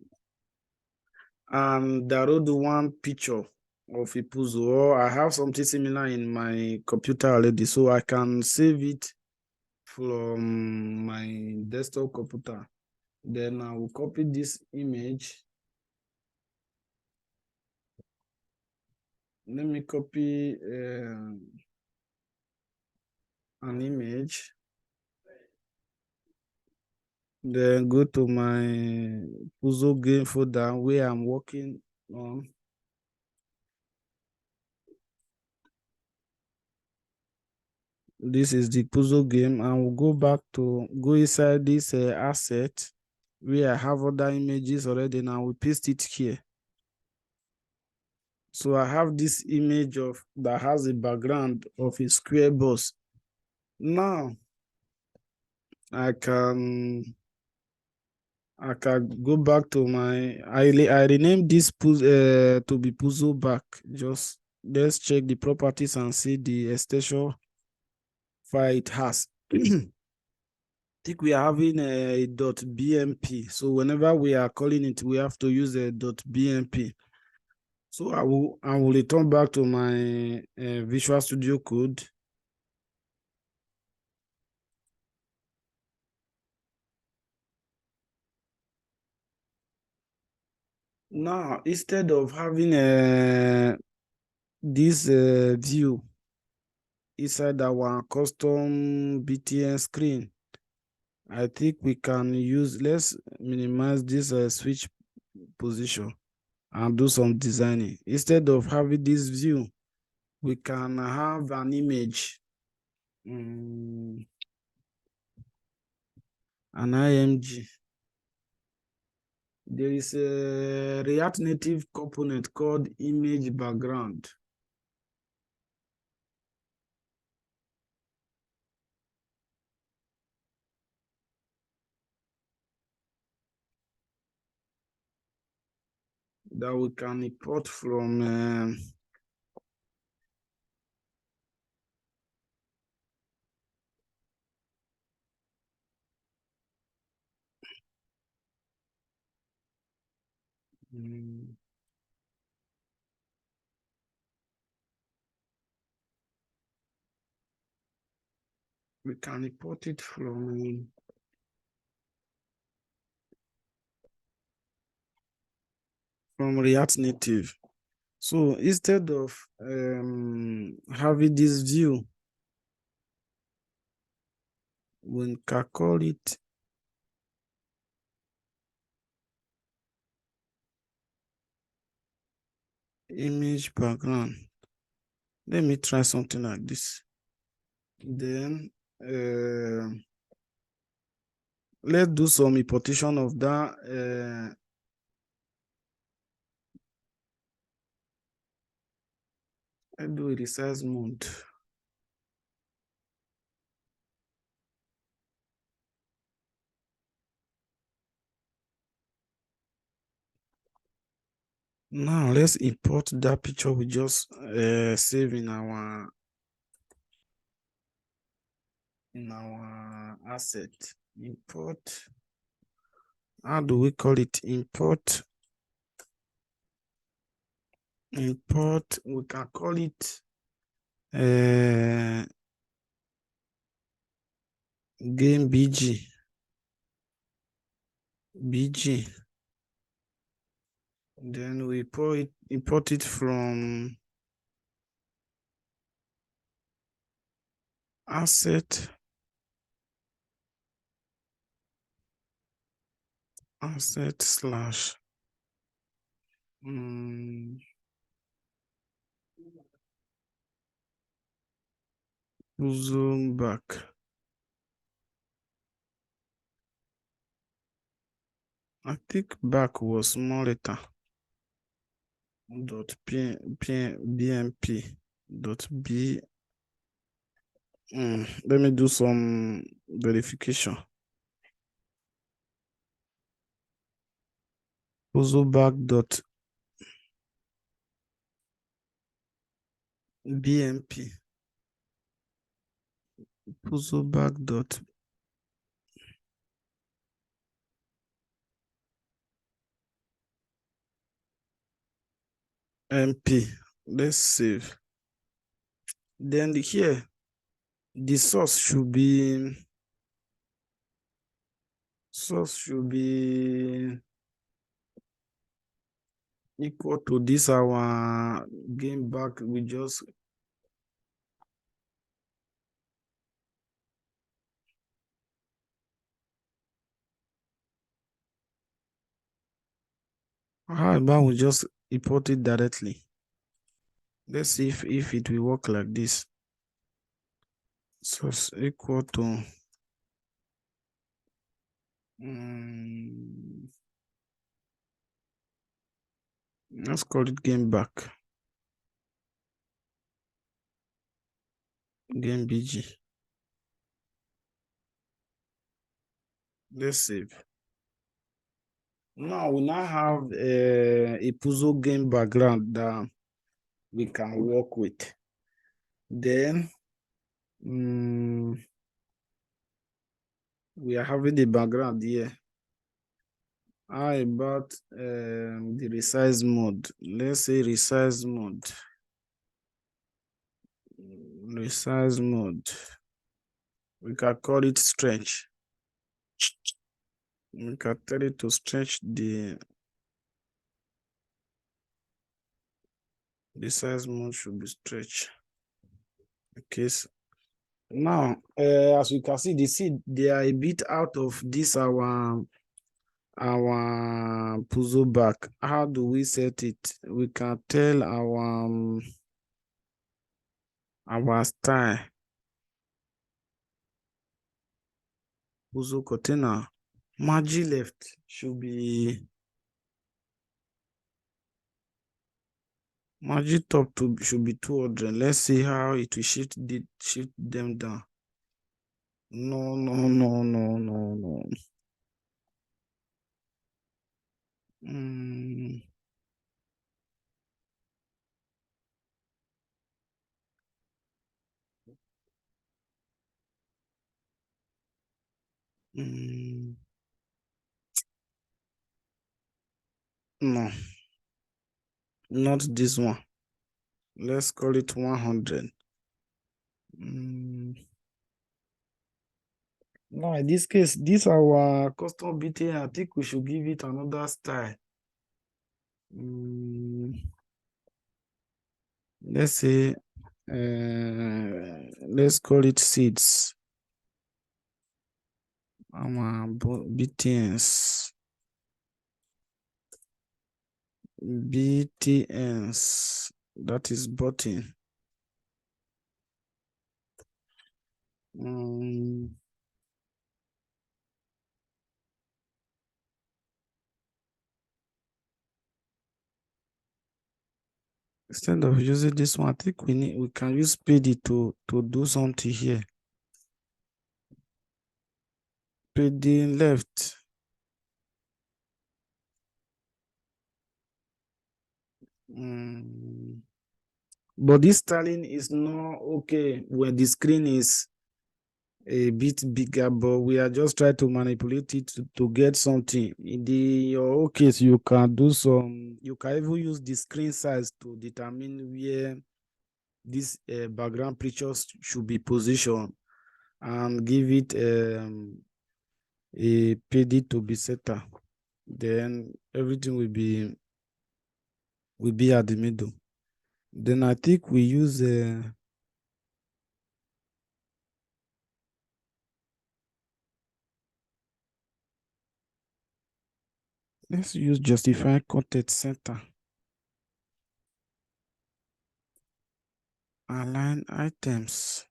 download one picture of a puzzle, or I have something similar in my computer already, so I can save it from my desktop computer. Then I will copy this image. Let me copy an image. Then go to my puzzle game folder where I'm working on. This is the puzzle game, and we'll go inside this asset where I have other images already. Now we paste it here. So I have this image that has a background of a square box. Now I can go back to my I renamed this to be puzzle back. Just let's check the properties and see the extension file it has. I think we are having a .bmp. So whenever we are calling it, we have to use a .bmp. So I will return back to my Visual Studio Code. Now, instead of having this view inside our custom BTN screen, I think we can let's minimize this switch position and do some designing. Instead of having this view, we can have an image, an IMG. There is a React Native component called image background. That we can import from we can import it from React Native. So instead of having this view, we can call it image background. Let me try something like this. Then let's do some importation of that. Let's do a resize mode. Now let's import that picture we just save in our asset. Import. How do we call it? Import. Import. We can call it game BG. Then we import it from asset slash zoom back. I think back was small letter. .bmp dot b. Let me do some verification. Puzzle back dot bmp. Puzzle back dot mp. Let's save. Then here, the source should be Source should be equal to this our game back. We just how about we just import it directly? Let's see if it will work like this. Source equal to let's call it game back. Game BG. Let's save. Now we now have a puzzle game background that we can work with. Then we are having the background here. How about the resize mode? Let's say resize mode. Resize mode. We can call it stretch. We can tell it to stretch the size mode should be stretched. Okay. So now, as we can see, they are a bit out of this our puzzle back. How do we set it? We can tell our style puzzle container margin left should be margin top to should be 200. Let's see how it will shift them down. No. No, not this one. Let's call it 100. Now, in this case, this our custom BTN. I think we should give it another style. Let's say, let's call it seeds. Our BTNs. BTNs. That is button. Instead of using this one, I think we can use PD to do something here. PD left. But this styling is not okay when the screen is a bit bigger, but we are just trying to manipulate it to get something. In your case, you can you can even use the screen size to determine where this background pictures should be positioned and give it a PD to be setter. Then everything will be at the middle. Then I think we use let's use justify content center. Align items.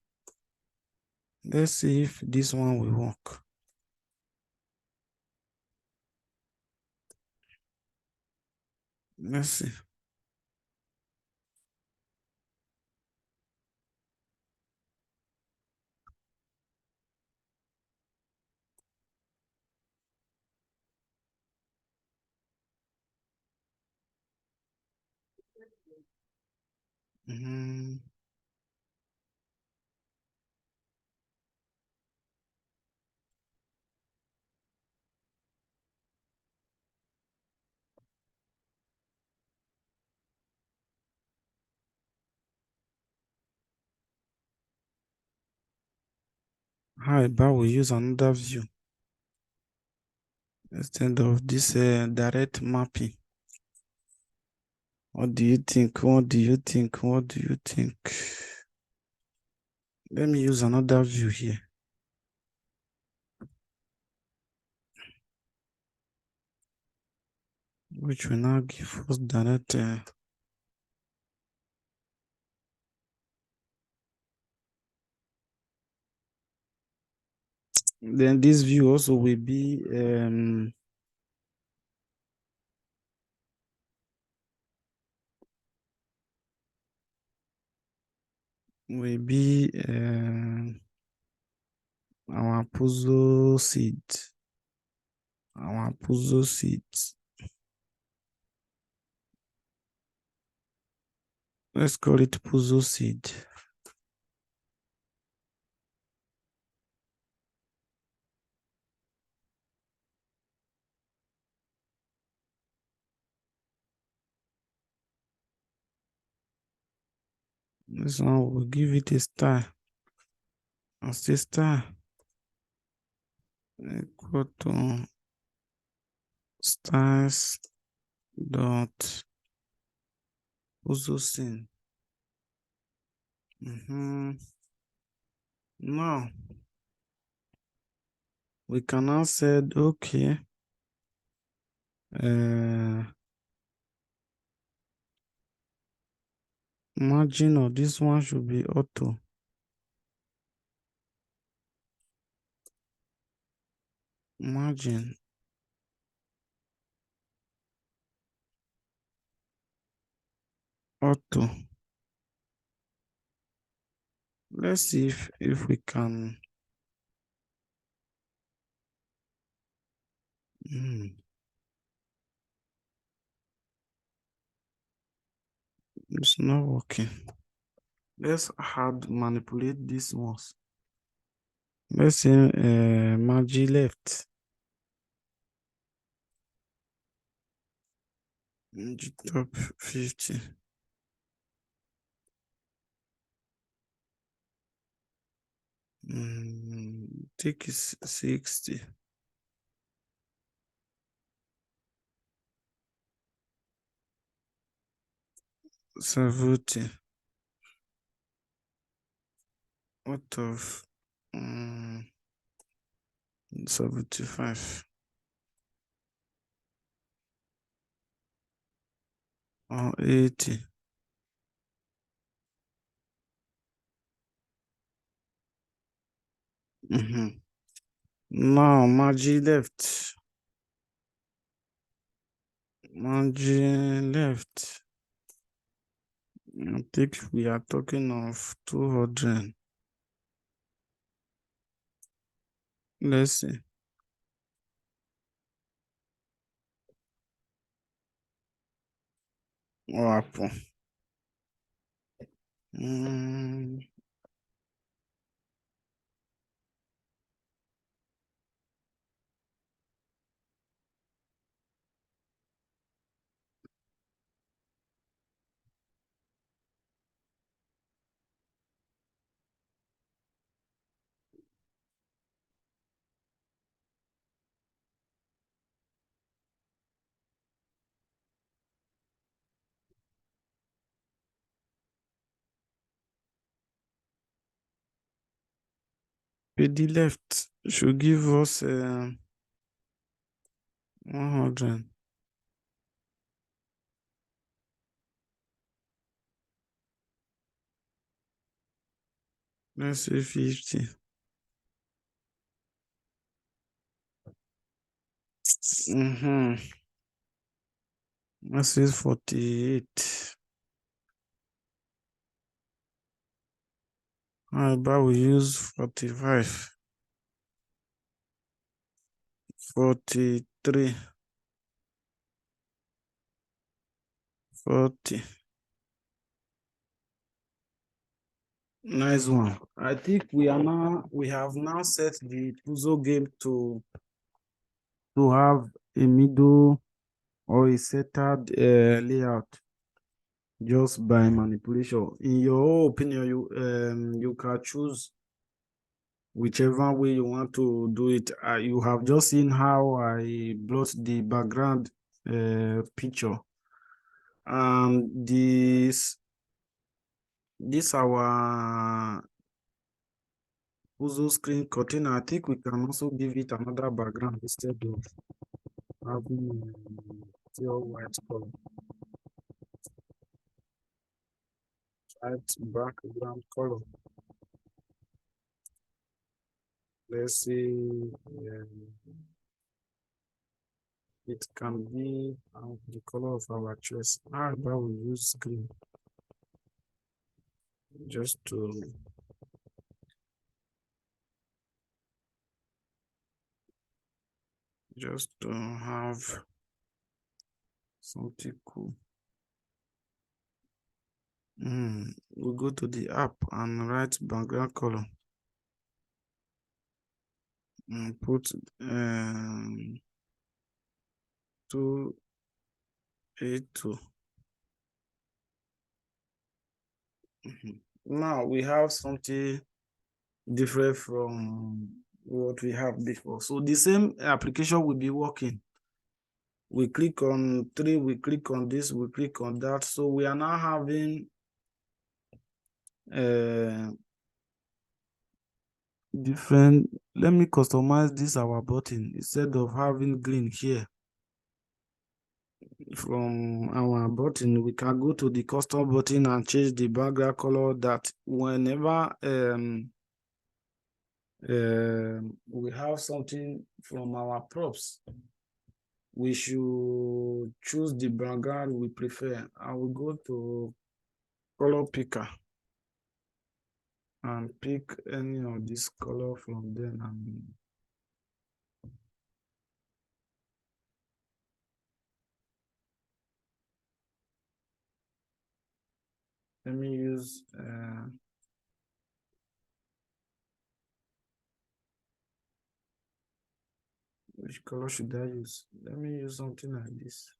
Let's see if this one will work. Let's see. How about we use another view? instead of this direct mapping. What do you think? What do you think? What do you think? Let me use another view here. Which will now give us direct then this view also will be our puzzle seed. Our puzzle seeds. Let's call it puzzle seed. This one will give it a star. As a star equal to stars dot puzzle scene. Now we can now say okay. Margin of this one should be auto. Margin auto. Let's see if we can. It's not working. Let's manipulate these ones. Let's say margin left. Top 50. Take 60. Seventy. Out of 75 or 80. Now margin left. Margin left. I think we are talking of 200. Let's see. What happened? PD left should give us 100. Let's say 50. Let's say 48. How about we use 45? 43. 40. Nice one. I think we have now set the puzzle game to have a middle or a centered layout just by manipulation. In your opinion, you can choose whichever way you want to do it. You have just seen how I blot the background picture, and this our puzzle screen curtain. I think we can also give it another background instead of having pure white color. White background color. Let's see. It can be the color of our choice. How about we use green just to have something cool. We go to the app and write background color and put 282. Now we have something different from what we have before. So the same application will be working. We click on 3, we click on this, we click on that. So we are now having different. Let me customize this our button instead of having green here. From our button, we can go to the custom button and change the background color that whenever we have something from our props, we should choose the background we prefer. I will go to color picker and pick any of this color from them, and let me use which color should I use? Let me use something like this.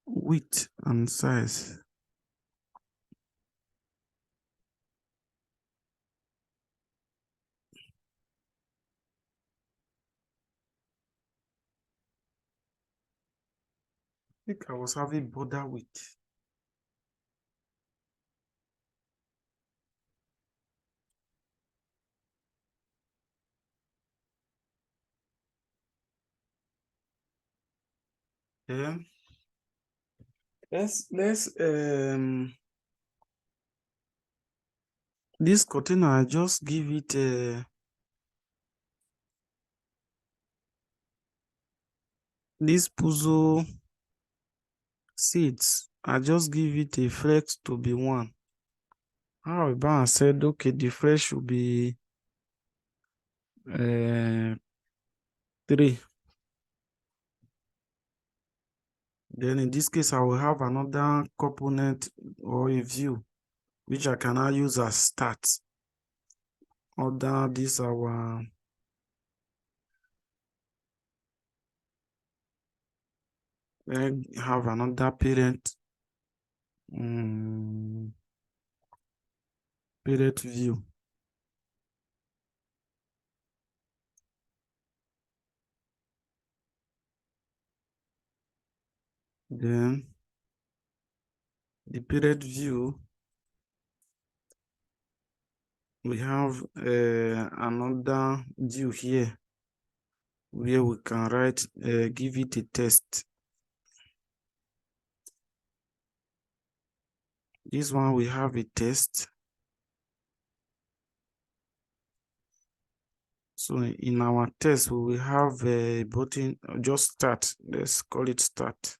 Width and size. I think I was having border width. Yeah. Let's this container, I just give it this puzzle seeds. I just give it a flex to be 1. However, I said okay, the flex should be 3. Then in this case, I will have another component or a view which I can now use as start. Other this our then have another parent parent view. Then the parent view, we have another view here where we can write give it a test. This one we have a test. So in our test, we will have a button, just start. Let's call it start.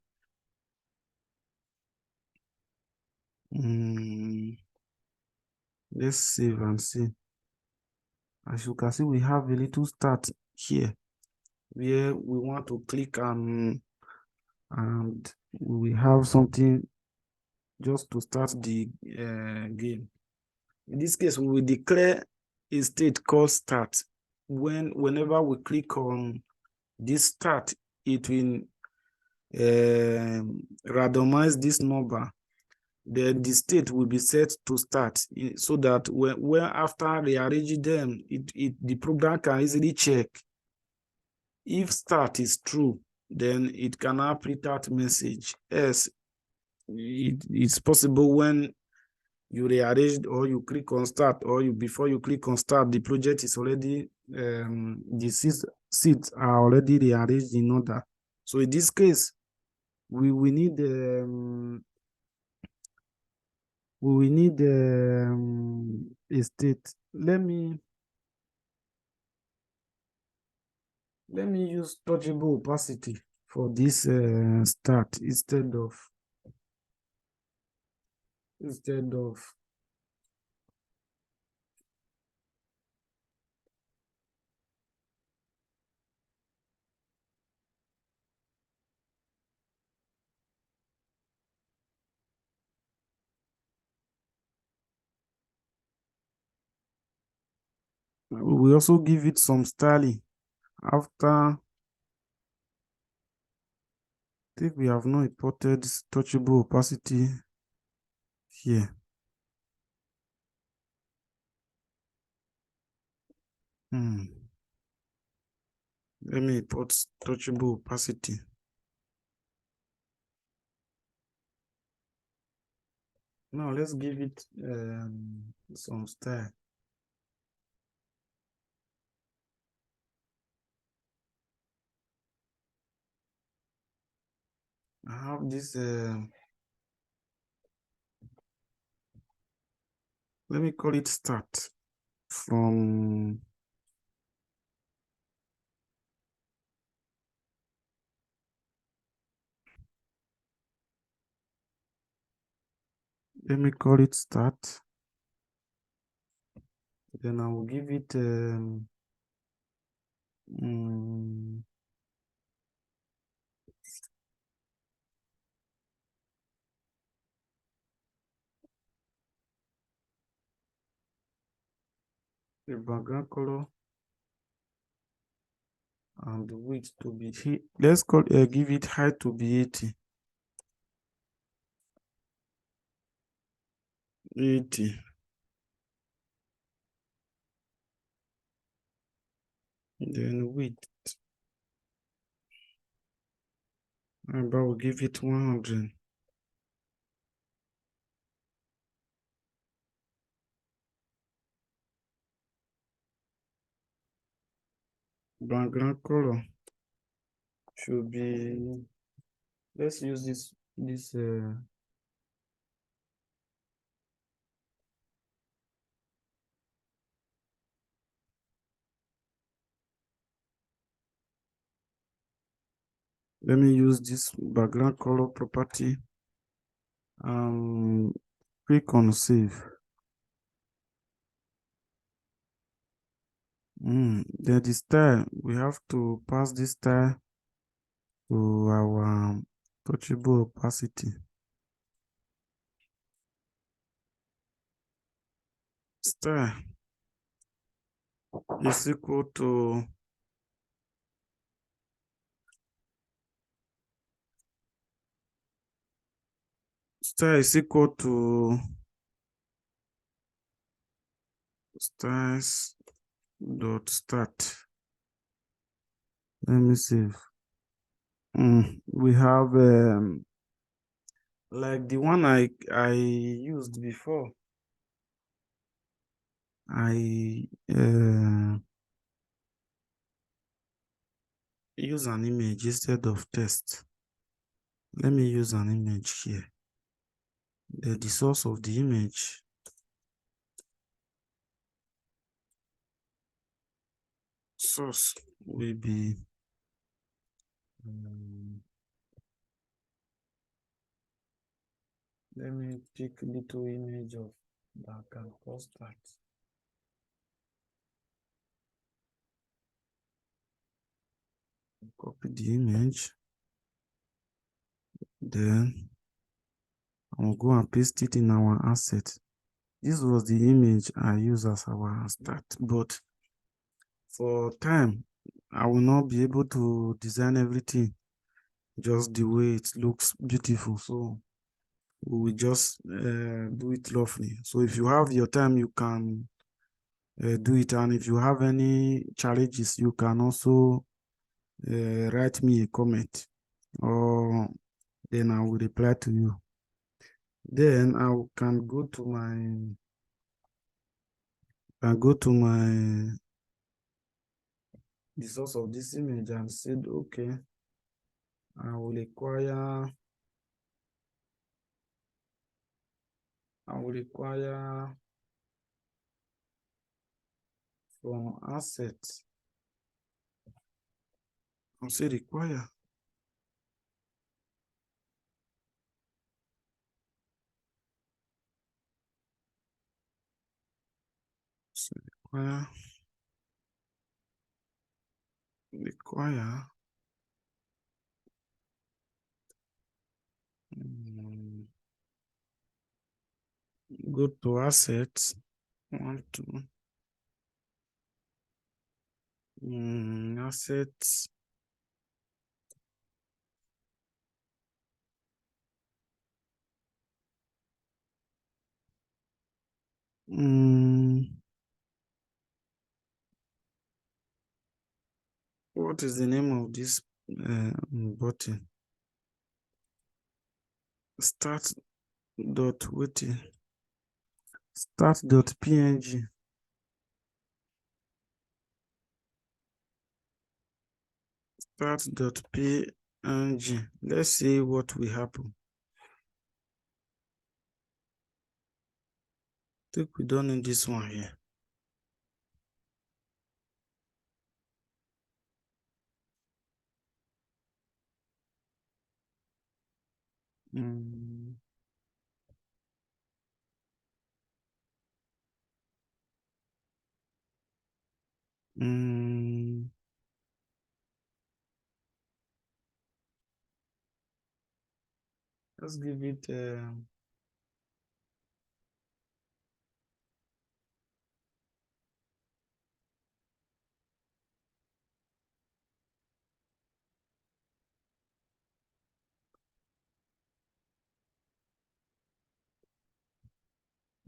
Let's save and see. As you can see, we have a little start here where we want to click and we have something just to start the game. In this case, we will declare a state called start. whenever we click on this start, it will randomize this number. Then the state will be set to start, so that when after rearranging them, the program can easily check. If start is true, then it can now print out message. Yes, it's possible when you rearrange or you click on start, or before you click on start, the project is already the seats are already rearranged in order. So in this case, we need a state. Let me use touchable opacity for this start instead of we also give it some styling after. I think we have not imported touchable opacity here. Let me import touchable opacity. Now let's give it some style. I have this let me call it start from let me call it start. Then I will give it the background color and the width to be, let's give it height to be 80. Then width, and I will give it 100. Background color should be, let's use this let me use this background color property. Click on save. Then the style, we have to pass this style to our touchable opacity. Style is equal to styles dot start. Let me save. We have like the one I used before. I use an image instead of text. Let me use an image here. The source of the image source will be let me pick little image of that can post that. Copy the image, then I'll go and paste it in our asset. This was the image I use as our start, but for time, I will not be able to design everything just the way it looks beautiful. So we will just do it lovely. So if you have your time, you can do it. And if you have any challenges, you can also write me a comment, or then I will reply to you. Then I can go to my the source of this image and said, okay, I will require from assets. I'll say require. So require. mm, Go to assets. Want to assets. What is the name of this button? Start dot waiting. Start dot png. Start dot png. Let's see what will happen. I think we don't need this one here. Mm. Mm. Let's give it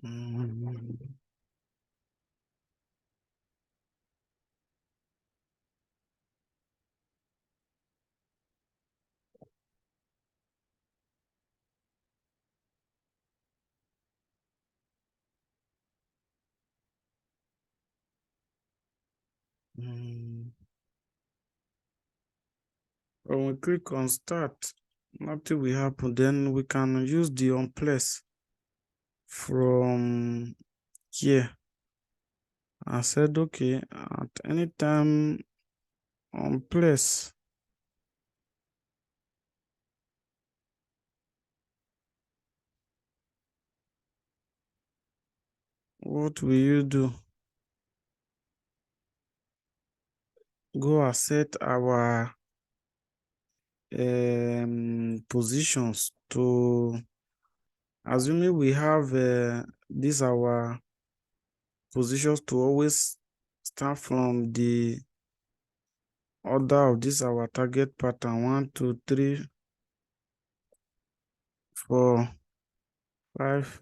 mm. Mm. When we click on start, nothing will happen. Then we can use the on place from here. I said, okay, at any time on place. What will you do? Go set our positions to, assuming we have these our positions to always start from the order of this our target pattern 1 2 3 4 5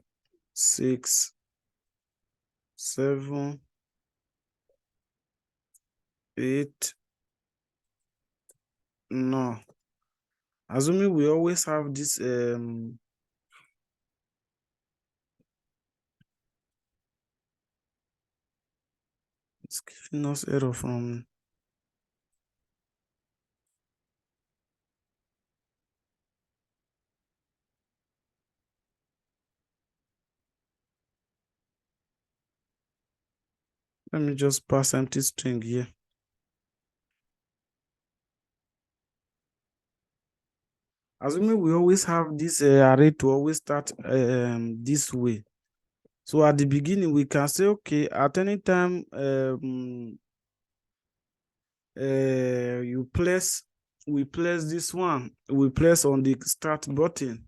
6 7 8 no, assuming we always have this it's giving us error from let me just pass empty string here. Assuming we always have this array to always start this way. So at the beginning, we can say, okay, at any time we place this one, we place on the start button.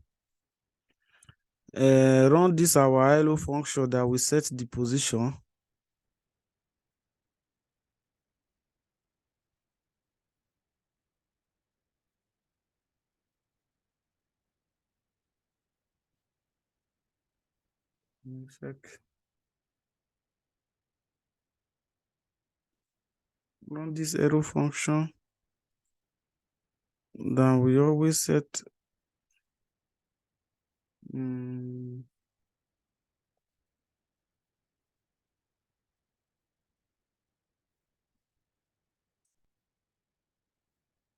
Run this our hello function that we set the position. Check. Run this arrow function. Then we always set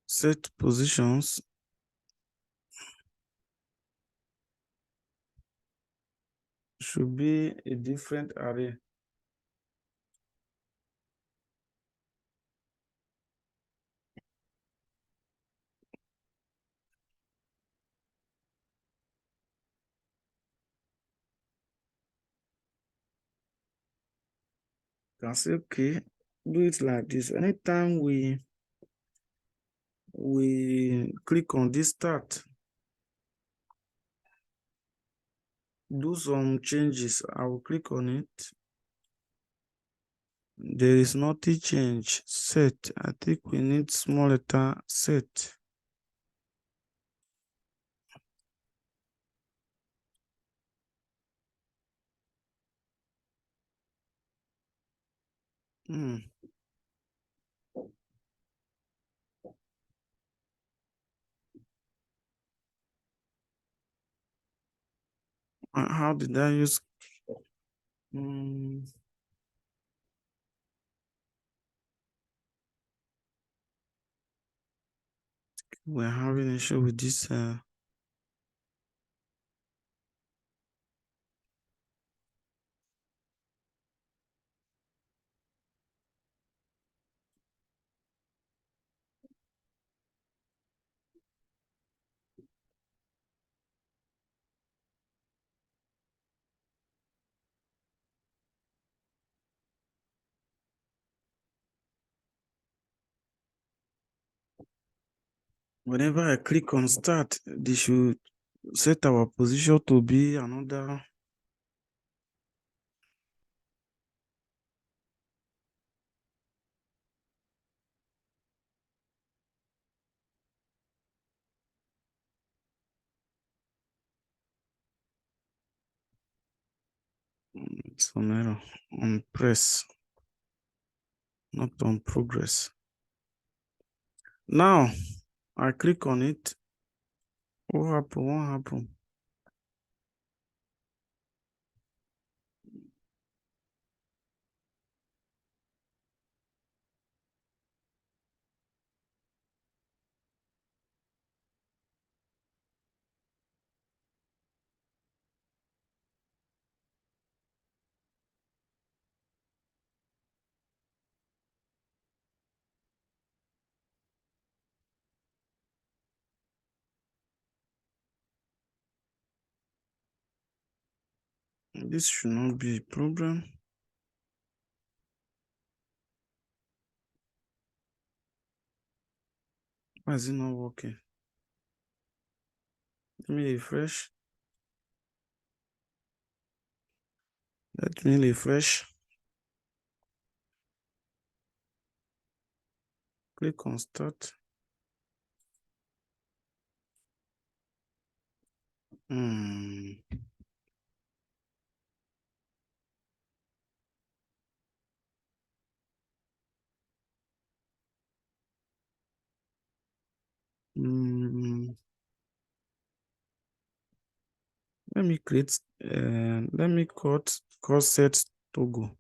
set positions. Should be a different array. Can say, okay, do it like this. Anytime we click on this start, do some changes. I will click on it. There is nothing change. Set. I think we need small letter set. How did I use? We're having issue with this. Whenever I click on start, they should set our position to be another. It's on error on press, not on progress. Now I click on it. What happened? What happened? This should not be a problem. Why is it not working? Let me refresh. Let me refresh. Click on start. Let me create. Let me cut set toggle.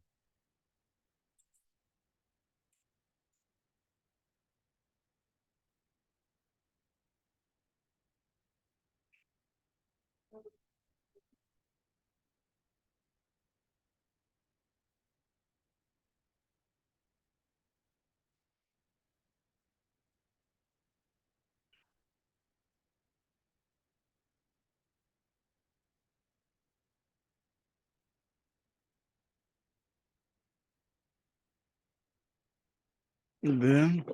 Then,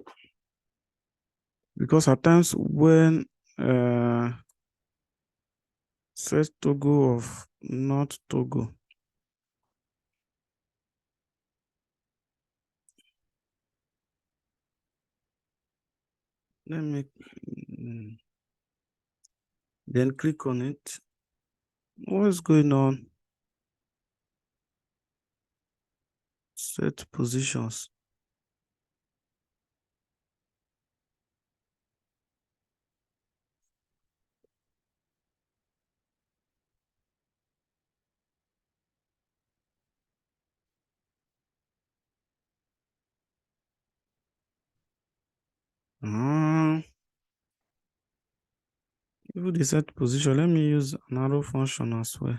because at times when set toggle of not toggle, let me then click on it. What's going on? Set positions. Even the set position, let me use an arrow function as well.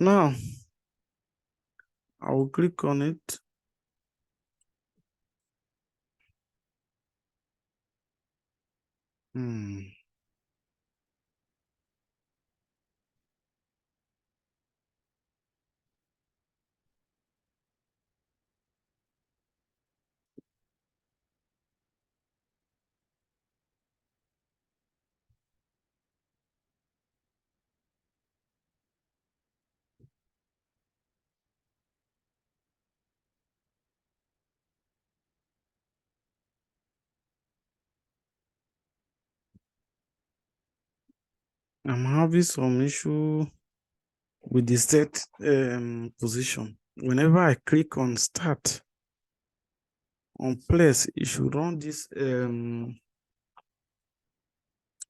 Now, I will click on it. I'm having some issue with the set position. Whenever I click on start on place, it should run this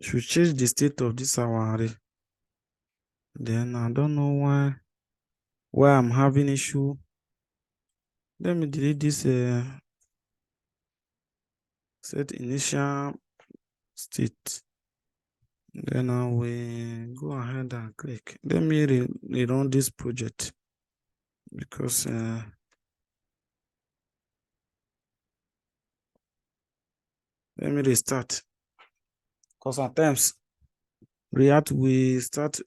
should change the state of this our array. Then I don't know why I'm having issue. Let me delete this set initial state. Then I will go ahead and click. Let me rerun this project because let me restart. Because at times React will start.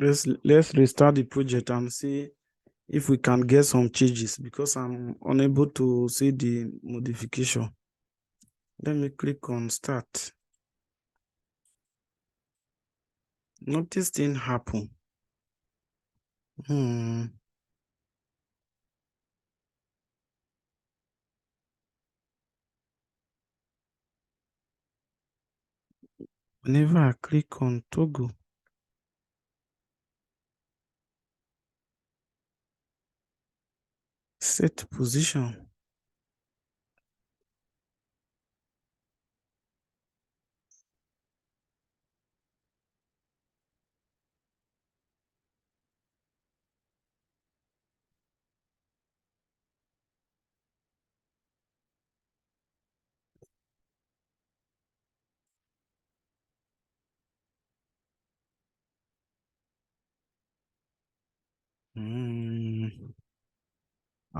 Let's restart the project and see if we can get some changes because I'm unable to see the modification. Let me click on start. Notice thing happen. Whenever I click on toggle, set position.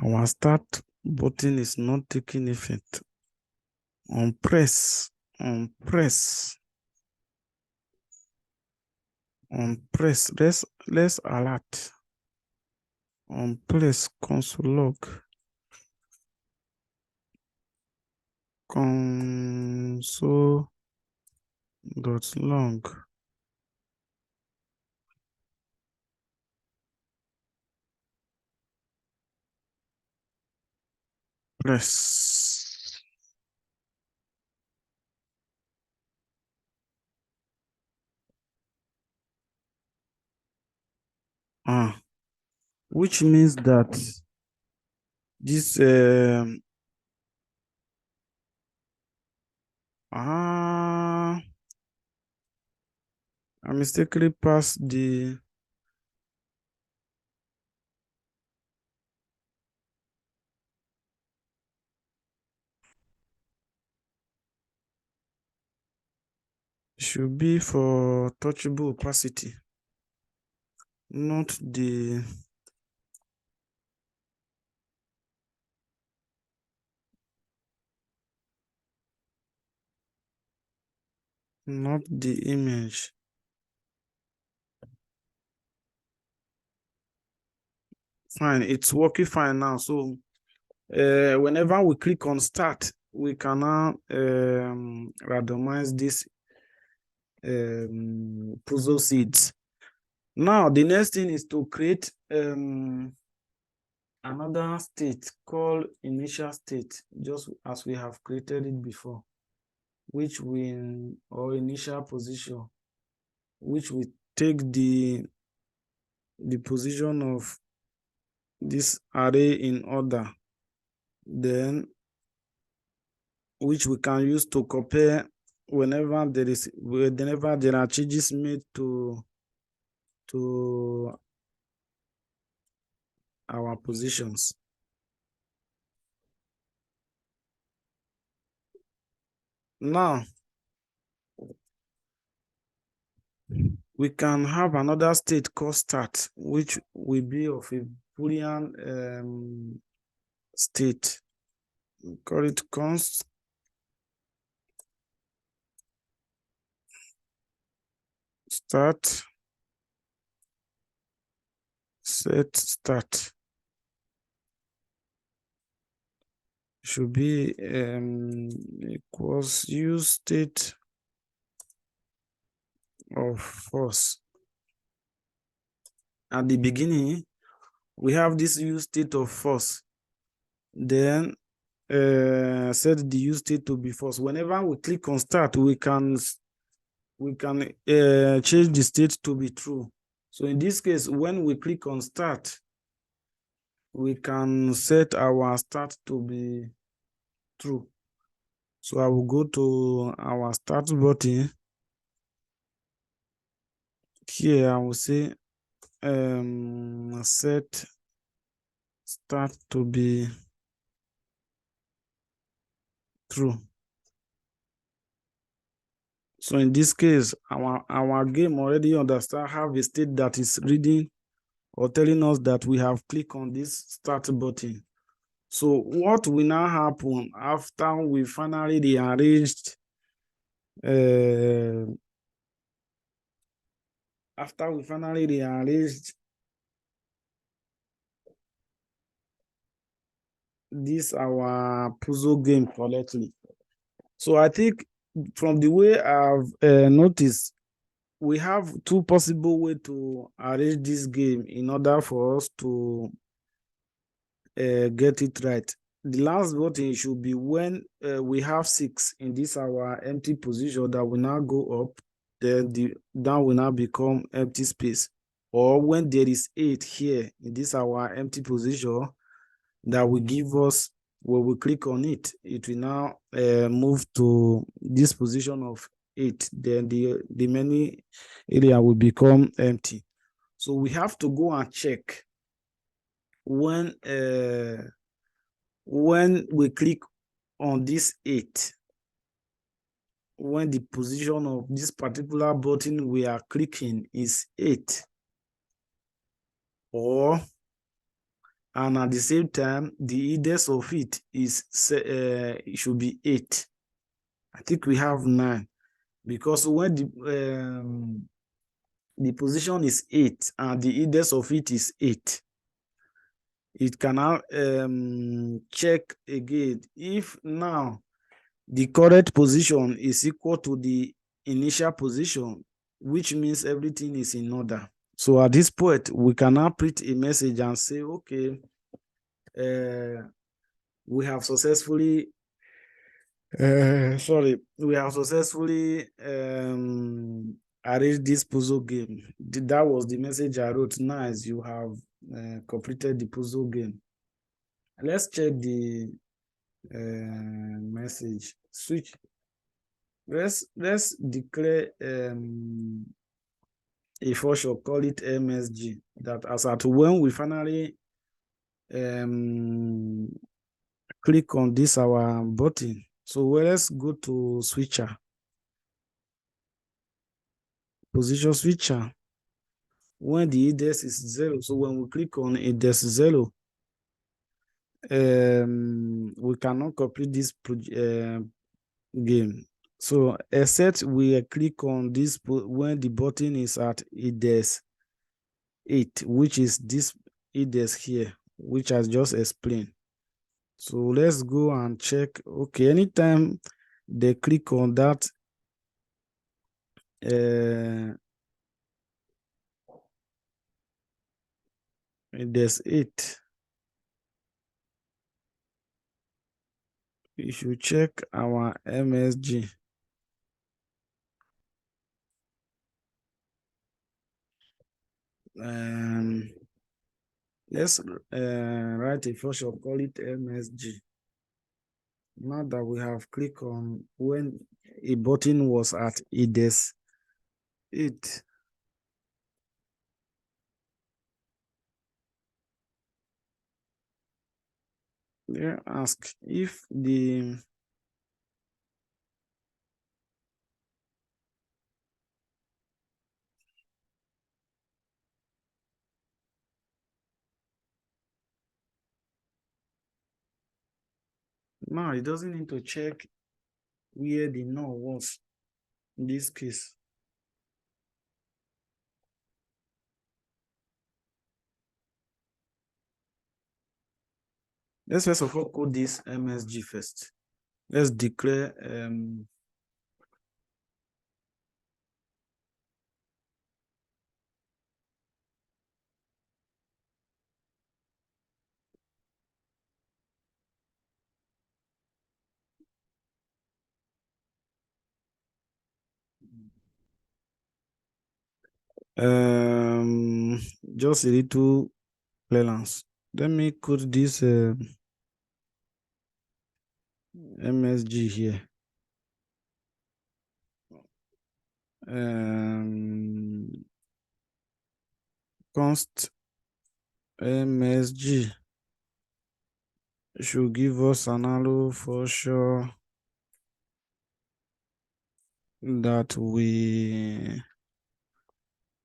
Our start button is not taking effect. On press, on press, on press. Let's alert. On press console log. Console dot log. Press. Which means that this I mistakenly passed the should be for touchable opacity, not the not the image. Fine, it's working fine now. So whenever we click on start, we can now randomize this puzzle seeds. Now the next thing is to create another state called initial state, just as we have created it before, which will, or initial position, which will take the position of this array in order, then which we can use to compare whenever there are changes made to our positions. Now we can have another state called start, which will be of a Boolean state. We call it const start set start. Should be equals use state of false. At the beginning, we have this use state of false. Then set the use state to be false. Whenever we click on start, we can change the state to be true. So in this case, when we click on start, we can set our start to be true. So I will go to our start button. Here I will say set start to be true. So in this case, our game already have a state that is reading or telling us that we have clicked on this start button. So what will now happen after we finally rearranged this our puzzle game correctly? So I think from the way I've noticed, we have two possible ways to arrange this game in order for us to get it right. The last button should be when we have 6 in this our empty position that will now go up, then the down will now become empty space. Or when there is 8 here in this our empty position, that will give us, when we click on it, it will now move to this position of 8. Then the remaining area will become empty. So we have to go and check when we click on this 8, when the position of this particular button we are clicking is 8, and at the same time the index of it is it should be 8. I think we have 9, because when the position is 8 and the index of it is 8, it can now check again if now the correct position is equal to the initial position, which means everything is in order. So at this point, we can now print a message and say, okay, we have successfully arranged this puzzle game. That was the message I wrote. Nice, you have completed the puzzle game. Let's check the message. Switch. Let's declare a function, call it MSG, that as at when we finally click on this our button. So let's go to switcher, position switcher. When the index is 0, so when we click on index 0, we cannot complete this game. So except we click on this when the button is at index 8, which is this index here, which I just explained. So let's go and check. Okay, anytime they click on that index 8, you should check our MSG. Let's write a function, call it MSG. Now that we have clicked on when a button was at index 8, they ask if the now it doesn't need to check where the null was in this case. Let's first of all code this MSG first. Let's declare just a little clearance. Let me put this MSG here. Const MSG should give us an hello for sure that we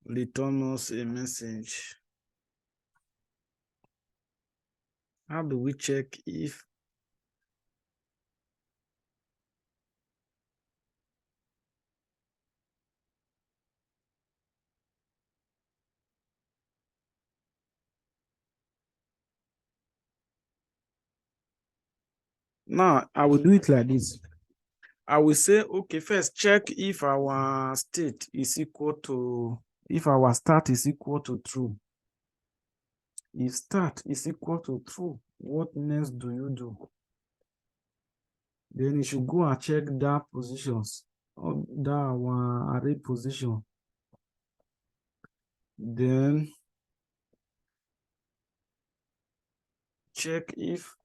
return us a message. How do we check if now I will do it like this. I will say, okay, first check if our state is equal to, if our start is equal to true. If start is equal to true, what next do you do? Then you should go and check that positions, or that our array position. Then check if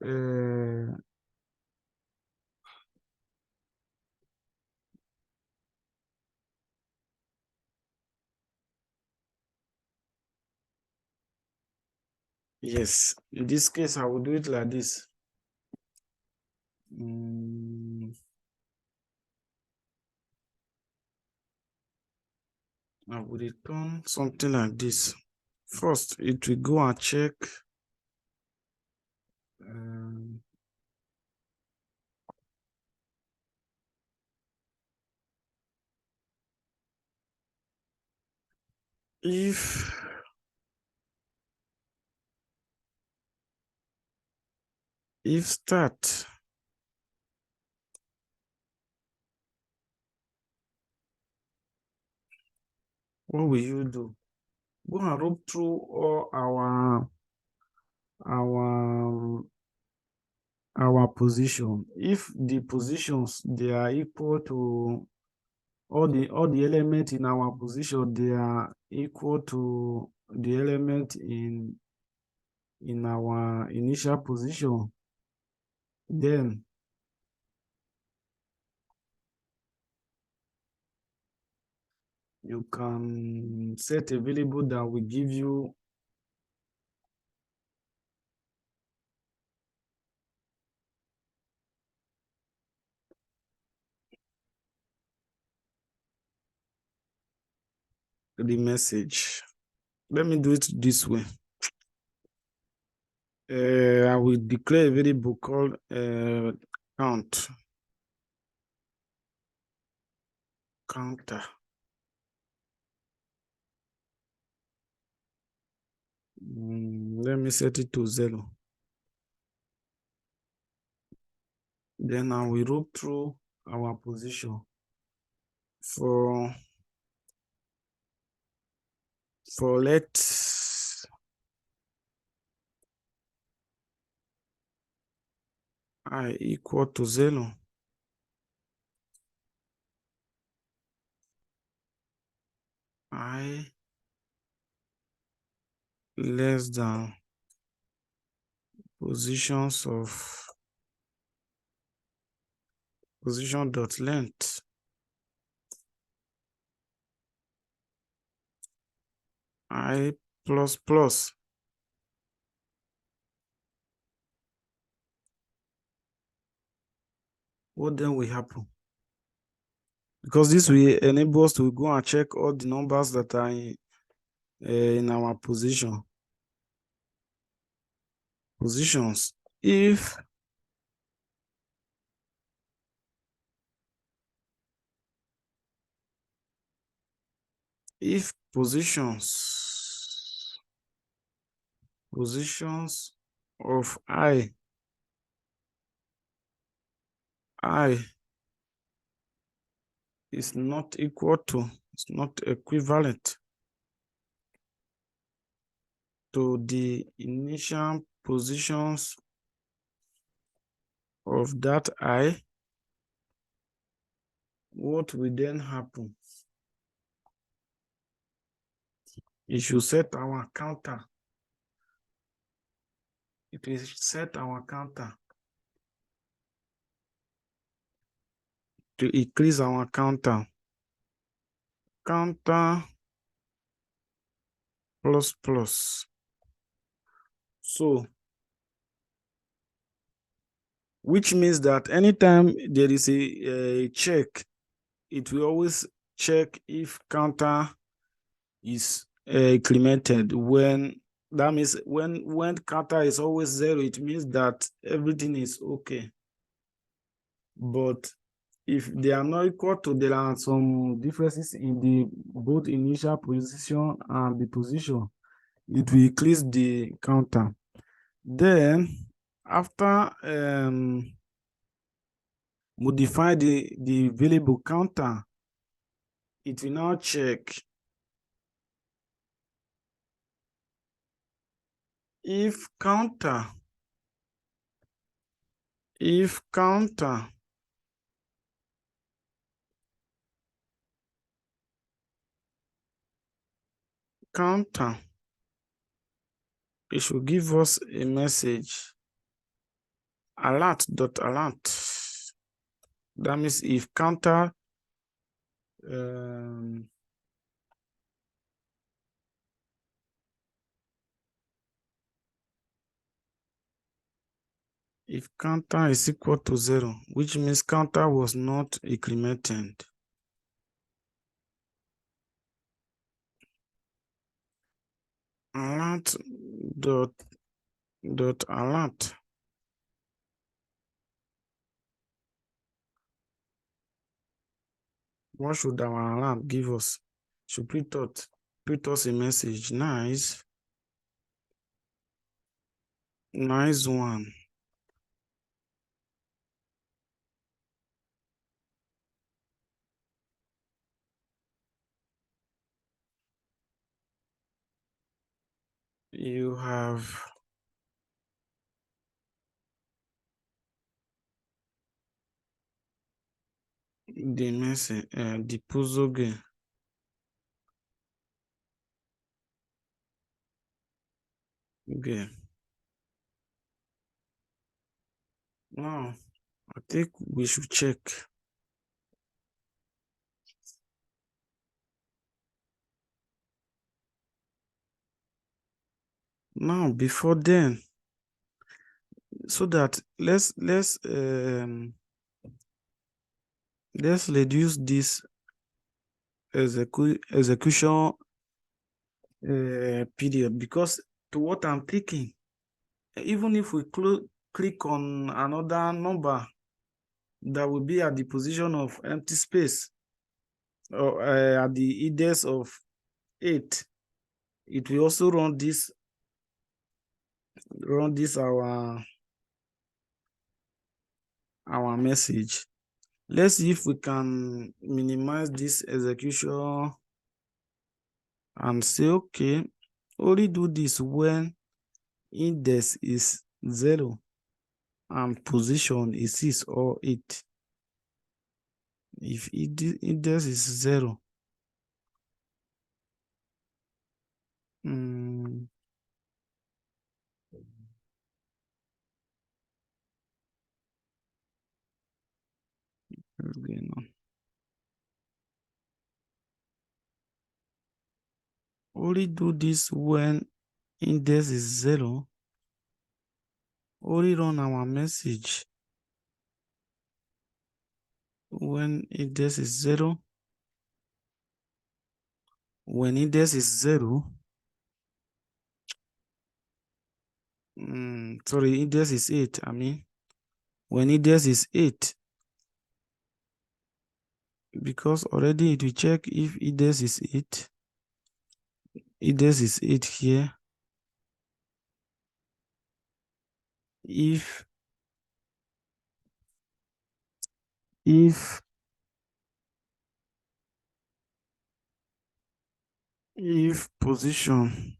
yes, in this case I will do it like this. I will return something like this. First, it will go and check if start, what will you do? Go and rub through all our our position. If the positions they are equal to all the elements in our position, they are equal to the element in our initial position, then you can set a variable that will give you the message. Let me do it this way. I will declare a variable called count. counter. Let me set it to 0. Then I will rope through our position for let I equal to 0. I less than positions of position dot length. I plus plus. What then will happen? Because this will enable us to go and check all the numbers that are in our positions. If positions of I is not equal to, it's not equivalent to the initial positions of that I, what will then happen? It should set our counter. It will set our counter to increase our counter. Counter plus plus. So, which means that anytime there is a check, it will always check if counter is incremented. When that means when counter is always 0, it means that everything is okay. But if they are not equal to, there are some differences in the both initial position and the position, it will increase the counter. Then after modify the available counter, it will now check if counter it should give us a message alert. That means if counter if counter is equal to 0, which means counter was not incremented. Alert dot alert. What should our alert give us? Should print us a message. Nice one. You have the message, the puzzle game. Okay. Now, I think we should check. Now, before then, so that let's reduce this execution period, because to what I'm thinking, even if we click on another number that will be at the position of empty space, or at the index of 8, it will also run this our message. Let's see if we can minimize this execution and say, okay, only do this when index is 0 and position is 6 or 8. If index is 0, what's going on? Only do this when index is 0. Only run our message when index is 0. When index is 0, sorry, index is 8. I mean, when index is 8, because already it will check if index is 8. Index is 8 here. If position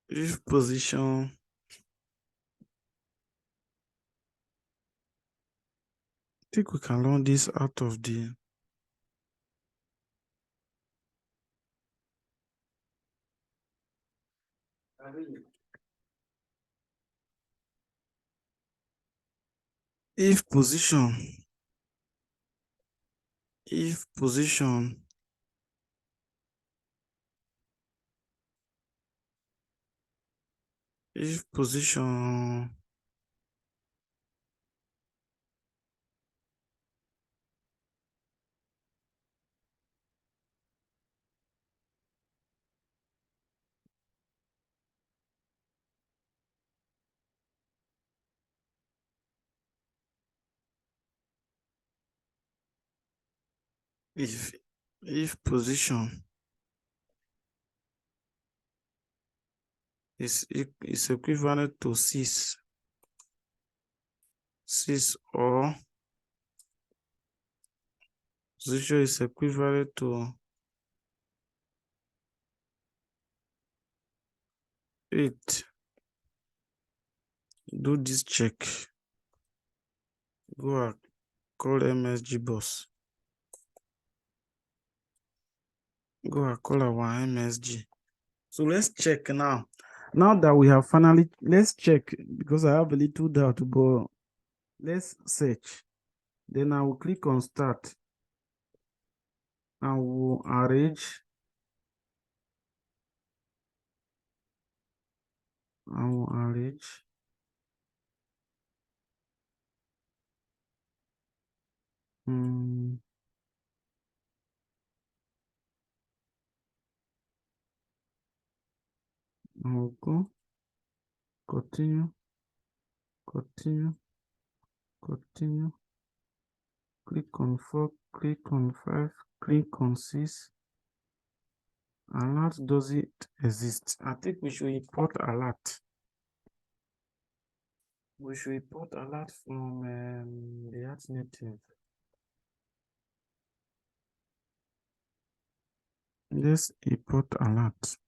if position I think we can run this out of the if position if position if position if position is equivalent to 6 or position is equivalent to 8, do this check. Go and call MSG boss. Go and call our MSG. So let's check now. Now that we have finally, let's check because I have a little doubt, but let's search. Then I will click on start. I will arrange. I will arrange. I will go. Continue. Continue. Continue. Click on 4. Click on 5. Click on 6. Alert doesn't exist. I think we should import alert. We should import alert from React Native. Let's import alert.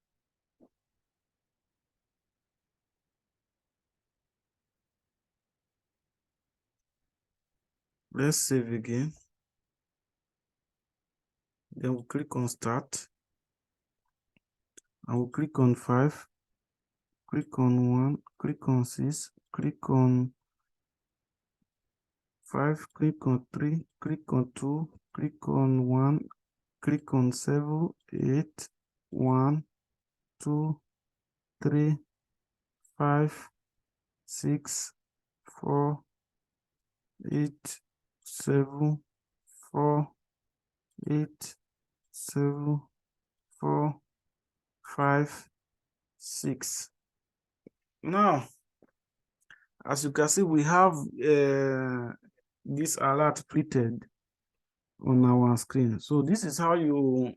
Let's save again. Then we'll click on start. I will click on 5. Click on 1. Click on 6. Click on 5. Click on 3. Click on 2. Click on 1. Click on 7, 8, 1, 2, 3, 5, 6, 4, 8, 7, 4, 8, 7, 4, 5, 6. Now, as you can see, we have this alert printed on our screen. So this is how you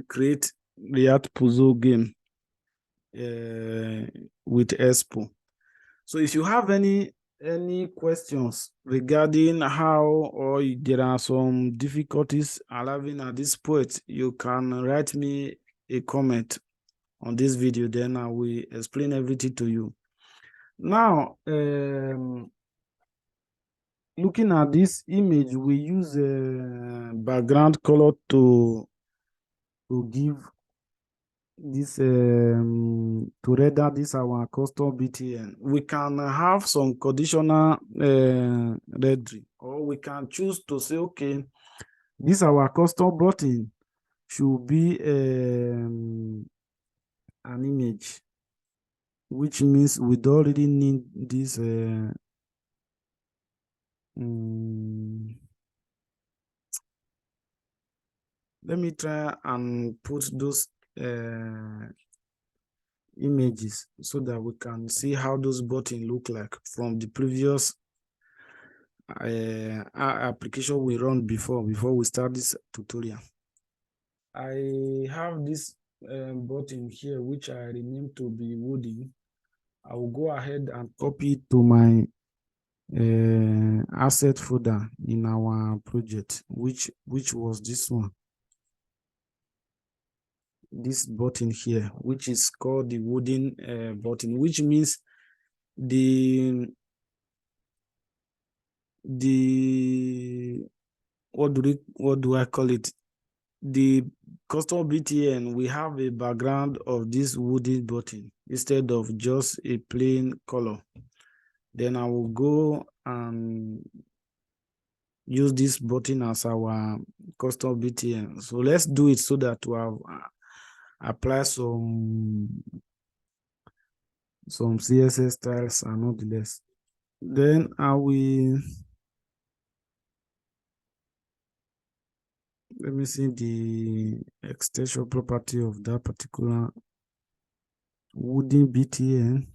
create React puzzle game with Expo. So if you have any questions regarding how, or there are some difficulties arriving at this point, you can write me a comment on this video, then I will explain everything to you. Now, looking at this image, we use a background color to give this to render this our custom BTN. We can have some conditional rendering, or we can choose to say, okay, this our custom button should be an image, which means we don't really need this let me try and put those images so that we can see how those buttons look like from the previous application we run before we start this tutorial. I have this button here which I renamed to be wooden. I will go ahead and copy it to my asset folder in our project, which was this one, this button here, which is called the wooden button, which means the what do I call it, the custom BTN, we have a background of this wooden button instead of just a plain color. Then I will go and use this button as our custom BTN. So let's do it so that we have apply some CSS styles and not the less. Then I will, let me see the extension property of that particular wooden BTN.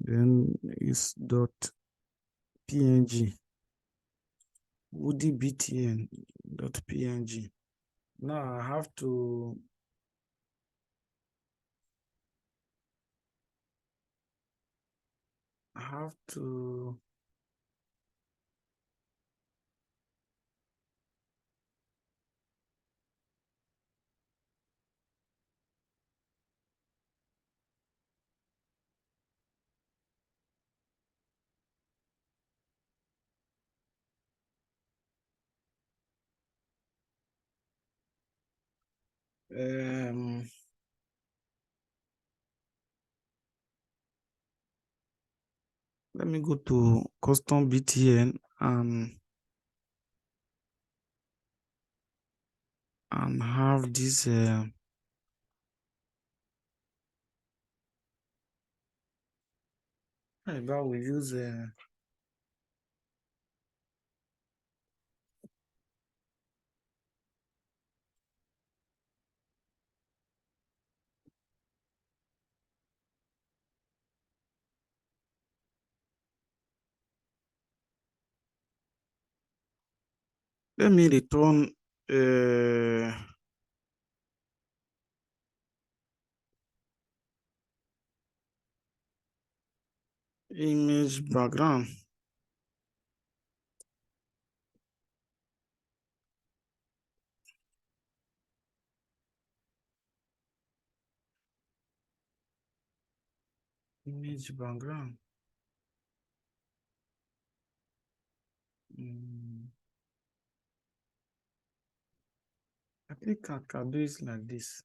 Then it's .png, woody BTN .png. Now I have to let me go to custom BTN and have this about we use let me return image background. Image background. I think I can do it like this.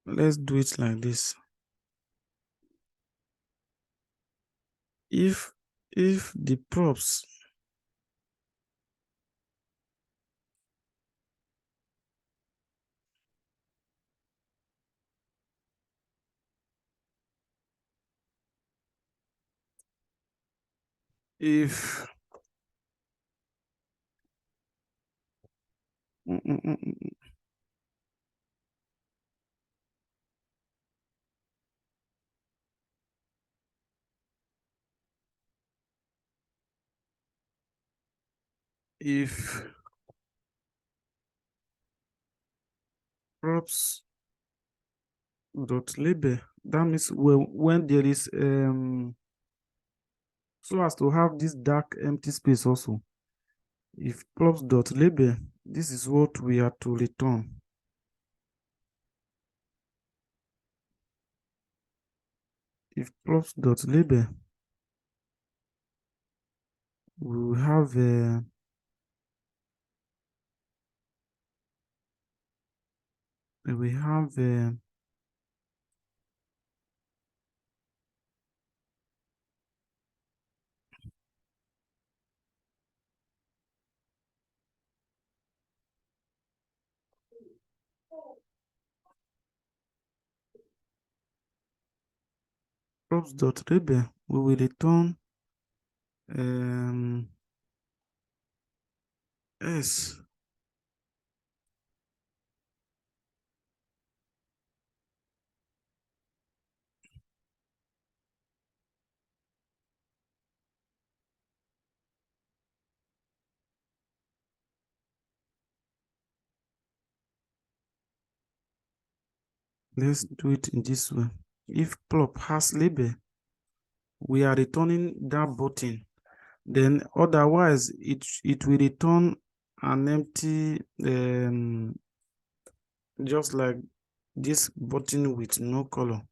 Let's do it like this. If the props If if props dot label, that means when there is so as to have this dark empty space also. If props dot label, this is what we are to return. If props dot label, we will have we have props dot label, we will return s. Let's do it in this way. If prop has label, we are returning that button. Then otherwise, it will return an empty, just like this button with no color.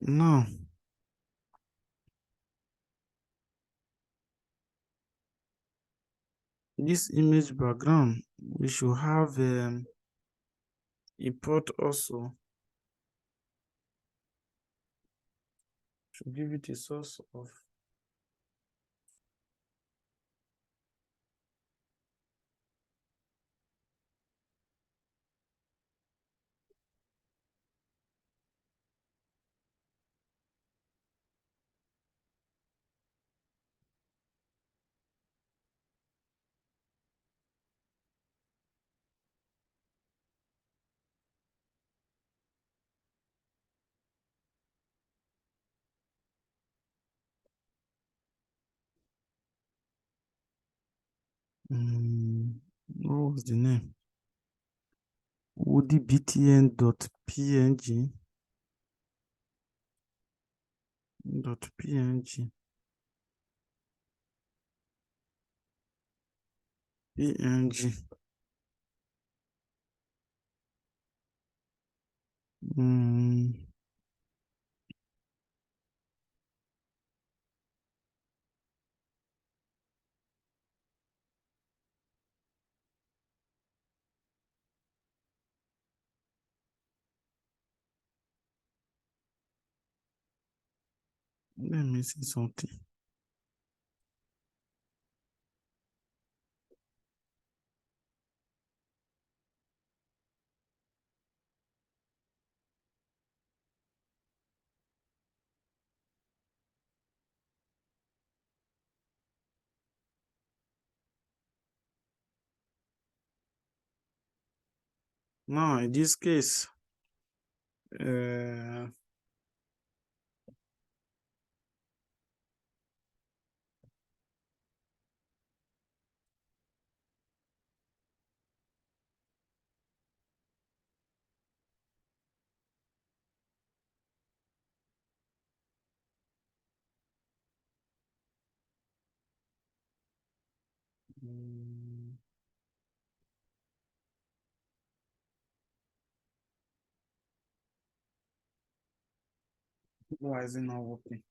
Now, this image background, we should have import also. Should give it a source of what was the name? Woody btn.png .png png. Let me see something. Now, in this case, let why is it not working?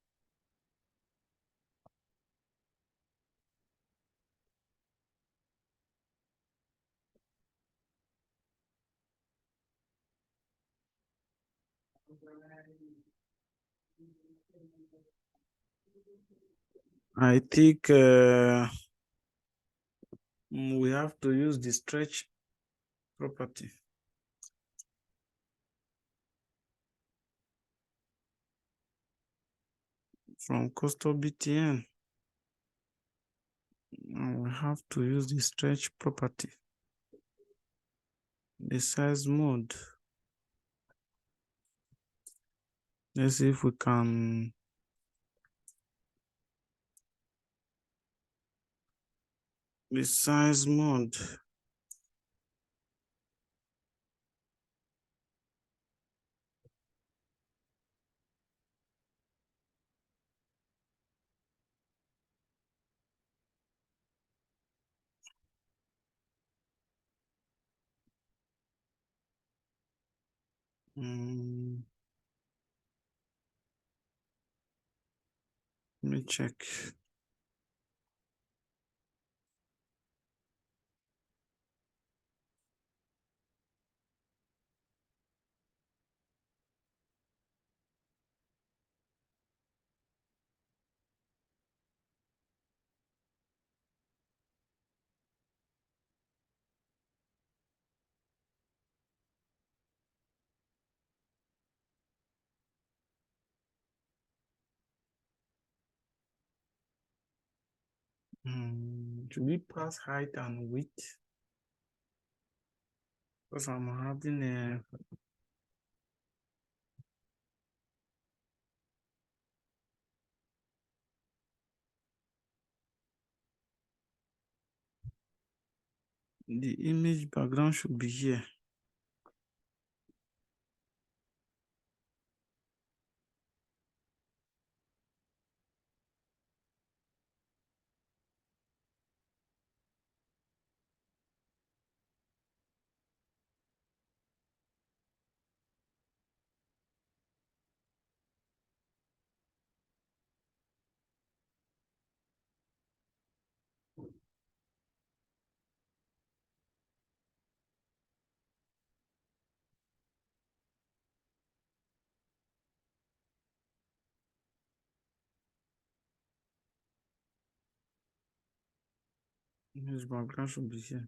I think we have to use the stretch property from custom btn. Now we have to use the stretch property. The size mode. Let's see if we can the size mode. Let me check. Should we pass height and width? Because I'm having the image background should be here. Image background should be here.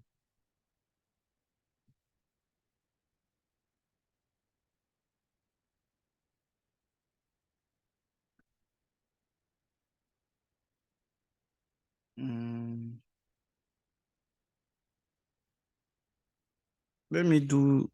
Let me do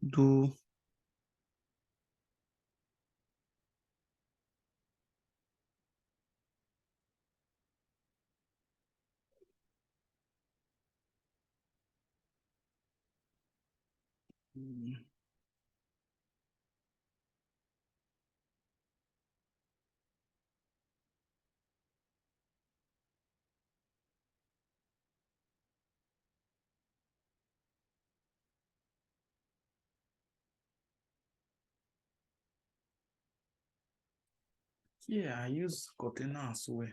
yeah, I use container as well.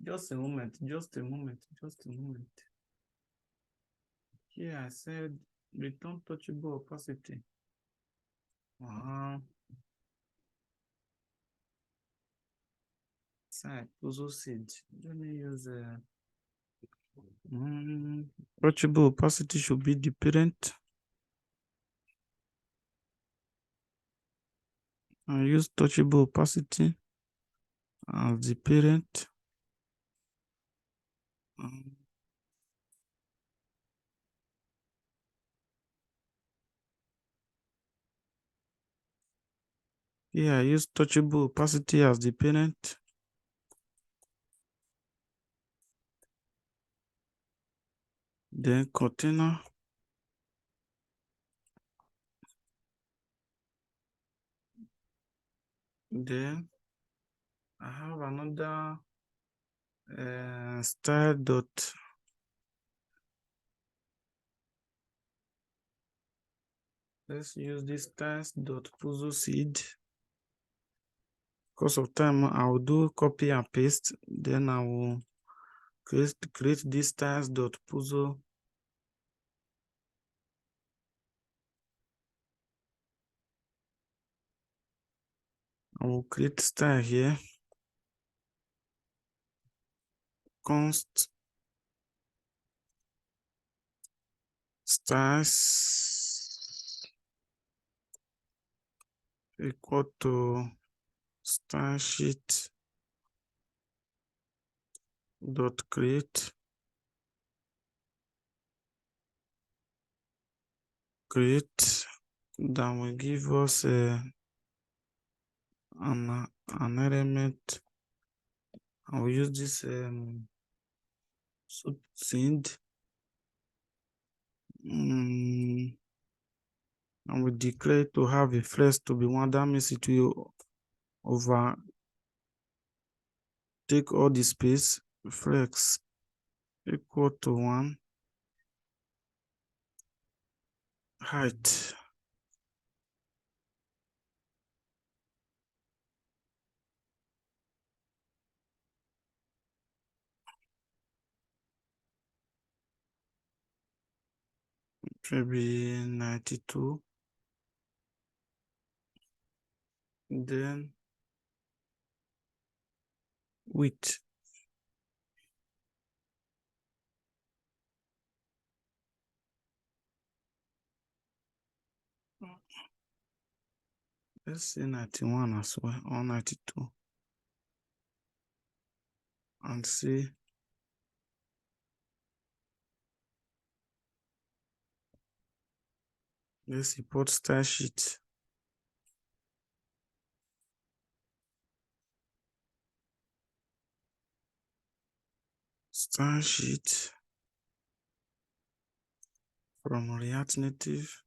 Just a moment, just a moment, just a moment. Here I said return touchable opacity. Side puzzle seed. Let me use touchable opacity should be the parent. I use touchable opacity as the parent. Yeah, I use touchable opacity as the parent. Then container. Then I have another style dot. Let's use this styles dot puzzle seed. Because of time, I will do copy and paste. Then I will create this styles dot puzzle. I will create style here. Const styles equal to style sheet dot create that will give us an element. I will use this seed and we declare to have a flex to be 1. That means it will over take all the space. Flex equal to 1. Height should be 92. Then width let's say 91 as well, or 92, and see let's import style sheet. Style sheet from React Native.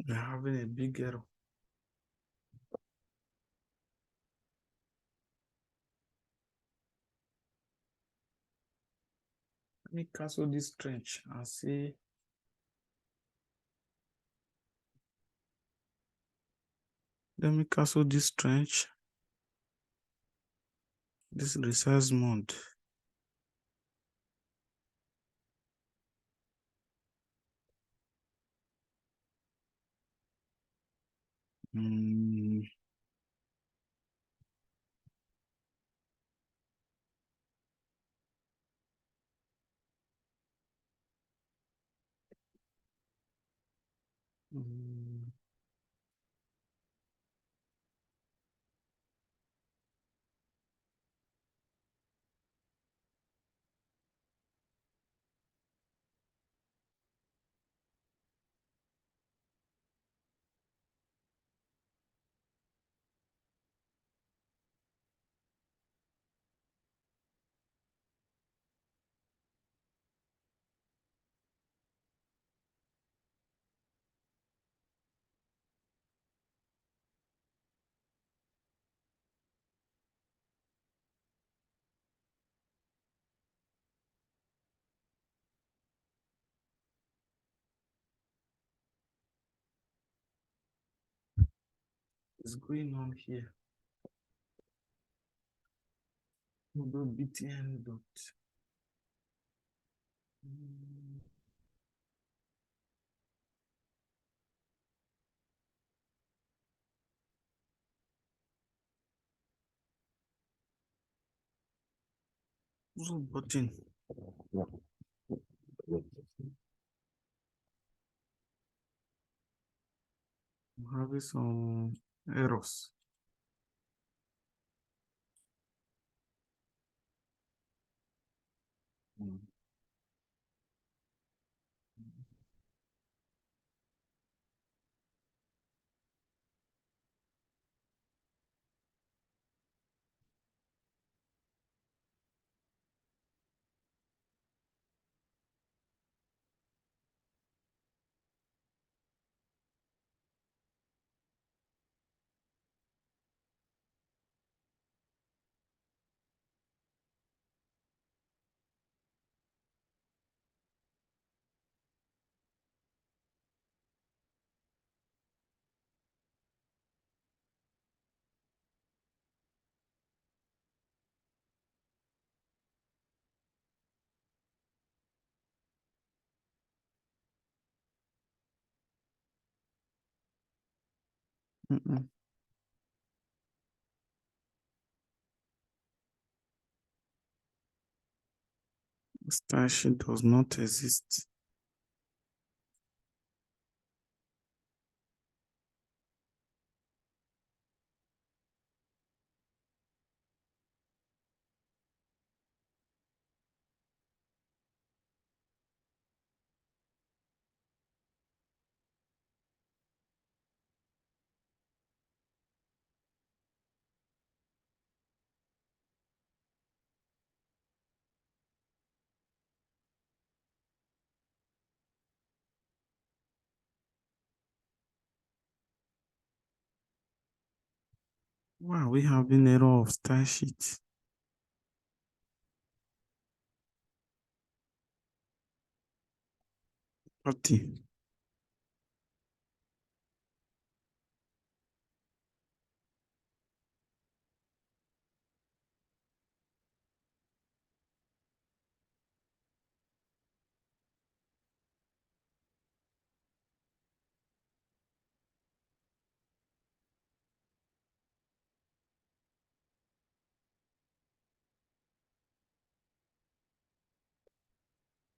We're having a big error. Let me cancel this trench and see. Let me cancel this trench. This resize mode. What's going on here? BTN dot. Button. I'm having some errors. Style sheet does not exist. Wow, we have an error of style sheet. Party.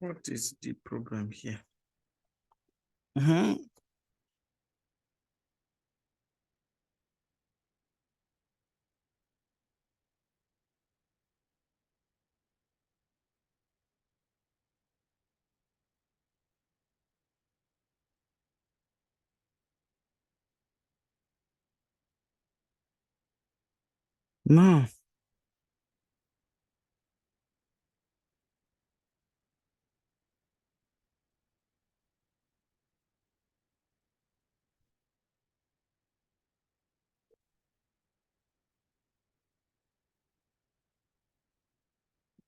What is the problem here? No,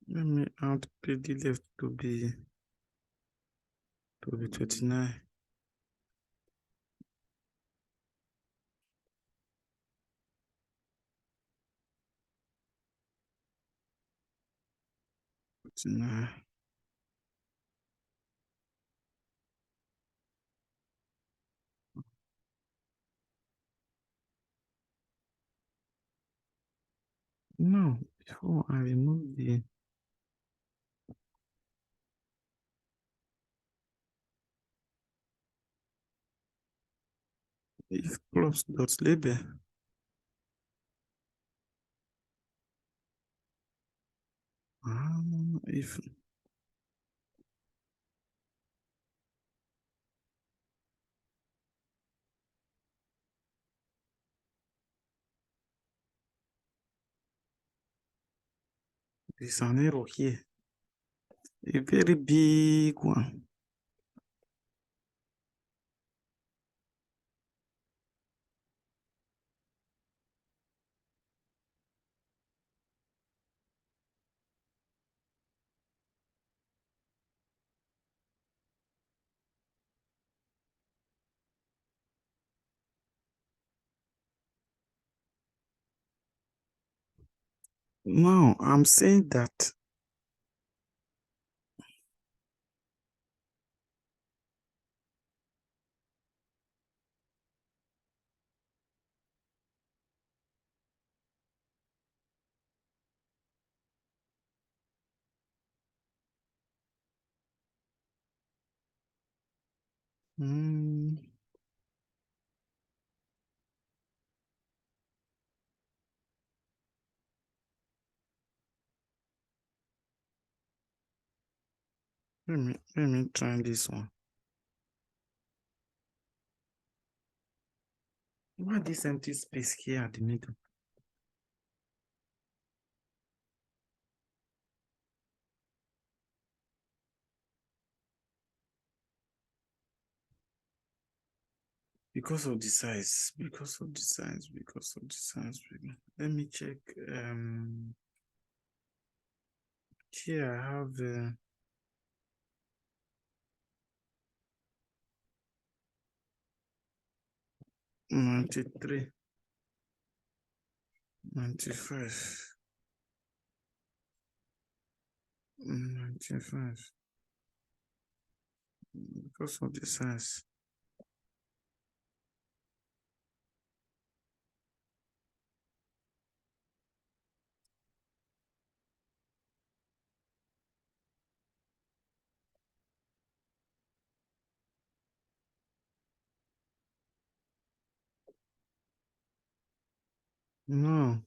let me add PD left to be 29. No, no, before I remove the if plus dot label. If there's an error here, a very big one. Now I'm saying that hmm, let me try this one. Why this empty space here at the middle? Because of the size, because of the size, because of the size. Let me check. Here I have 93, 95, 95. Because of the size. No.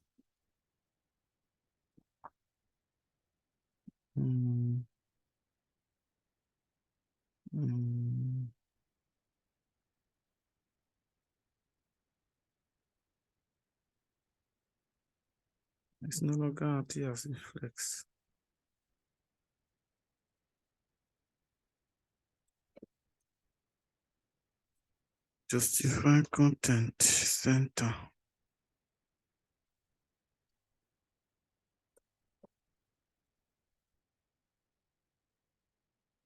Mm, mm. It's no longer acting as a flex. Justify content center.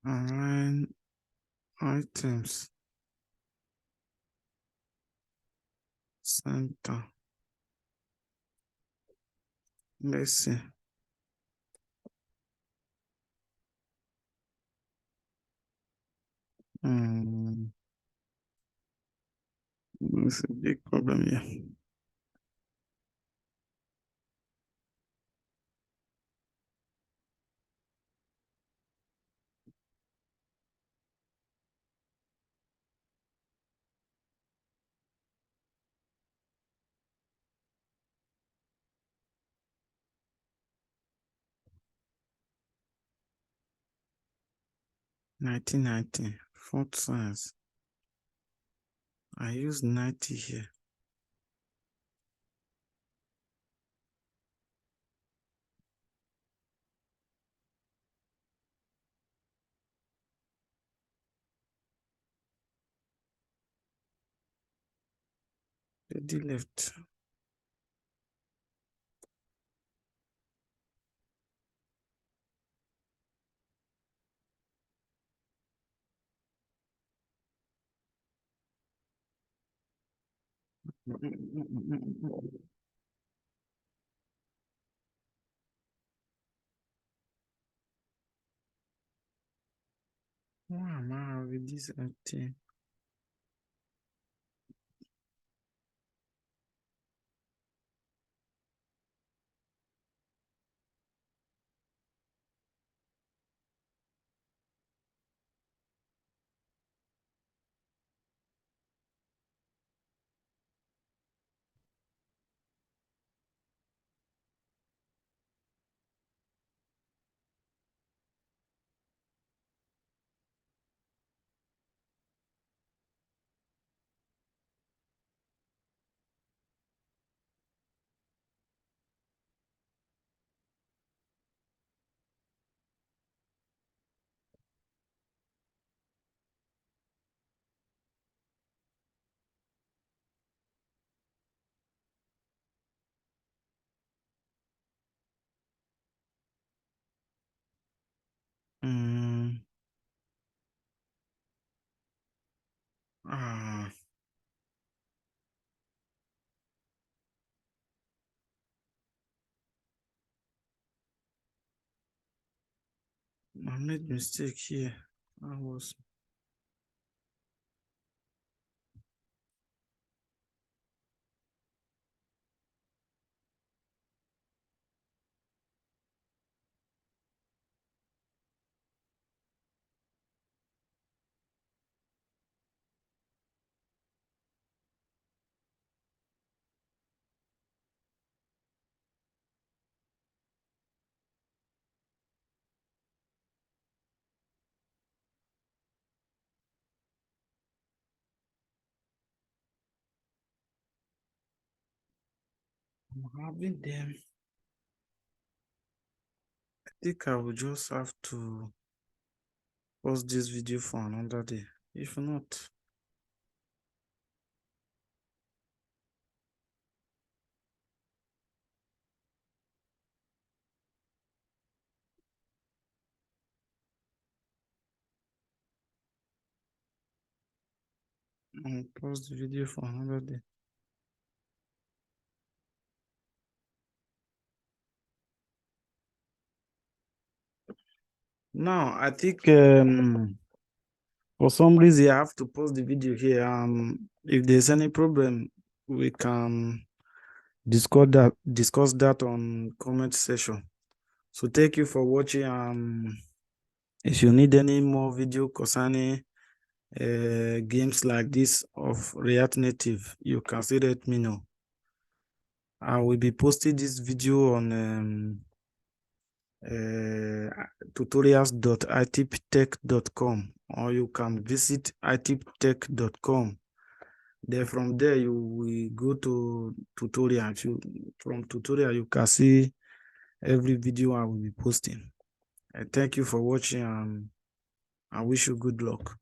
Align items center. Let's see. Mm, it's a big problem here. $19.90 font size. I use 90 here. The left. Why am I with this empty? Mm, ah, I made mistake here. I was having them. I think I will just have to pause this video for another day. If not, I'll pause the video for another day. Now, I think for some reason I have to pause the video here. If there's any problem, we can discuss that on comment section. So thank you for watching. If you need any more video concerning games like this of React Native, you can still let me know. I will be posting this video on tutorials.itiptech.com, or you can visit itiptech.com. Then from there you will go to tutorial. From tutorial you can see every video I will be posting. And thank you for watching, and I wish you good luck.